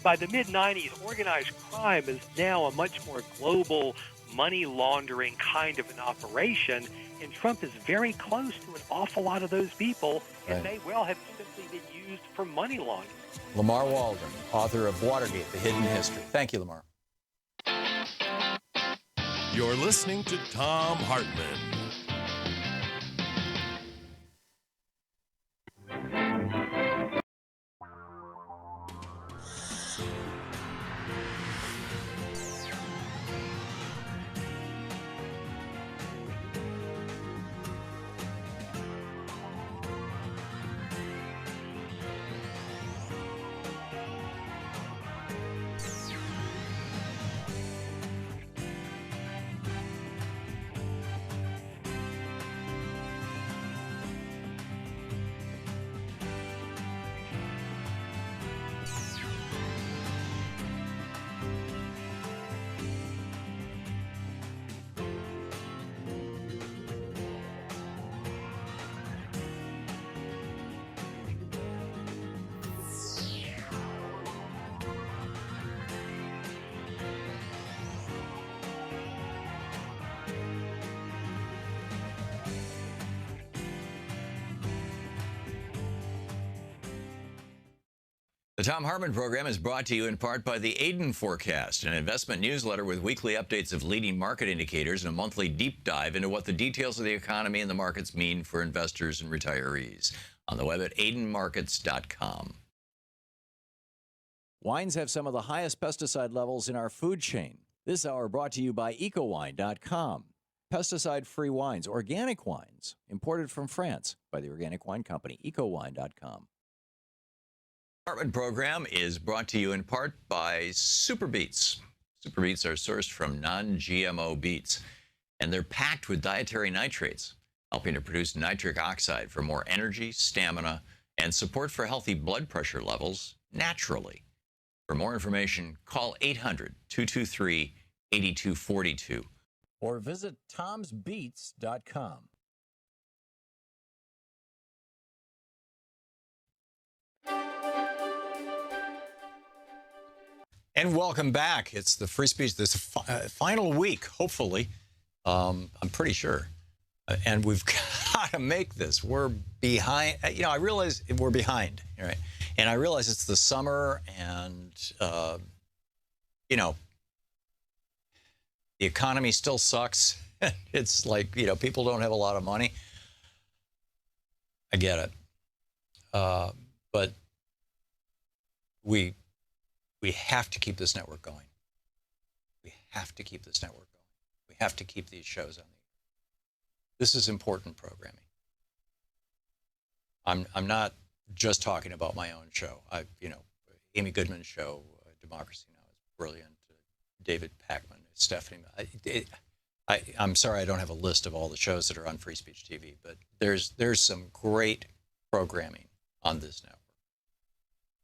by the mid-'90s, organized crime is now a much more global money laundering kind of an operation, and Trump is very close to an awful lot of those people, and they will have simply been used for money laundering. Lamar Waldron, author of Watergate: The Hidden History. Thank you, Lamar. You're listening to Thom Hartmann. The Thom Hartmann Program is brought to you in part by the Aiden Forecast, an investment newsletter with weekly updates of leading market indicators and a monthly deep dive into what the details of the economy and the markets mean for investors and retirees. On the web at aidenmarkets.com. Wines have some of the highest pesticide levels in our food chain. This hour brought to you by ecowine.com. Pesticide-free wines, organic wines, imported from France by the Organic Wine Company, ecowine.com. Hartmann Program is brought to you in part by Super Beets. Super Beets are sourced from non-GMO beets, and they're packed with dietary nitrates, helping to produce nitric oxide for more energy, stamina, and support for healthy blood pressure levels naturally. For more information, call 800-223-8242 or visit tomsbeets.com. And welcome back. It's the free speech, this final week, hopefully. I'm pretty sure. And we've got to make this. We're behind. You know, I realize we're behind, right? And I realize it's the summer and, you know, the economy still sucks. It's like, you know, people don't have a lot of money. I get it. But we have to keep this network going. We have to keep this network going. We have to keep these shows on the air. This is important programming. I'm not just talking about my own show. You know, Amy Goodman's show, Democracy Now! Is brilliant. David Pakman, Stephanie. I'm sorry I don't have a list of all the shows that are on Free Speech TV, but there's some great programming on this network.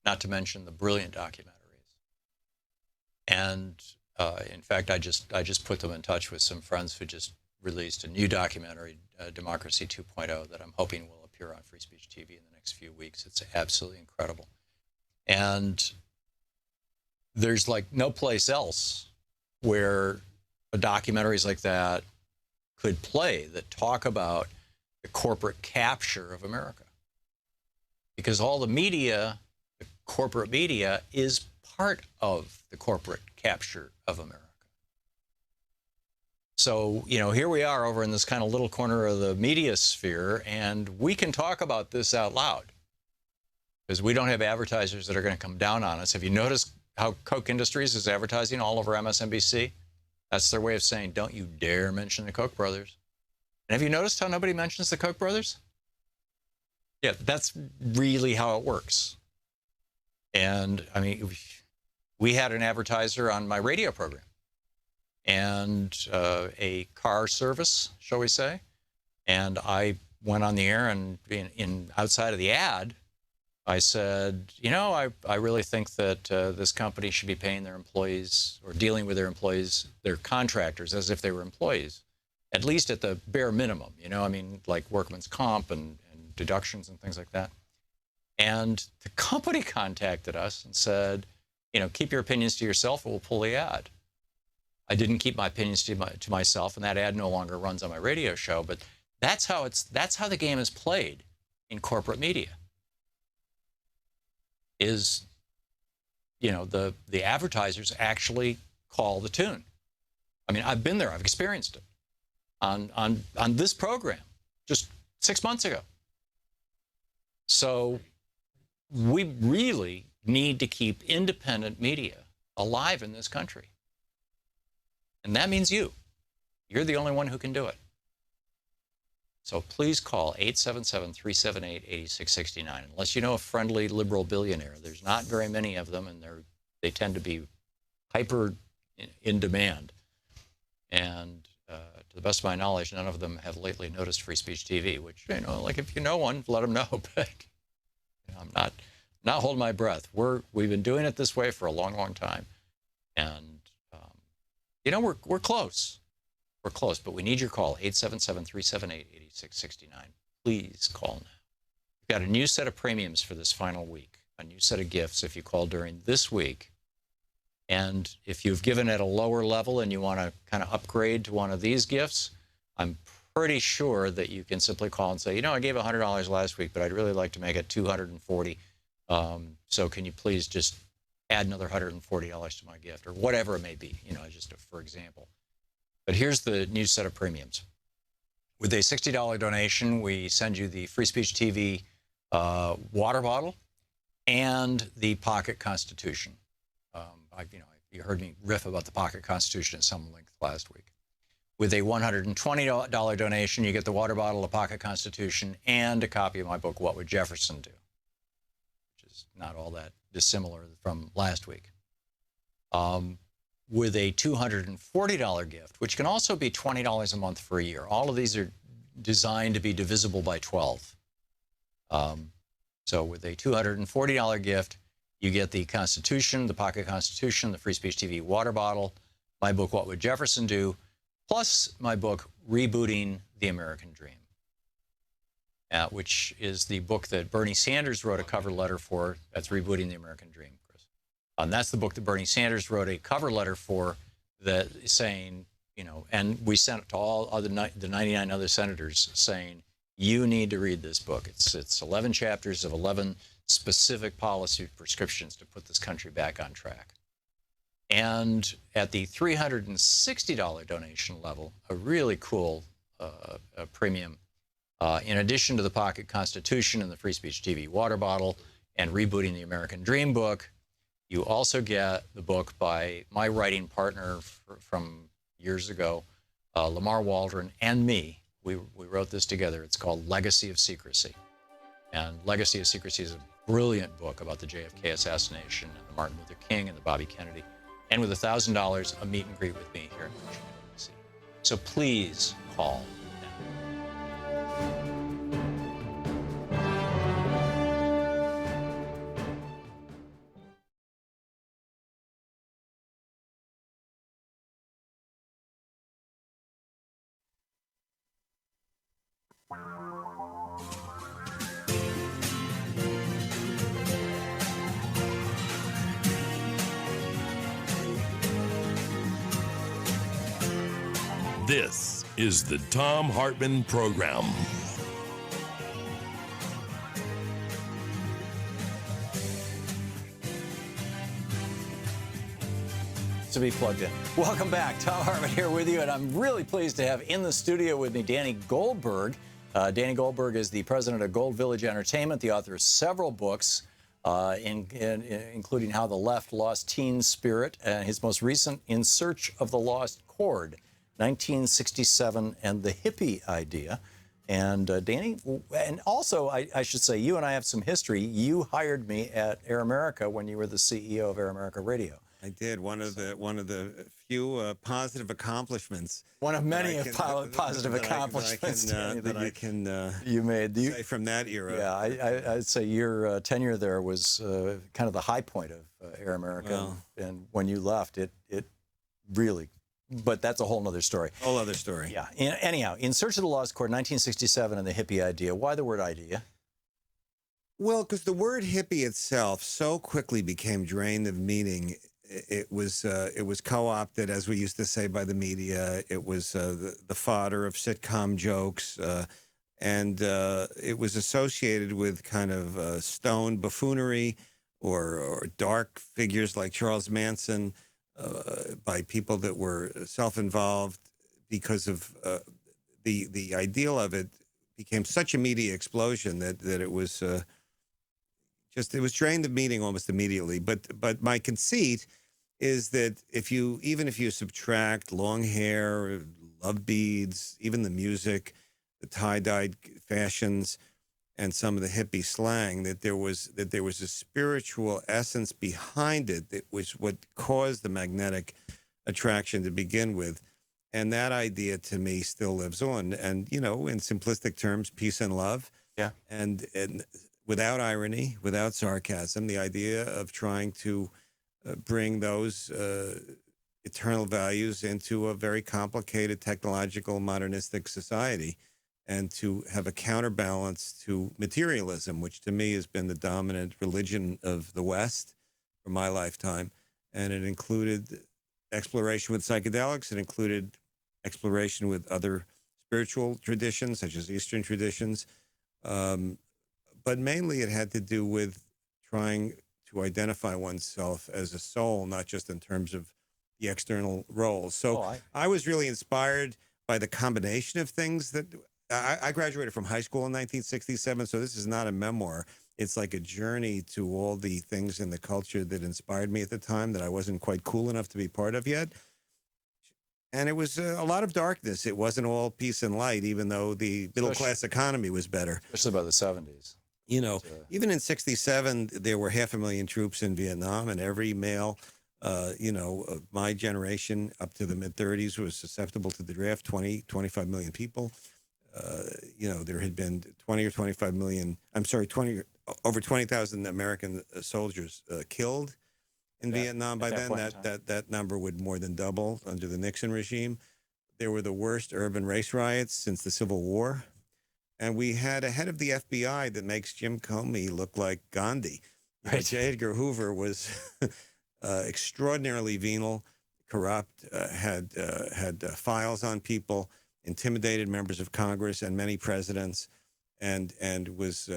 Not to mention the brilliant documentaries. And in fact, I just put them in touch with some friends who just released a new documentary, Democracy 2.0, that I'm hoping will appear on Free Speech TV in the next few weeks. It's absolutely incredible. And there's like no place else where documentaries like that could play that talk about the corporate capture of America. Because all the media, the corporate media, is part of the corporate capture of America. So, you know, here we are over in this kind of little corner of the media sphere, and we can talk about this out loud because we don't have advertisers that are going to come down on us. Have you noticed how Koch Industries is advertising all over MSNBC? That's their way of saying, don't you dare mention the Koch brothers. And have you noticed how nobody mentions the Koch brothers? Yeah, that's really how it works. And I mean, we had an advertiser on my radio program and a car service, shall we say. And I went on the air and outside of the ad, I said, you know, I really think that this company should be paying their employees or dealing with their employees, their contractors, as if they were employees, at least at the bare minimum, you know, I mean, like workman's comp and deductions and things like that. And the company contacted us and said, you know, keep your opinions to yourself or we'll pull the ad. I didn't keep my opinions to myself, and that ad no longer runs on my radio show, but that's how the game is played in corporate media. Is, you know, the advertisers actually call the tune. I mean, I've been there, I've experienced it on this program just 6 months ago. So we really need to keep independent media alive in this country. And that means you. You're the only one who can do it. So please call 877-378-8669. Unless you know a friendly liberal billionaire, there's not very many of them, and they tend to be hyper in demand. And to the best of my knowledge, none of them have lately noticed Free Speech TV, which, you know, like if you know one, let them know. But you know, I'm not holding my breath. We've been doing it this way for a long, long time. And, you know, we're close. We're close, but we need your call, 877-378-8669. Please call now. We've got a new set of premiums for this final week, a new set of gifts if you call during this week. And if you've given at a lower level and you want to kind of upgrade to one of these gifts, I'm pretty sure that you can simply call and say, you know, I gave $100 last week, but I'd really like to make it $240 So can you please just add another $140 to my gift, or whatever it may be, just for example. But here's the new set of premiums. With a $60 donation, we send you the Free Speech TV water bottle and the Pocket Constitution. You heard me riff about the Pocket Constitution at some length last week. With a $120 donation, you get the water bottle, a Pocket Constitution, and a copy of my book, What Would Jefferson Do? Which is not all that dissimilar from last week. With a $240 gift, which can also be $20 a month for a year. All of these are designed to be divisible by 12. So with a $240 gift, you get the Constitution, the Pocket Constitution, the Free Speech TV water bottle, my book, What Would Jefferson Do?, plus my book, Rebooting the American Dream, which is the book that Bernie Sanders wrote a cover letter for. That's Rebooting the American Dream, Chris. That's the book that Bernie Sanders wrote a cover letter for, that saying, and we sent it to all the 99 other senators saying, you need to read this book. It's 11 chapters of 11 specific policy prescriptions to put this country back on track. And at the $360 donation level, a really cool premium, in addition to the Pocket Constitution and the Free Speech TV water bottle and Rebooting the American Dream book, you also get the book by my writing partner from years ago, Lamar Waldron, and me. We wrote this together. It's called Legacy of Secrecy. And Legacy of Secrecy is a brilliant book about the JFK assassination and the Martin Luther King and the Bobby Kennedy. And with $1,000, a meet and greet with me here in Washington, D.C. So please call now. This is the Thom Hartmann Program. To be plugged in. Welcome back. Thom Hartmann here with you, and I'm really pleased to have in the studio with me Danny Goldberg. Danny Goldberg is the president of Gold Village Entertainment, the author of several books, including How the Left Lost Teen Spirit, and his most recent, In Search of the Lost Chord, 1967 and the Hippie Idea. And Danny, and also I should say, you and I have some history. You hired me at Air America when you were the CEO of Air America Radio. I did. One of the few positive accomplishments. One of many positive accomplishments that I can you made say from that era. Yeah, I'd say your tenure there was kind of the high point of Air America. Well, and when you left, it really. But that's a whole other story. Whole other story. Yeah. Anyhow, In Search of the Lost Chord, 1967, and the Hippie Idea. Why the word idea? Well, because the word hippie itself so quickly became drained of meaning. It was co-opted, as we used to say, by the media. It was the fodder of sitcom jokes, and it was associated with kind of stone buffoonery or dark figures like Charles Manson, by people that were self-involved, because of the ideal of it became such a media explosion that it was it was drained of meaning almost immediately. But my conceit is that even if you subtract long hair, love beads, even the music, the tie-dyed fashions, and some of the hippie slang, that there was a spiritual essence behind it that was what caused the magnetic attraction to begin with. And that idea to me still lives on. And, in simplistic terms, peace and love. Yeah. And without irony, without sarcasm, the idea of trying to bring those eternal values into a very complicated technological modernistic society, and to have a counterbalance to materialism, which to me has been the dominant religion of the West for my lifetime. And it included exploration with psychedelics. It included exploration with other spiritual traditions, such as Eastern traditions. But mainly it had to do with trying to identify oneself as a soul, not just in terms of the external roles. So I was really inspired by the combination of things that I graduated from high school in 1967, so this is not a memoir. It's like a journey to all the things in the culture that inspired me at the time that I wasn't quite cool enough to be part of yet. And it was a lot of darkness. It wasn't all peace and light, even though the middle-class economy was better. Especially by the 70s. You know, even in 67, there were 500,000 troops in Vietnam, and every male, of my generation up to the mid-30s was susceptible to the draft, 25 million people. There had been 20 or 25 million, over 20,000 American soldiers killed in Vietnam. By then, that number would more than double under the Nixon regime. There were the worst urban race riots since the Civil War. And we had a head of the FBI that makes Jim Comey look like Gandhi. Right. J. Edgar Hoover was extraordinarily venal, corrupt, had files on people, intimidated members of Congress and many presidents, and was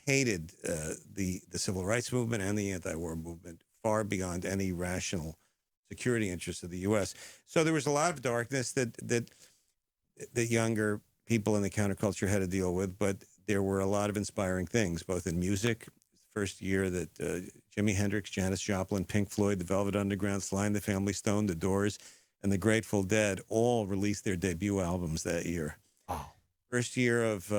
hated the civil rights movement and the anti-war movement far beyond any rational security interests of the U.S. So there was a lot of darkness that younger people in the counterculture had to deal with, but there were a lot of inspiring things, both in music. First year that Jimi Hendrix, Janis Joplin, Pink Floyd, the Velvet Underground, Sly and the Family Stone, the Doors, and the Grateful Dead all released their debut albums that year. Oh. First year of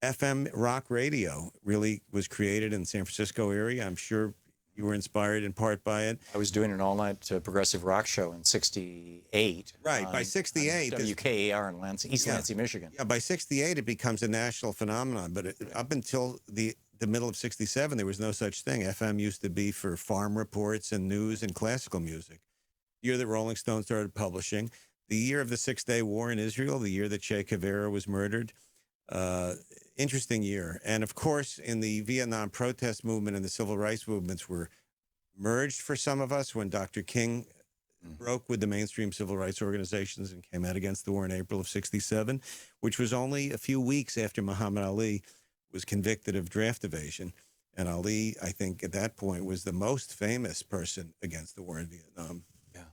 FM rock radio really was created in the San Francisco area. I'm sure you were inspired in part by it. I was doing an all-night progressive rock show in 68. Right, by 68. WKAR in East Lansing, Michigan. Yeah, by 68 it becomes a national phenomenon, but up until the middle of 67, there was no such thing. FM used to be for farm reports and news and classical music. The year that Rolling Stone started publishing, the year of the Six-Day War in Israel, the year that Che Guevara was murdered. Interesting year. And of course, in the Vietnam protest movement and the civil rights movements were merged for some of us when Dr. King broke with the mainstream civil rights organizations and came out against the war in April of 67, which was only a few weeks after Muhammad Ali was convicted of draft evasion. And Ali, I think at that point, was the most famous person against the war in Vietnam. Yeah,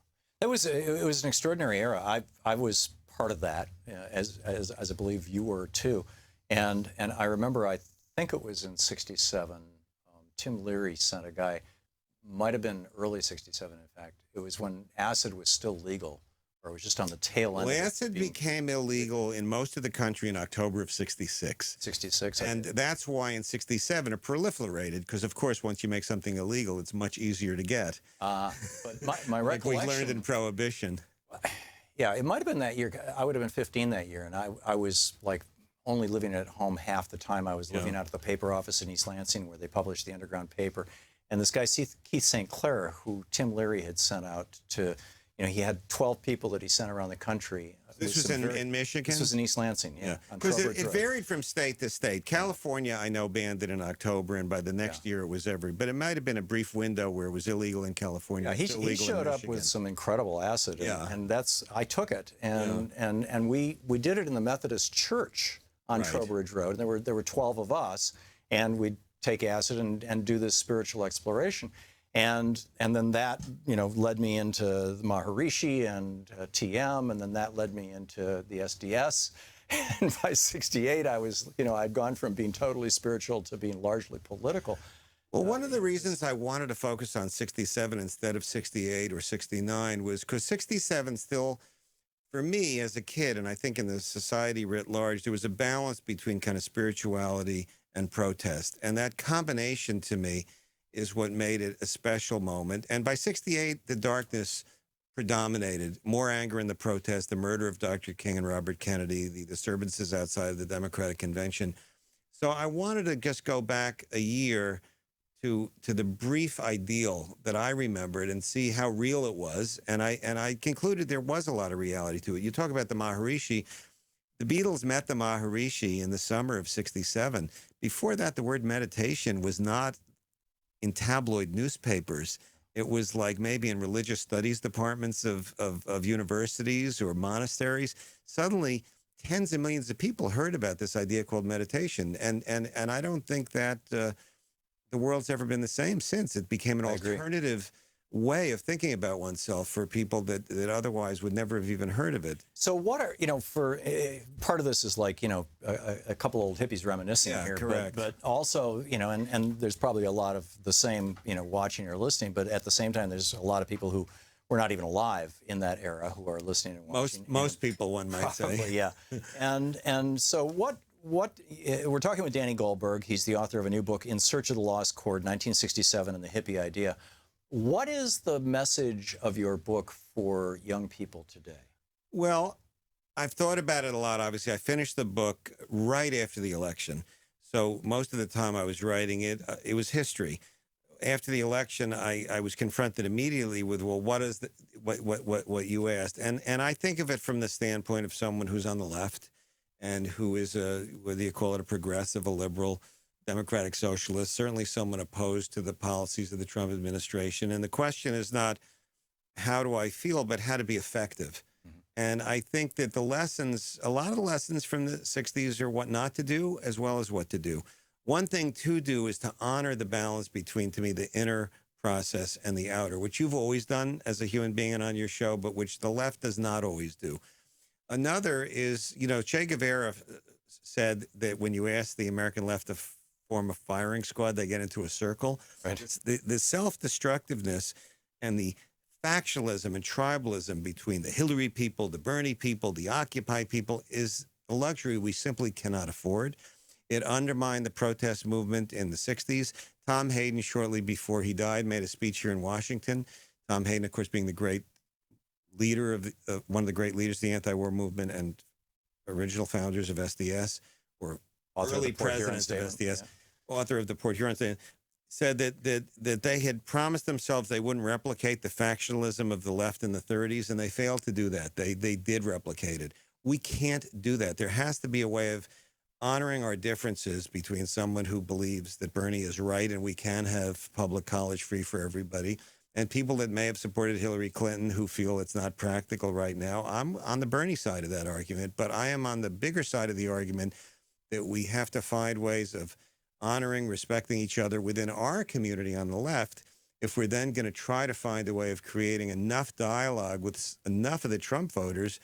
it was an extraordinary era. I was part of that, as I believe you were too. And I remember, I think it was in 67, Tim Leary sent a guy, might have been early 67, in fact. It was when acid was still legal, or it was just on the tail end. Well, acid became illegal in most of the country in October of 66. 66. And that's why in 67 it proliferated, because, of course, once you make something illegal, it's much easier to get. But my like recollection... we learned in Prohibition. Yeah, it might have been that year. I would have been 15 that year, and I was like only living at home half the time. I was living out at the paper office in East Lansing where they published the underground paper. And this guy, Keith St. Clair, who Tim Leary had sent out to, he had 12 people that he sent around the country. This was in Michigan? This was in East Lansing, yeah. Because it varied from state to state. California, I know, banned it in October, and by the next year it was but it might have been a brief window where it was illegal in California. Yeah, he showed up with some incredible acid, and I took it, and we did it in the Methodist Church on Trowbridge Road. And there were 12 of us, and we'd take acid and do this spiritual exploration. And then that, led me into the Maharishi and TM, and then that led me into the SDS. And by 68, I was, I'd gone from being totally spiritual to being largely political. Well, one of the reasons I wanted to focus on 67 instead of 68 or 69 was because 67 still, for me as a kid, and I think in the society writ large, there was a balance between kind of spirituality and protest. And that combination to me is what made it a special moment. And by 68, the darkness predominated. More anger in the protest, the murder of Dr. King and Robert Kennedy, the disturbances outside of the Democratic Convention. So I wanted to just go back a year to the brief ideal that I remembered and see how real it was. And I concluded there was a lot of reality to it. You talk about the Maharishi. The Beatles met the Maharishi in the summer of 67. Before that, the word meditation was not in tabloid newspapers. It was like maybe in religious studies departments of universities or monasteries. Suddenly, tens of millions of people heard about this idea called meditation. And I don't think that the world's ever been the same since. It became an alternative way of thinking about oneself for people that otherwise would never have even heard of it. So what are, for part of this is like, a couple old hippies reminiscing here. Correct. But also, and there's probably a lot of the same, watching or listening, but at the same time, there's a lot of people who were not even alive in that era who are listening and watching. Most people, one might probably, say. Yeah. And so what we're talking with Danny Goldberg. He's the author of a new book, In Search of the Lost Chord, 1967 and the Hippie Idea. What is the message of your book for young people today? Well, I've thought about it a lot. Obviously, I finished the book right after the election. So most of the time I was writing it, it was history. After the election, I was confronted immediately with, well, what is what you asked? And I think of it from the standpoint of someone who's on the left and who is whether you call it a progressive, a liberal, democratic socialist, certainly someone opposed to the policies of the Trump administration. And the question is not how do I feel, but how to be effective. Mm-hmm. And I think that a lot of the lessons from the 60s are what not to do as well as what to do. One thing to do is to honor the balance between, to me, the inner process and the outer, which you've always done as a human being and on your show, but which the left does not always do. Another is, Che Guevara said that when you ask the American left to form a firing squad, they get into a circle. Right. The self-destructiveness and the factionalism and tribalism between the Hillary people, the Bernie people, the Occupy people is a luxury we simply cannot afford. It undermined the protest movement in the 60s. Tom Hayden, shortly before he died, made a speech here in Washington. Tom Hayden, of course, being the great leader of one of the great leaders of the anti-war movement and original founders of SDS, or early presidents of SDS, author of the Port Huron Statement, said that they had promised themselves they wouldn't replicate the factionalism of the left in the 30s, and they failed to do that. They did replicate it. We can't do that. There has to be a way of honoring our differences between someone who believes that Bernie is right and we can have public college free for everybody, and people that may have supported Hillary Clinton who feel it's not practical right now. I'm on the Bernie side of that argument, but I am on the bigger side of the argument that we have to find ways of honoring, respecting each other within our community on the left if we're then going to try to find a way of creating enough dialogue with enough of the Trump voters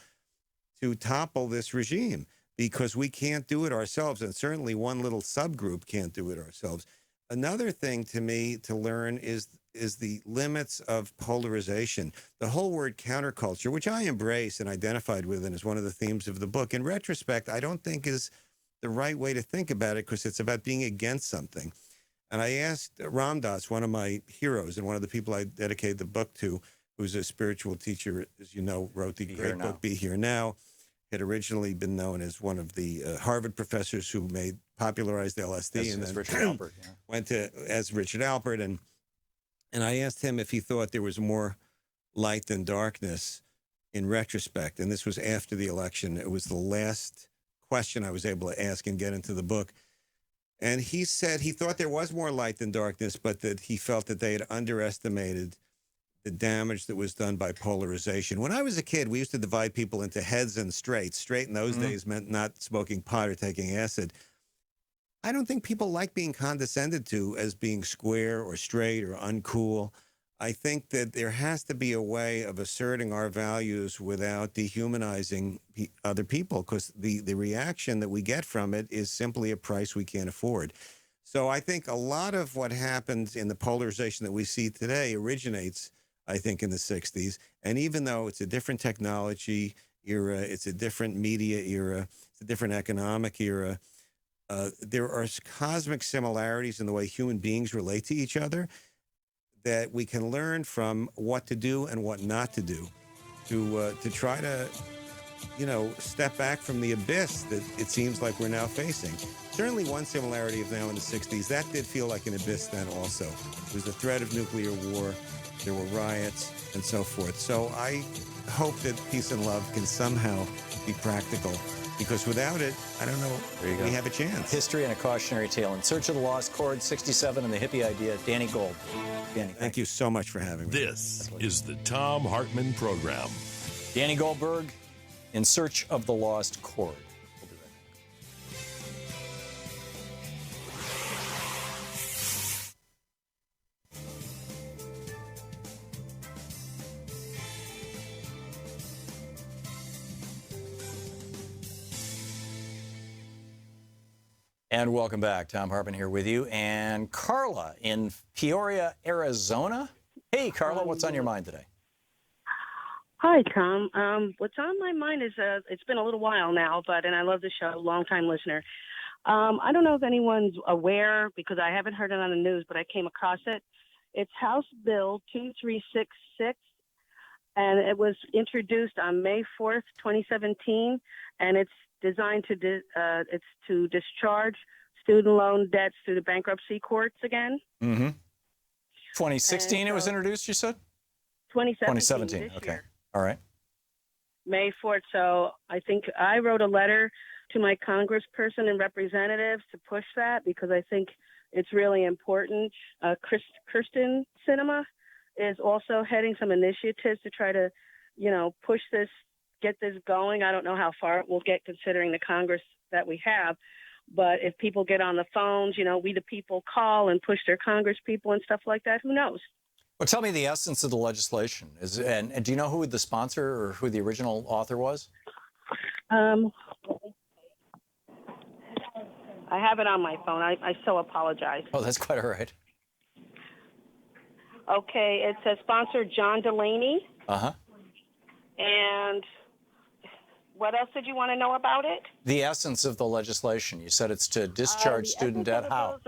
to topple this regime, because we can't do it ourselves, and certainly one little subgroup can't do it ourselves. Another thing to me to learn is the limits of polarization. The whole word counterculture, which I embrace and identified with and is one of the themes of the book, in retrospect, I don't think is the right way to think about it, because it's about being against something. And I asked Ram Dass, one of my heroes and one of the people I dedicated the book to, who's a spiritual teacher, as you know, wrote the great book, Be Here Now, had originally been known as one of the Harvard professors who popularized LSD, and then Richard Alpert, went as Richard Alpert. And I asked him if he thought there was more light than darkness in retrospect. And this was after the election. It was the last question I was able to ask and get into the book. And he said he thought there was more light than darkness, but that he felt that they had underestimated the damage that was done by polarization. When I was a kid, we used to divide people into heads and straights. Straight in those days meant not smoking pot or taking acid. I don't think people like being condescended to as being square or straight or uncool. I think that there has to be a way of asserting our values without dehumanizing other people, because the reaction that we get from it is simply a price we can't afford. So I think a lot of what happens in the polarization that we see today originates, I think, in the 60s. And even though it's a different technology era, it's a different media era, it's a different economic era, there are cosmic similarities in the way human beings relate to each other that we can learn from what to do and what not to do to try to, step back from the abyss that it seems like we're now facing. Certainly one similarity of now in the 60s, that did feel like an abyss then also. It was the threat of nuclear war. There were riots and so forth. So I hope that peace and love can somehow be practical, because without it, I don't know, we have a chance. History and a Cautionary Tale. In Search of the Lost Chord, 67 and the Hippie Idea. Danny Gold. Danny, thank you so much for having me. This is the Thom Hartmann Program. Danny Goldberg, In Search of the Lost Chord. We'll be right back. And welcome back. Thom Hartmann here with you. And Carla in Peoria, Arizona. Hey, Carla, what's on your mind today? Hi, Tom. What's on my mind is it's been a little while now, and I love the show, long-time listener. I don't know if anyone's aware because I haven't heard it on the news, but I came across it. It's House Bill 2366, and it was introduced on May 4th, 2017, and it's designed to discharge student loan debts through the bankruptcy courts again. Mm-hmm. 2016 it was introduced, you said? 2017. Okay. Year. All right. May 4th. So I think I wrote a letter to my congressperson and representatives to push that because I think it's really important. Kirsten Sinema is also heading some initiatives to try to, push this, get this going. I don't know how far it will get considering the Congress that we have. But if people get on the phones, we the people call and push their Congress people and stuff like that, who knows? Well, tell me the essence of the legislation. And do you know who the sponsor or who the original author was? I have it on my phone. I so apologize. Oh, that's quite all right. Okay, it says sponsor John Delaney. Uh-huh. And what else did you want to know about it? The essence of the legislation. You said it's to discharge student debt. How?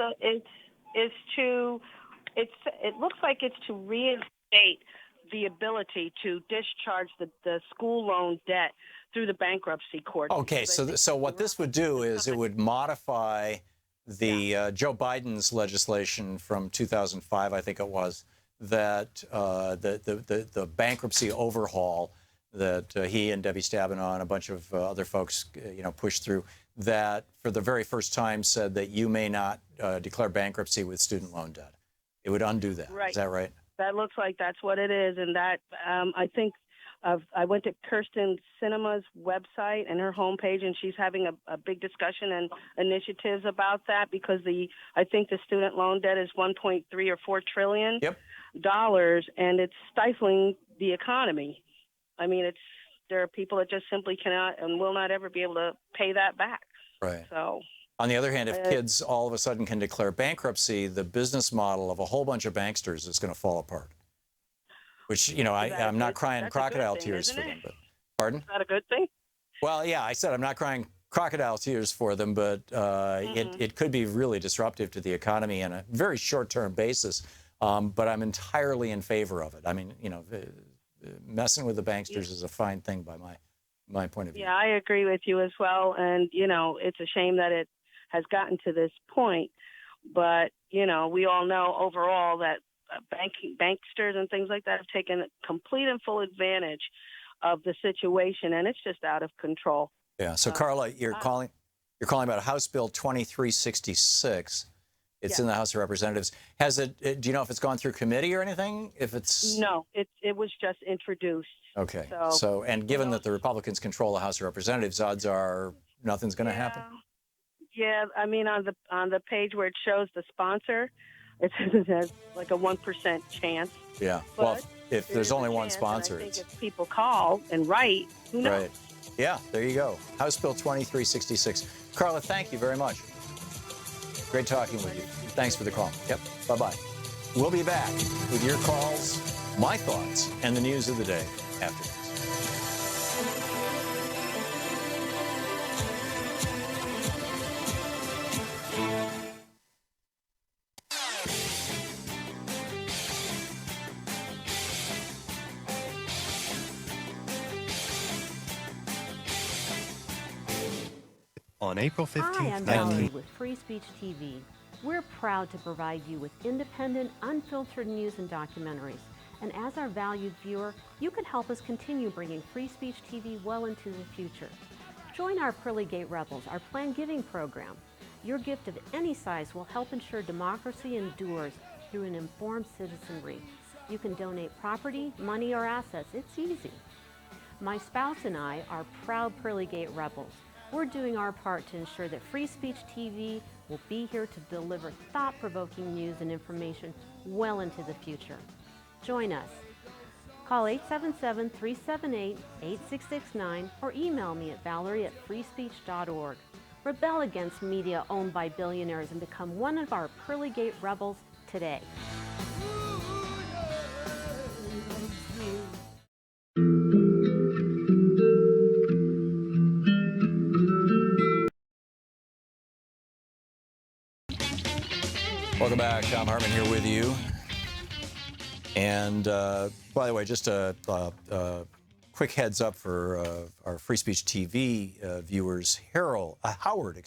It looks like it's to reinstate the ability to discharge the school loan debt through the bankruptcy court. Okay, so what this would do is it would modify the Joe Biden's legislation from 2005, I think it was, that the bankruptcy overhaul that he and Debbie Stabenow and a bunch of other folks, pushed through, that for the very first time said that you may not declare bankruptcy with student loan debt. It would undo that. Right. Is that right? That looks like that's what it is, and that I think I went to Kirsten Sinema's website and her homepage, and she's having a big discussion and initiatives about that because I think the student loan debt is 1.3 or 4 trillion dollars, and it's stifling the economy. I mean, there are people that just simply cannot and will not ever be able to pay that back. Right. So. On the other hand, if kids all of a sudden can declare bankruptcy, the business model of a whole bunch of banksters is going to fall apart. Which, I'm not crying crocodile tears for them. But, pardon? Is that a good thing? Well, yeah, I said I'm not crying crocodile tears for them, but it could be really disruptive to the economy on a very short-term basis. But I'm entirely in favor of it. I mean, messing with the banksters is a fine thing by my point of view. Yeah, I agree with you as well. And, it's a shame that it has gotten to this point. But, we all know overall that banksters and things like that have taken complete and full advantage of the situation, and it's just out of control. Yeah. So, Carla, you're calling about House Bill 2366. It's in the House of Representatives. Do you know if it's gone through committee or anything? No, it was just introduced. Okay. So given that the Republicans control the House of Representatives, odds are nothing's going to happen. Yeah, I mean on the page where it shows the sponsor, it has like a 1% chance. Yeah. But well, if there's only one sponsor, I think if people call and write, who knows? Right. Yeah. There you go. House Bill 2366. Carla, thank you very much. Great talking with you. Thanks for the call. Yep. Bye-bye. We'll be back with your calls, my thoughts, and the news of the day after this. On April 15th, Hi, I'm Valerie with Free Speech TV. We're proud to provide you with independent, unfiltered news and documentaries. And as our valued viewer, you can help us continue bringing Free Speech TV well into the future. Join our Pearly Gate Rebels, our planned giving program. Your gift of any size will help ensure democracy endures through an informed citizenry. You can donate property, money, or assets. It's easy. My spouse and I are proud Pearly Gate Rebels. We're doing our part to ensure that Free Speech TV will be here to deliver thought-provoking news and information well into the future. Join us. Call 877-378-8669 or email me at valerie@freespeech.org. Rebel against media owned by billionaires and become one of our pearly gate rebels today. Welcome back. Thom Hartmann here with you. And by the way, just a quick heads up for our Free Speech TV viewers. Howard,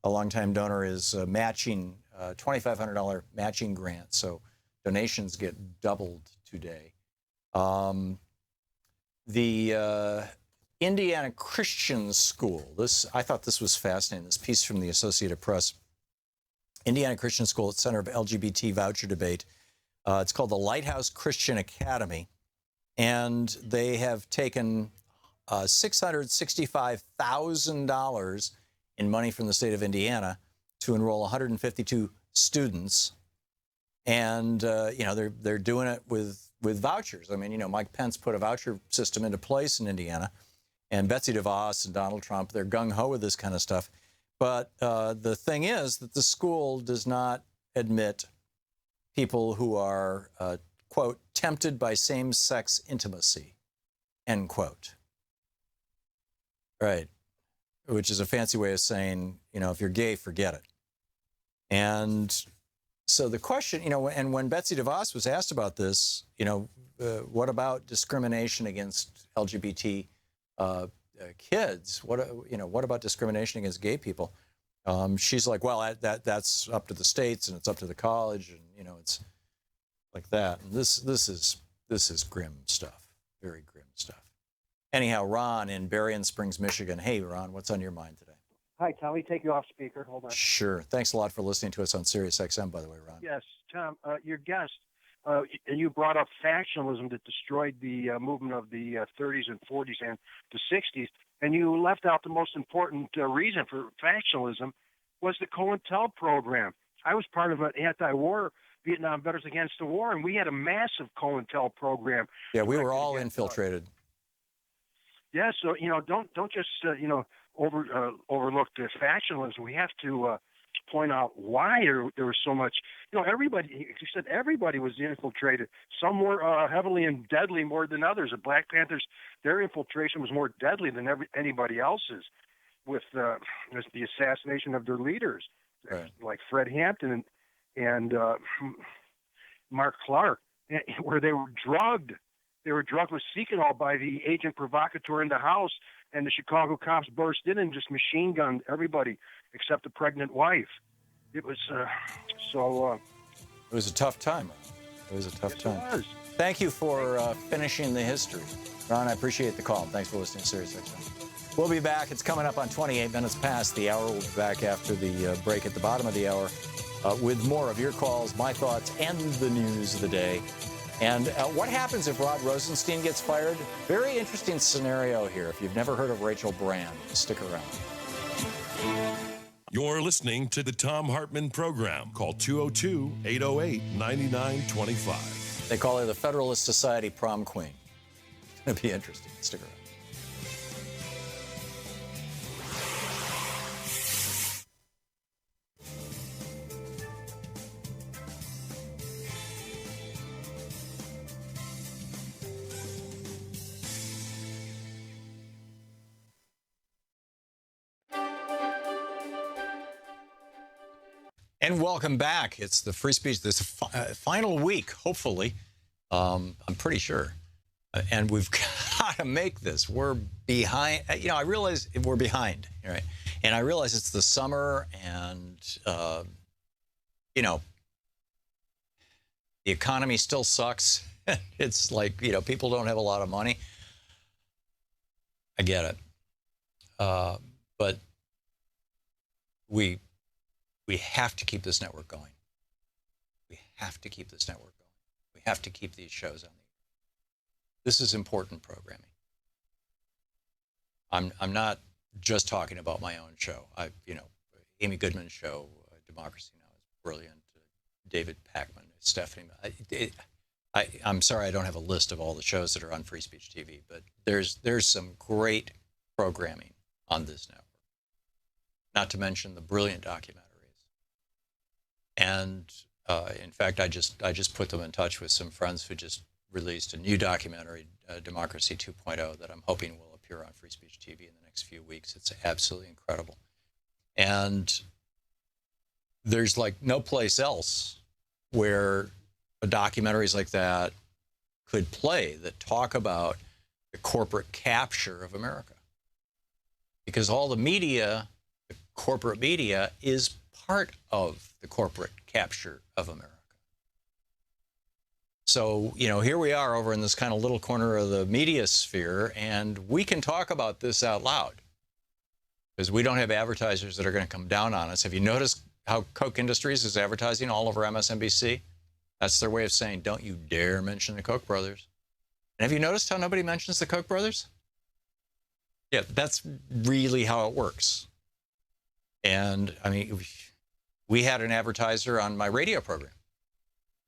a longtime donor, is matching $2,500 matching grant. So donations get doubled today. The Indiana Christian School. I thought this was fascinating. This piece from the Associated Press. Indiana Christian School at center of LGBT voucher debate. It's called the Lighthouse Christian Academy, and they have taken $665,000 in money from the state of Indiana to enroll 152 students, and they're doing it with vouchers. I mean, Mike Pence put a voucher system into place in Indiana, and Betsy DeVos and Donald Trump, they're gung-ho with this kind of stuff. But the thing is that the school does not admit people who are, quote, tempted by same-sex intimacy, end quote. Right. Which is a fancy way of saying, if you're gay, forget it. And so the question, and when Betsy DeVos was asked about this, what about discrimination against LGBT kids? What about discrimination against gay people? She's like, well, that's up to the states and it's up to the college, and it's like that. And this is grim stuff, very grim stuff. Anyhow, Ron in Berrien Springs, Michigan. Hey, Ron, what's on your mind today? Hi, Tom. Let me take you off speaker. Hold on. Sure. Thanks a lot for listening to us on Sirius XM, by the way, Ron. Yes, Tom. Your guest, you brought up factionalism that destroyed the movement of the 30s and 40s and the 60s, and you left out the most important reason for factionalism was the COINTEL program. I was part of an anti-war Vietnam Veterans Against the War, and we had a massive COINTEL program. Yeah, we were all infiltrated. Yeah, so don't just overlook the factionalism. We have to point out why there was so much. Everybody. You said everybody was infiltrated. Some were heavily and deadly more than others. The Black Panthers, their infiltration was more deadly than anybody else's, with the assassination of their leaders, right, like Fred Hampton and Mark Clark, where they were drugged. They were drugged with Seconal by the agent provocateur in the house, and the Chicago cops burst in and just machine gunned everybody except the pregnant wife. It was It was a tough time. It was a tough time. It was. Thank you for finishing the history. Ron, I appreciate the call. Thanks for listening to Sirius XM. We'll be back. It's coming up on 28 minutes past the hour. We'll be back after the break at the bottom of the hour with more of your calls, my thoughts, and the news of the day. And what happens if Rod Rosenstein gets fired? Very interesting scenario here. If you've never heard of Rachel Brand, stick around. You're listening to the Thom Hartmann Program. Call 202-808-9925. They call her the Federalist Society prom queen. It's going to be interesting. Stick around. And welcome back. It's the free speech, this final week, hopefully. I'm pretty sure. And we've got to make this. We're behind. I realize we're behind, right? And I realize it's the summer and, the economy still sucks. It's like, people don't have a lot of money. I get it. But we have to keep this network going. We have to keep this network going. We have to keep these shows on the air. This is important programming. I'm not just talking about my own show. Amy Goodman's show, Democracy Now! Is brilliant. David Pakman, Stephanie. I'm sorry I don't have a list of all the shows that are on Free Speech TV, but there's some great programming on this network. not to mention the brilliant documentaries. And in fact, I just put them in touch with some friends who just released a new documentary, Democracy 2.0, that I'm hoping will appear on Free Speech TV in the next few weeks. It's absolutely incredible. And there's like no place else where documentaries like that could play that talk about the corporate capture of America. Because all the media, the corporate media, is part of the corporate capture of America. So, you know, here we are over in this kind of little corner of the media sphere, and we can talk about this out loud because we don't have advertisers that are going to come down on us. Have you noticed how Koch Industries is advertising all over MSNBC? That's their way of saying, don't you dare mention the Koch brothers. And have you noticed how nobody mentions the Koch brothers? Yeah, that's really how it works. And I mean, we had an advertiser on my radio program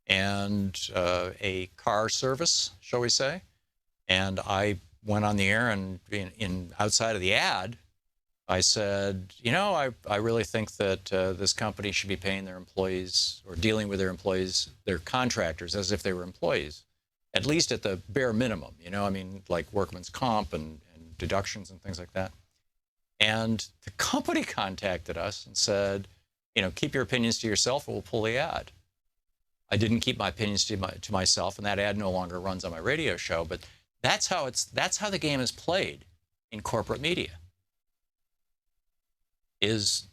and a car service, shall we say. And I went on the air, and in outside of the ad, I said, you know, I really think that this company should be paying their employees or dealing with their employees, their contractors, as if they were employees, at least at the bare minimum, you know, I mean, like workman's comp and deductions and things like that. And the company contacted us and said, you know, keep your opinions to yourself, or we'll pull the ad. I didn't keep my opinions to myself, and that ad no longer runs on my radio show. But that's how the game is played in corporate media. Is,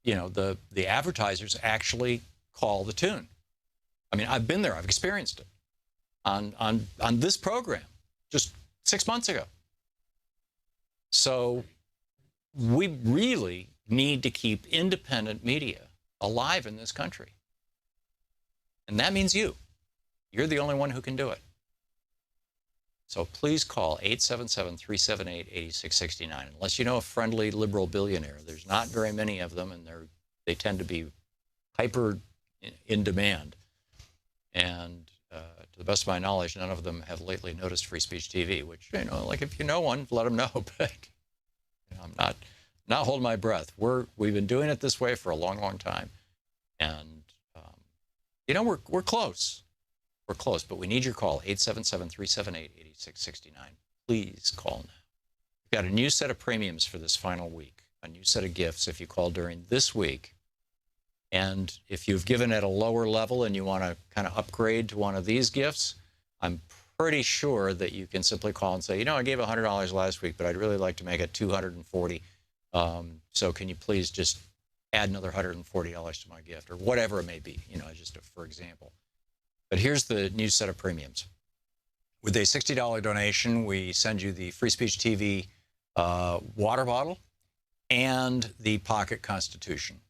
you know, the advertisers actually call the tune. I mean, I've been there, I've experienced it on this program just 6 months ago. So we really need to keep independent media alive in this country. And that means you. You're the only one who can do it. So please call 877-378-8669. Unless you know a friendly liberal billionaire, there's not very many of them, and they tend to be hyper in demand. And to the best of my knowledge, none of them have lately noticed Free Speech TV, which, you know, like if you know one, let them know. But you know, I'm not holding my breath. We've been doing it this way for a long, long time. And, you know, we're close. We're close, but we need your call, 877-378-8669. Please call now. We've got a new set of premiums for this final week, a new set of gifts if you call during this week. And if you've given at a lower level and you want to kind of upgrade to one of these gifts, I'm pretty sure that you can simply call and say, you know, I gave $100 last week, but I'd really like to make it $240. So can you please just add another $140 to my gift, or whatever it may be, you know, just for example. But here's the new set of premiums. With a $60 donation, we send you the Free Speech TV water bottle and the Pocket Constitution.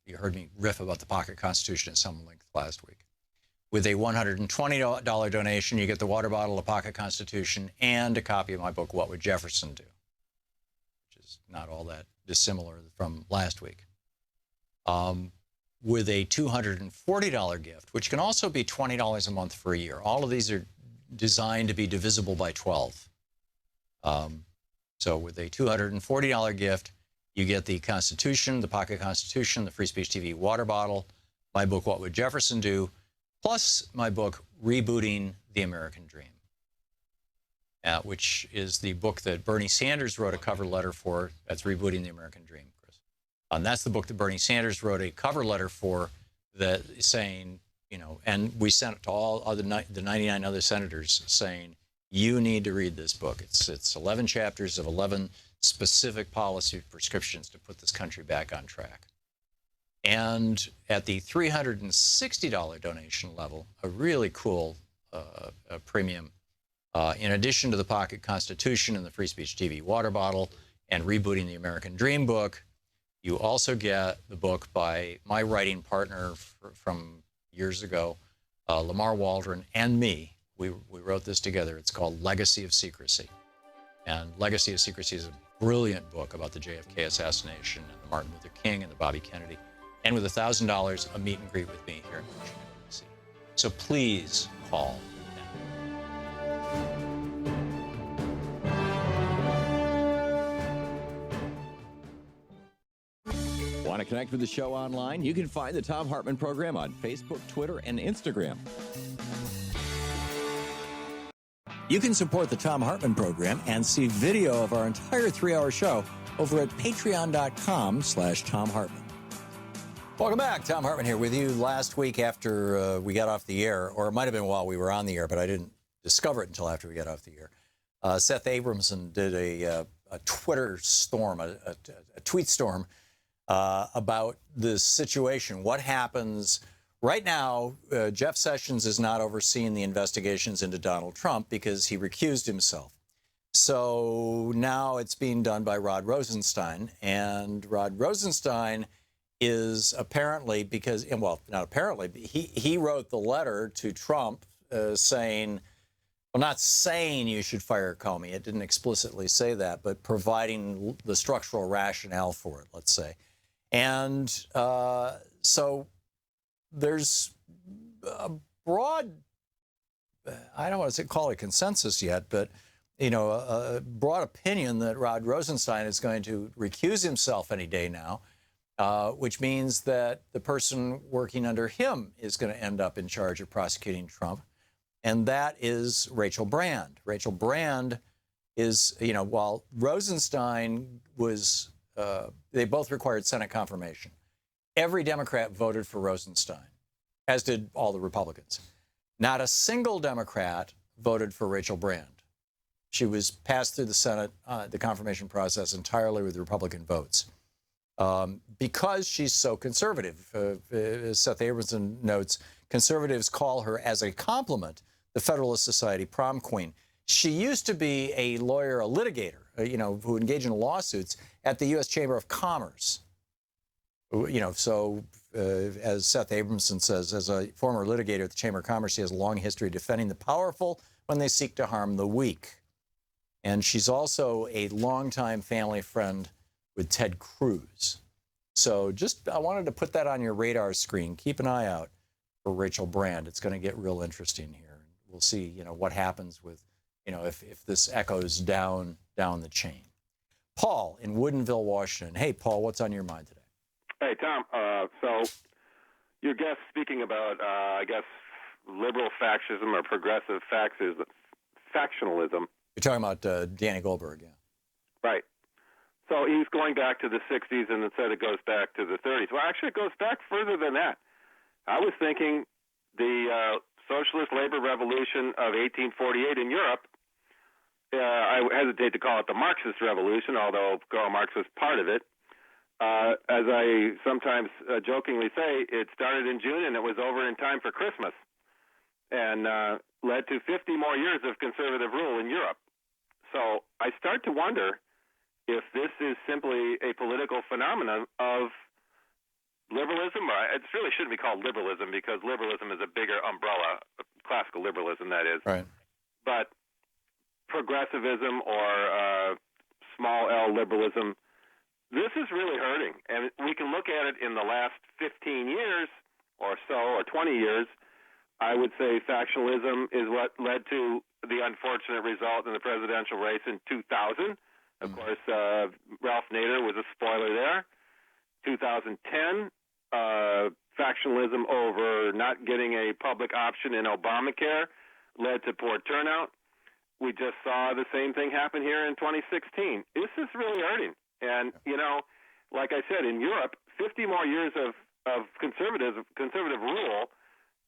You heard me riff about the Pocket Constitution at some length last week. With a $120 donation, you get the water bottle, a Pocket Constitution, and a copy of my book, What Would Jefferson Do? Which is not all that dissimilar from last week. With a $240 gift, which can also be $20 a month for a year. All of these are designed to be divisible by 12. So with a $240 gift, you get the Constitution, the Pocket Constitution, the Free Speech TV water bottle, my book, What Would Jefferson Do?, plus my book, Rebooting the American Dream, which is the book that Bernie Sanders wrote a cover letter for. That's Rebooting the American Dream, Chris. And that's the book that Bernie Sanders wrote a cover letter for, that saying, you know, and we sent it to all the 99 other senators saying, you need to read this book. It's 11 chapters of 11 specific policy prescriptions to put this country back on track. And at the $360 donation level, a really cool premium, in addition to the Pocket Constitution and the Free Speech TV water bottle and Rebooting the American Dream book, you also get the book by my writing partner from years ago, Lamar Waldron, and me. We wrote this together. It's called Legacy of Secrecy. And Legacy of Secrecy is a brilliant book about the JFK assassination and the Martin Luther King and the Bobby Kennedy. And with $1,000, a meet and greet with me here in Washington, D.C. So please call now. connect with the show online? You can find the Thom Hartmann Program on Facebook, Twitter, and Instagram. You can support the Thom Hartmann Program and see video of our entire 3-hour show over at patreon.com/Thom Hartmann. Welcome back. Thom Hartmann here with you. Last week after we got off the air, or it might have been while we were on the air, but I didn't discover it until after we got off the air. Seth Abramson did a Twitter storm, a tweet storm about this situation. What happens right now? Jeff Sessions is not overseeing the investigations into Donald Trump because he recused himself. So now it's being done by Rod Rosenstein, and Rod Rosenstein is apparently, because, well, not apparently, he wrote the letter to Trump saying, well, not saying you should fire Comey. It didn't explicitly say that, but providing the structural rationale for it, let's say. And so there's a broad, I don't want to call it consensus yet, but, you know, a broad opinion that Rod Rosenstein is going to recuse himself any day now. Which means that the person working under him is going to end up in charge of prosecuting Trump, and that is Rachel Brand. Rachel Brand is, you know, while Rosenstein was, they both required Senate confirmation. Every Democrat voted for Rosenstein, as did all the Republicans. Not a single Democrat voted for Rachel Brand. She was passed through the Senate, the confirmation process, entirely with Republican votes. Because she's so conservative. As Seth Abramson notes, conservatives call her, as a compliment, the Federalist Society prom queen. She used to be a lawyer, a litigator, you know, who engaged in lawsuits at the U.S. Chamber of Commerce. You know, so as Seth Abramson says, as a former litigator at the Chamber of Commerce, she has a long history defending the powerful when they seek to harm the weak. And she's also a longtime family friend with Ted Cruz. So just, I wanted to put that on your radar screen. Keep an eye out for Rachel Brand. It's going to get real interesting here. We'll see, you know, what happens with, you know, if this echoes down the chain. Paul in Woodinville, Washington. Hey, Paul, what's on your mind today? Hey, Tom. So your guest speaking about, I guess, liberal fascism or progressive factionalism. You're talking about Danny Goldberg, yeah. Right. So he's going back to the 60s and instead it goes back to the 30s. Well, actually, it goes back further than that. I was thinking the socialist labor revolution of 1848 in Europe, I hesitate to call it the Marxist revolution, although Karl Marx was part of it. As I sometimes jokingly say, it started in June and it was over in time for Christmas, and led to 50 more years of conservative rule in Europe. So I start to wonder if this is simply a political phenomenon of liberalism, or it really shouldn't be called liberalism because liberalism is a bigger umbrella, classical liberalism, that is. Right. But progressivism or small L liberalism, this is really hurting. And we can look at it in the last 15 years or so, or 20 years. I would say factionalism is what led to the unfortunate result in the presidential race in 2000. Of course, Ralph Nader was a spoiler there. 2010, factionalism over not getting a public option in Obamacare led to poor turnout. We just saw the same thing happen here in 2016. This is really hurting. And, you know, like I said, in Europe, 50 more years of conservative rule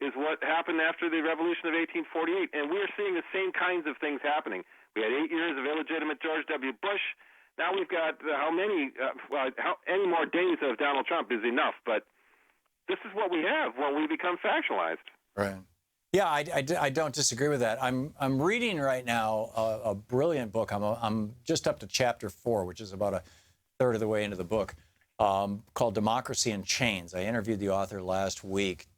is what happened after the revolution of 1848. And we're seeing the same kinds of things happening. We had 8 years of illegitimate George W. Bush. Now we've got how many more days of Donald Trump is enough. But this is what we have when we become factionalized. Right. Yeah, I don't disagree with that. I'm reading right now a brilliant book. I'm just up to chapter 4, which is about a third of the way into the book, called Democracy in Chains. I interviewed the author last week.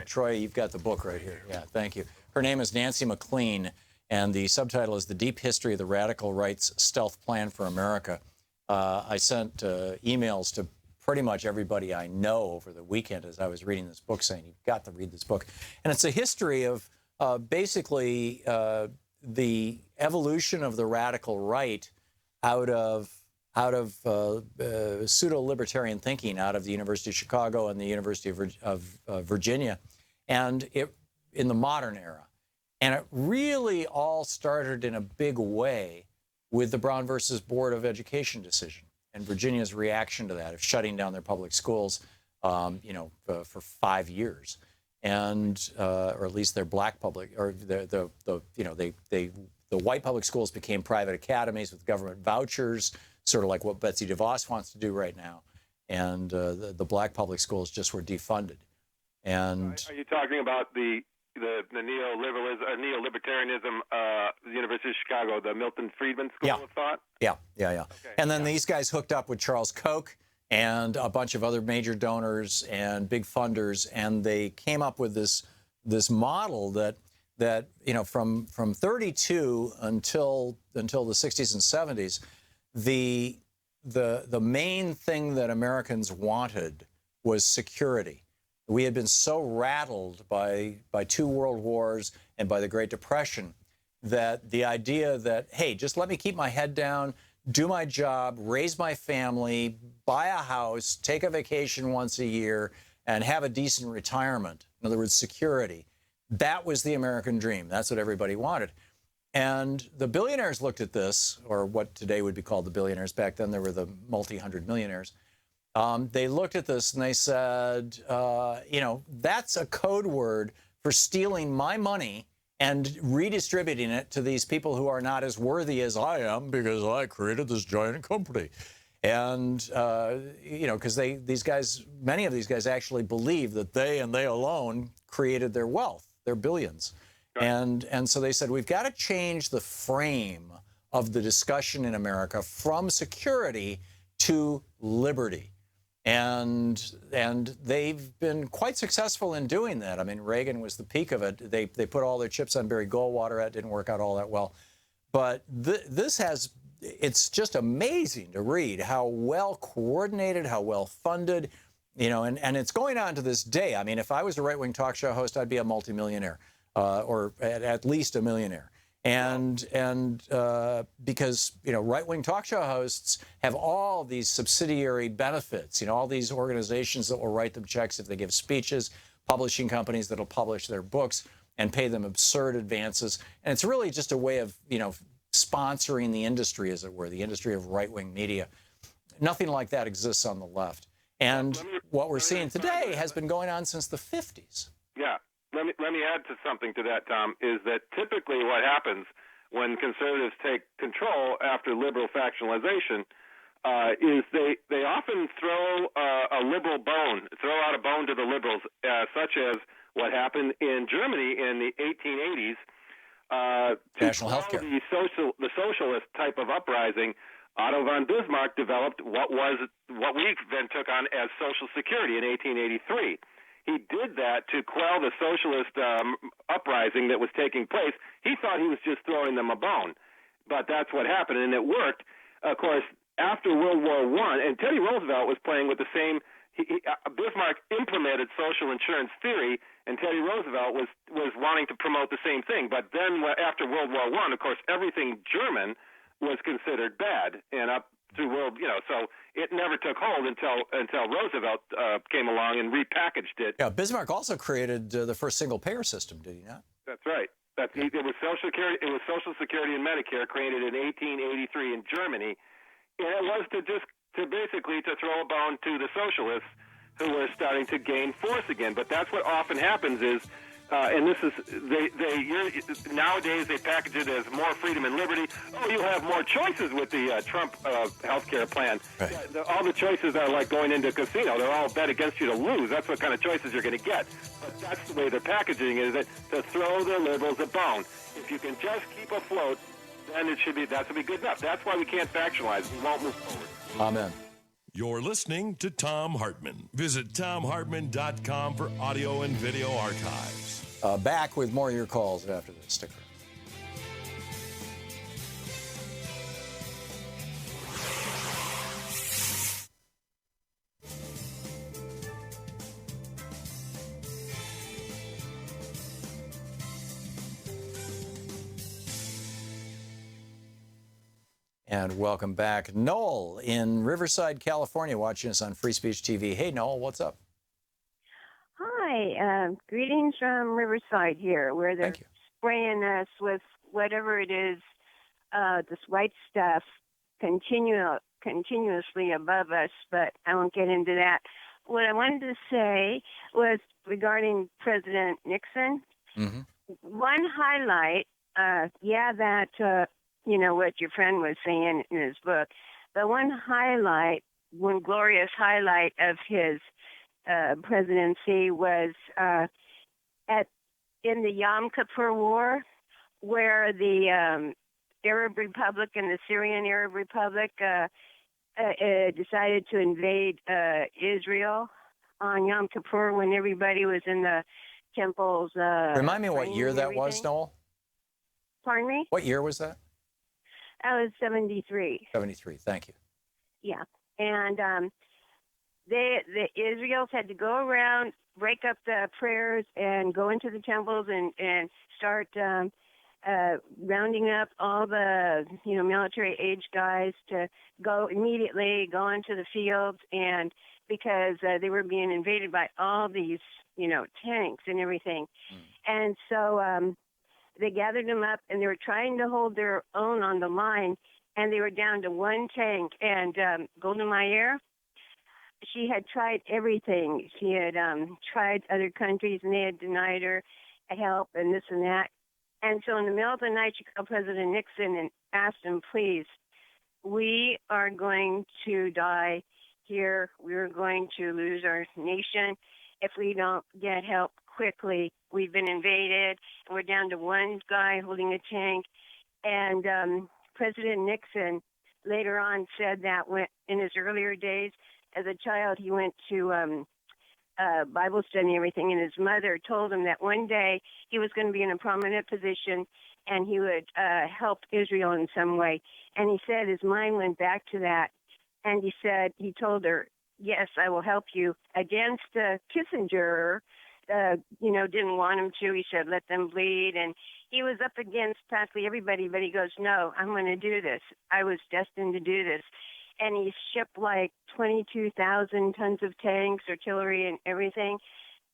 Troy, you've got the book right here. Yeah, thank you. Her name is Nancy McLean, and the subtitle is The Deep History of the Radical Right's Stealth Plan for America. I sent emails to pretty much everybody I know over the weekend as I was reading this book saying, you've got to read this book. And it's a history of basically the evolution of the radical right out of pseudo-libertarian thinking out of the University of Chicago and the University of Virginia, and in the modern era. And it really all started in a big way with the Brown versus Board of Education decision and Virginia's reaction to that of shutting down their public schools, for 5 years, and or at least their black public, or the white public schools became private academies with government vouchers, sort of like what Betsy DeVos wants to do right now, and the black public schools just were defunded. And are you talking about the neo-libertarianism, the University of Chicago, the Milton Friedman School of Thought? Yeah. And then these guys hooked up with Charles Koch and a bunch of other major donors and big funders, and they came up with this model that from 32 until the 60s and 70s, the main thing that Americans wanted was security. We had been so rattled by 2 world wars and by the Great Depression that the idea that, hey, just let me keep my head down, do my job, raise my family, buy a house, take a vacation once a year, and have a decent retirement. In other words, security. That was the American dream. That's what everybody wanted. And the billionaires looked at this, or what today would be called the billionaires. Back then, there were the multi-hundred millionaires. They looked at this and they said, that's a code word for stealing my money and redistributing it to these people who are not as worthy as I am because I created this giant company. And, because many of these guys actually believe that they and they alone created their wealth, their billions. And so they said, we've got to change the frame of the discussion in America from security to liberty. And they've been quite successful in doing that. I mean, Reagan was the peak of it. They put all their chips on Barry Goldwater. That didn't work out all that well. But it's just amazing to read how well coordinated, how well funded, and it's going on to this day. I mean, if I was a right-wing talk show host, I'd be a multimillionaire, or at least a millionaire. And because, right-wing talk show hosts have all these subsidiary benefits, all these organizations that will write them checks if they give speeches, publishing companies that'll publish their books and pay them absurd advances. And it's really just a way of, sponsoring the industry, as it were, the industry of right-wing media. Nothing like that exists on the left. And what we're seeing today has been going on since the 50s. Yeah. Let me add to something to that, Tom, is that typically what happens when conservatives take control after liberal factionalization is they often throw a liberal bone, throw out a bone to the liberals, such as what happened in Germany in the 1880s. National health care. The socialist type of uprising, Otto von Bismarck developed what we then took on as Social Security in 1883. He did that to quell the socialist uprising that was taking place. He thought he was just throwing them a bone, but that's what happened, and it worked. Of course, after World War I, and Teddy Roosevelt was playing with the same. Bismarck implemented social insurance theory, and Teddy Roosevelt was wanting to promote the same thing. But then after World War I, of course, everything German was considered bad, and up through so it never took hold until Roosevelt came along and repackaged it. Yeah, Bismarck also created the first single-payer system, did he not? That's right. It was Social Security. It was Social Security and Medicare created in 1883 in Germany, and it was to basically throw a bone to the socialists who were starting to gain force again. But that's what often happens is. And this is nowadays they package it as more freedom and liberty. Oh, you have more choices with the Trump healthcare plan. Right. All the choices are like going into a casino. They're all bet against you to lose. That's what kind of choices you're going to get. But that's the way they're packaging it, is to throw the liberals a bone. If you can just keep afloat, then that should be good enough. That's why we can't factionalize. We won't move forward. Amen. You're listening to Thom Hartmann. Visit thomhartmann.com for audio and video archives. Back with more of your calls after this. Stick around. And welcome back. Noel in Riverside, California, watching us on Free Speech TV. Hey, Noel, what's up? Hi, greetings from Riverside here, where they're spraying us with whatever it is, this white stuff continuously above us, but I won't get into that. What I wanted to say was regarding President Nixon. Mm-hmm. One highlight, what your friend was saying in his book, but one glorious highlight of his presidency was in the Yom Kippur War, where the Arab Republic and the Syrian Arab Republic decided to invade Israel on Yom Kippur when everybody was in the temples. Remind me what year that was, Noel? Pardon me? What year was that? That was 73. 73. Thank you. Yeah. And the Israels had to go around, break up the prayers, and go into the temples and start rounding up all the military age guys to go immediately go into the fields, and because they were being invaded by all these tanks and everything. And so they gathered them up, and they were trying to hold their own on the line, and they were down to one tank. And Golda Meir, she had tried everything. She had tried other countries, and they had denied her help and this and that. And so in the middle of the night, she called President Nixon and asked him, please, we are going to die here. We're going to lose our nation if we don't get help quickly. We've been invaded, and we're down to one guy holding a tank. And President Nixon later on said that in his earlier days, as a child, he went to Bible study and everything, and his mother told him that one day he was going to be in a prominent position and he would help Israel in some way. And he said his mind went back to that, and he told her, yes, I will help you, against Kissinger, didn't want him to. He said, let them bleed. And he was up against practically everybody, but he goes, no, I'm going to do this. I was destined to do this. And he shipped like 22,000 tons of tanks, artillery, and everything.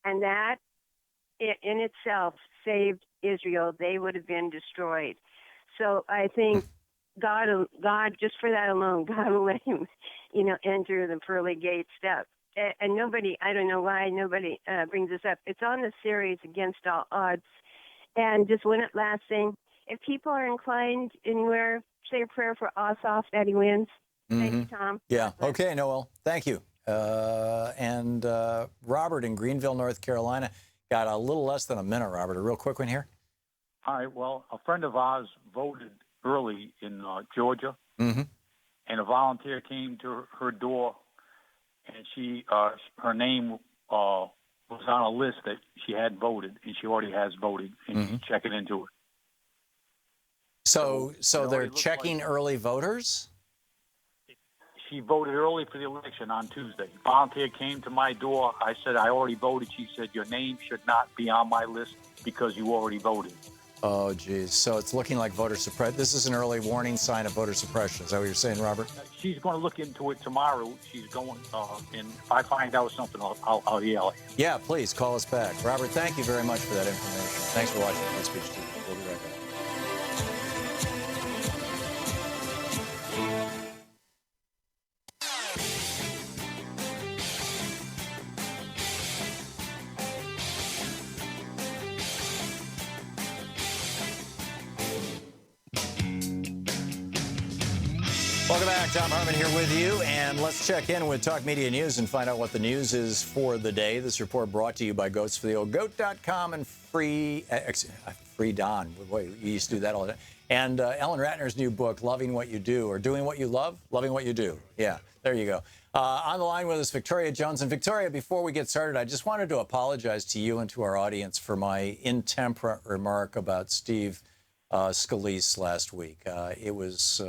And that in itself saved Israel. They would have been destroyed. So I think God, just for that alone, God will let him, enter the pearly gates step. And nobody, I don't know why nobody brings this up. It's on the series Against All Odds. And just one last thing, if people are inclined anywhere, say a prayer for Ossoff that he wins. Thank you, Tom. Yeah. Okay, Noel. Thank you. And Robert in Greenville, North Carolina. Got a little less than a minute, Robert. A real quick one here. Hi. Well, a friend of ours voted early in Georgia, Mm-hmm. and a volunteer came to her door, and her name was on a list that she had voted, and she already has voted, and she's checking into it. So they're checking early voters? She voted early for the election on Tuesday. Volunteer came to my door. I said, I already voted. She said, your name should not be on my list because you already voted. Oh, geez. So it's looking like voter suppression. This is an early warning sign of voter suppression. Is that what you're saying, Robert? She's going to look into it tomorrow. She's going, and if I find out something, I'll yell at you. Yeah, please call us back. Robert, thank you very much for that information. Thanks for watching Free Speech TV. We'll be right back. Welcome back. Thom Hartmann here with you, and let's check in with Talk Media News and find out what the news is for the day. This report brought to you by goatsfortheold.com and Free Don. Wait, you used to do that all the time. And Ellen Ratner's new book, Loving What You Do, or Doing What You Love, Loving What You Do. Yeah, there you go. On the line with us, Victoria Jones. And Victoria, before we get started, I just wanted to apologize to you and to our audience for my intemperate remark about Steve Scalise last week. It was...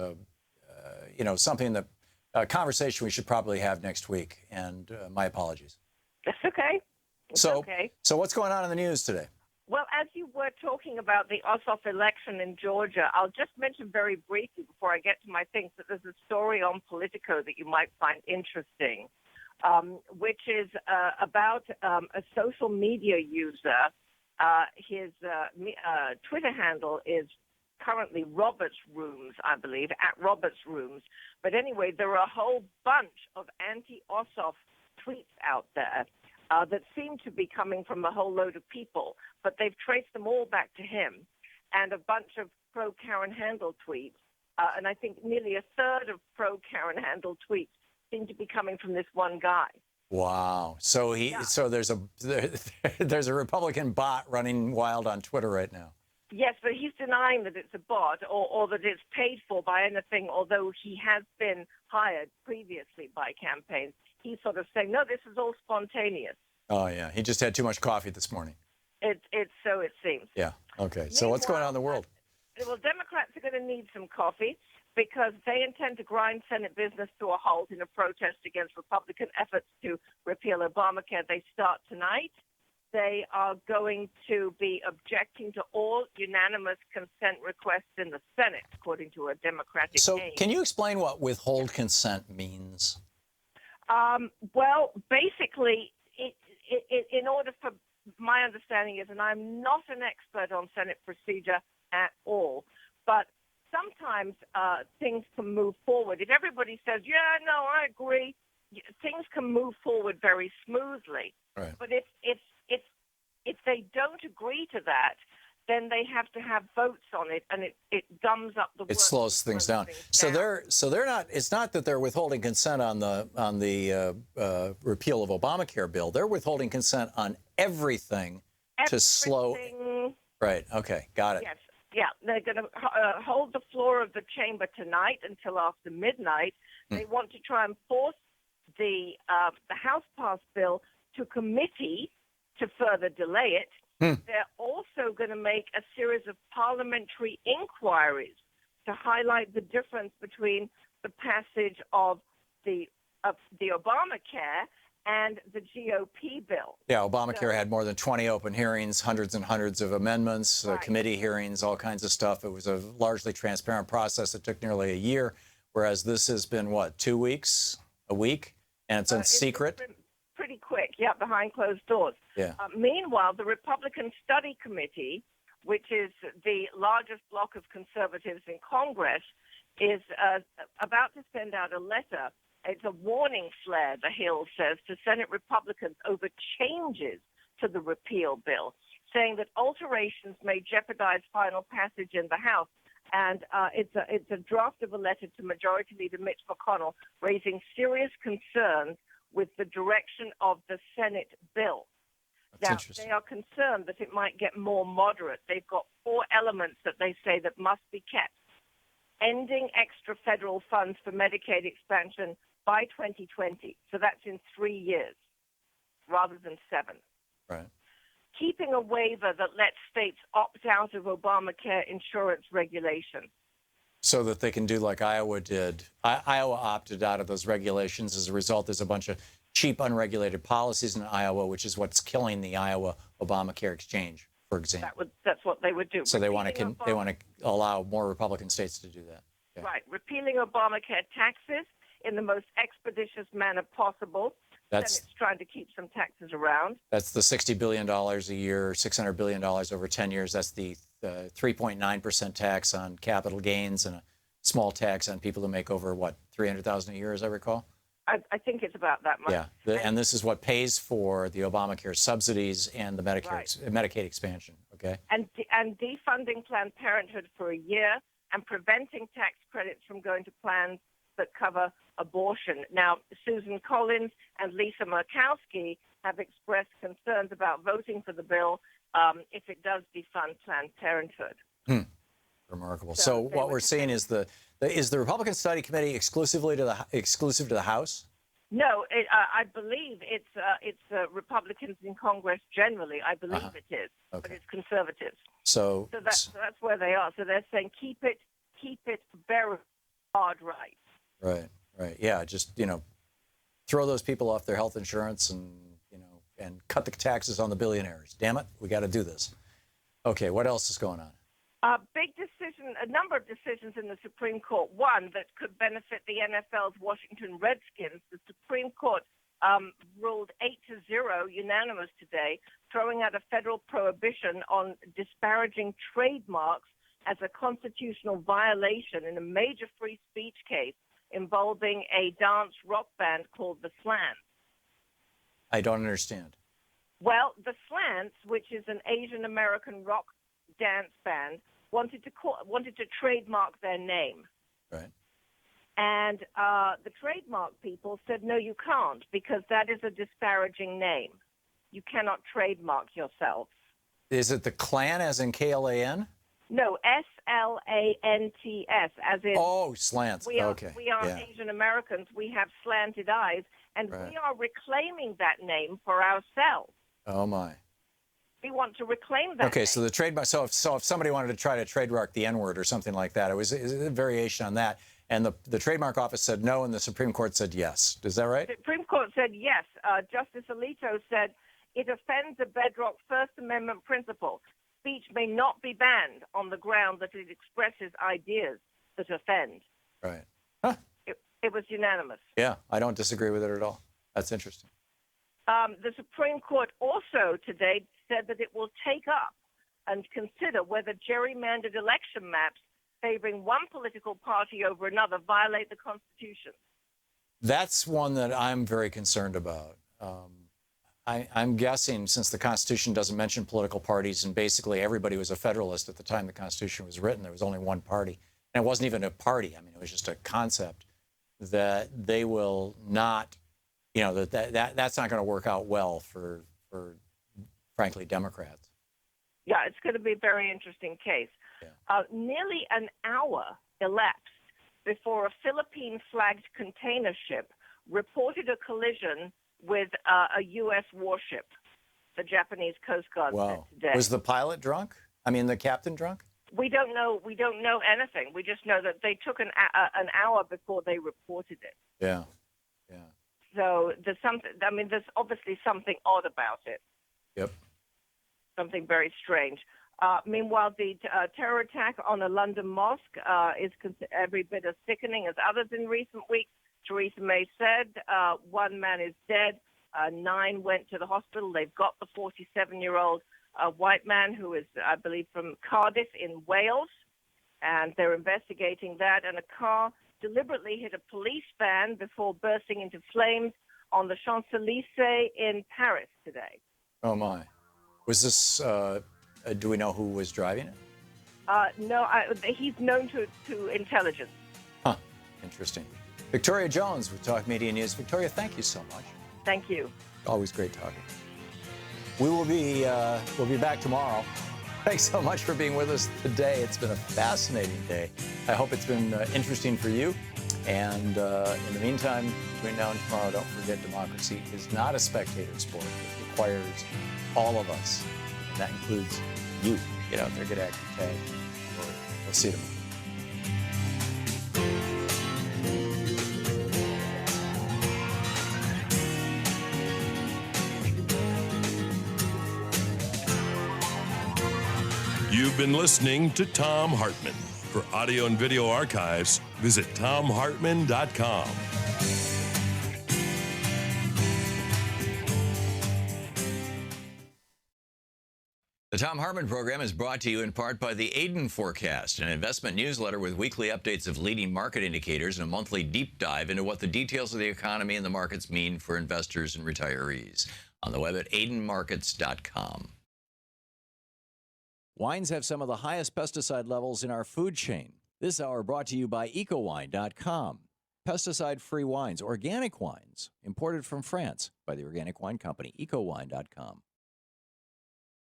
something that a conversation we should probably have next week. And my apologies. That's okay. It's okay. So what's going on in the news today? Well, as you were talking about the Ossoff election in Georgia, I'll just mention very briefly before I get to my things that there's a story on Politico that you might find interesting, which is about a social media user. His Twitter handle is currently Roberts Rooms, I believe, at Roberts Rooms. But anyway, there are a whole bunch of anti-Ossoff tweets out there that seem to be coming from a whole load of people, but they've traced them all back to him, and a bunch of pro-Karen Handel tweets, and I think nearly a third of pro-Karen Handel tweets seem to be coming from this one guy. Wow. So so there's a Republican bot running wild on Twitter right now. Yes, but he's denying that it's a bot or that it's paid for by anything, although he has been hired previously by campaigns. He's sort of saying, no, this is all spontaneous. Oh, yeah. He just had too much coffee this morning. It's so it seems. Yeah. Okay. So what's going on in the world? Well, Democrats are going to need some coffee because they intend to grind Senate business to a halt in a protest against Republican efforts to repeal Obamacare. They start tonight. They are going to be objecting to all unanimous consent requests in the Senate, according to a Democratic So aide. can you explain what withhold consent means? Well, basically, in order for my understanding is, and I'm not an expert on Senate procedure at all, but sometimes things can move forward. If everybody says, yeah, no, I agree, things can move forward very smoothly. Right. But if they don't agree to that, then they have to have votes on it, and it gums up the work. It slows things down. So they're not. It's not that they're withholding consent on the repeal of Obamacare bill. They're withholding consent on everything to slow. Right. Okay. Got it. Yes. Yeah. They're going to hold the floor of the chamber tonight until after midnight. They want to try and force the House passed bill to committee to further delay it. They're also going to make a series of parliamentary inquiries to highlight the difference between the passage of the Obamacare and the GOP bill. Yeah, Obamacare had more than 20 open hearings, hundreds and hundreds of amendments, committee hearings, all kinds of stuff. It was a largely transparent process that took nearly a year, whereas this has been, what, 2 weeks, a week? And it's in secret? Pretty quick, yeah, behind closed doors. Yeah. Meanwhile, the Republican Study Committee, which is the largest bloc of conservatives in Congress, is about to send out a letter. It's a warning flare, the Hill says, to Senate Republicans over changes to the repeal bill, saying that alterations may jeopardize final passage in the House. And it's a draft of a letter to Majority Leader Mitch McConnell raising serious concerns with the direction of the Senate bill. Now, they are concerned that it might get more moderate. They've got 4 elements that they say that must be kept. Ending extra federal funds for Medicaid expansion by 2020. So that's in 3 years rather than 7. Right. Keeping a waiver that lets states opt out of Obamacare insurance regulations. So that they can do like Iowa did. Iowa opted out of those regulations. As a result, there's a bunch of cheap, unregulated policies in Iowa, which is what's killing the Iowa Obamacare exchange, for example. That's what they would do. So they want to allow more Republican states to do that. Okay. Right. Repealing Obamacare taxes in the most expeditious manner possible. Senate's trying to keep some taxes around. That's the $60 billion a year, $600 billion over 10 years. That's the 3.9% tax on capital gains and a small tax on people who make over, what, $300,000 a year, as I recall? I think it's about that much. Yeah, and this is what pays for the Obamacare subsidies and the Medicaid expansion, okay? And defunding Planned Parenthood for a year and preventing tax credits from going to plans that cover abortion. Now, Susan Collins and Lisa Murkowski have expressed concerns about voting for the bill if it does defund Planned Parenthood. Remarkable. So what we're seeing is the Republican Study Committee exclusive to the House? No, I believe it's Republicans in Congress generally. I believe it is, but it's conservatives. So that's where they are. So they're saying keep it very hard right. Right. Yeah, just, throw those people off their health insurance and cut the taxes on the billionaires. Damn it, we got to do this. Okay, what else is going on? A number of decisions in the Supreme Court. One that could benefit the NFL's Washington Redskins. The Supreme Court ruled 8-0 unanimous today, throwing out a federal prohibition on disparaging trademarks as a constitutional violation in a major free speech case involving a dance rock band called the Slants. I don't understand. Well, the Slants, which is an Asian American rock dance band, wanted to trademark their name. Right. And the trademark people said, no, you can't, because that is a disparaging name. You cannot trademark yourself. Is it the Klan, as in Klan? No, SLANTS, as in... Oh, slants. We are, okay. We are yeah. Asian Americans. We have slanted eyes, and Right. we are reclaiming that name for ourselves. Oh, my. We want to reclaim that Okay, name. so the trademark. So if somebody wanted to try to trademark the N-word or something like that, it was a variation on that. And the trademark office said no, and the Supreme Court said yes. Is that right? The Supreme Court said yes. Justice Alito said it offends a bedrock First Amendment principle. Speech may not be banned on the ground that it expresses ideas that offend. Right. It was unanimous. Yeah, I don't disagree with it at all. That's interesting. The Supreme Court also today said that it will take up and consider whether gerrymandered election maps favoring one political party over another violate the Constitution. That's one that I'm very concerned about. I'm guessing, since the Constitution doesn't mention political parties, and basically everybody was a Federalist at the time the Constitution was written, there was only one party. And it wasn't even a party. I mean, it was just a concept that they will not, that's not going to work out well for frankly, Democrats. Yeah, it's going to be a very interesting case. Yeah. Nearly an hour elapsed before a Philippine-flagged container ship reported a collision with a U.S. warship, the Japanese Coast Guard said today. Was the pilot drunk? I mean, the captain drunk? We don't know. We don't know anything. We just know that they took an hour before they reported it. Yeah. So there's something. I mean, there's obviously something odd about it. Yep. Something very strange. Meanwhile, the terror attack on a London mosque is every bit as sickening as others in recent weeks. Theresa May said 1 man is dead, 9 went to the hospital. They've got the 47-year-old white man who is, I believe, from Cardiff in Wales, and they're investigating that. And a car deliberately hit a police van before bursting into flames on the Champs-Élysées in Paris today. Oh, my. Was this, do we know who was driving it? No, he's known to intelligence. Huh, interesting. Victoria Jones with Talk Media News. Victoria, thank you so much. Thank you. Always great talking. We will be we'll be back tomorrow. Thanks so much for being with us today. It's been a fascinating day. I hope it's been interesting for you. And in the meantime, between now and tomorrow, don't forget democracy is not a spectator sport. It requires all of us. And that includes you. Get out there, get active today. We'll see you tomorrow. You've been listening to Thom Hartmann. For audio and video archives, visit thomhartmann.com. The Thom Hartmann Program is brought to you in part by the Aiden Forecast, an investment newsletter with weekly updates of leading market indicators and a monthly deep dive into what the details of the economy and the markets mean for investors and retirees. On the web at aidenmarkets.com. Wines have some of the highest pesticide levels in our food chain. This hour brought to you by ecowine.com. Pesticide-free wines, organic wines, imported from France by the Organic Wine Company, ecowine.com.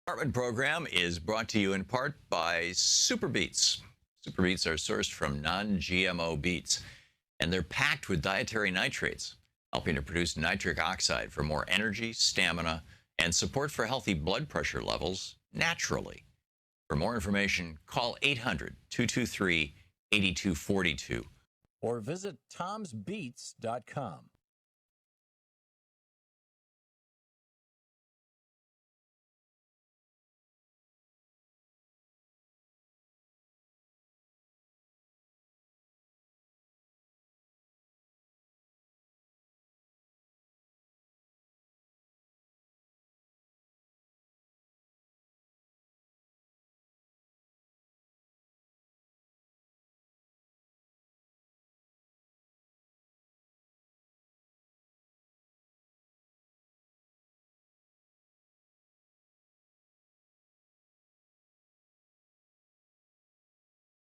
Hartmann Program is brought to you in part by Super Beets. Super Beets are sourced from non-GMO beets, and they're packed with dietary nitrates, helping to produce nitric oxide for more energy, stamina, and support for healthy blood pressure levels naturally. For more information, call 800-223-8242. Or visit tomsbeets.com.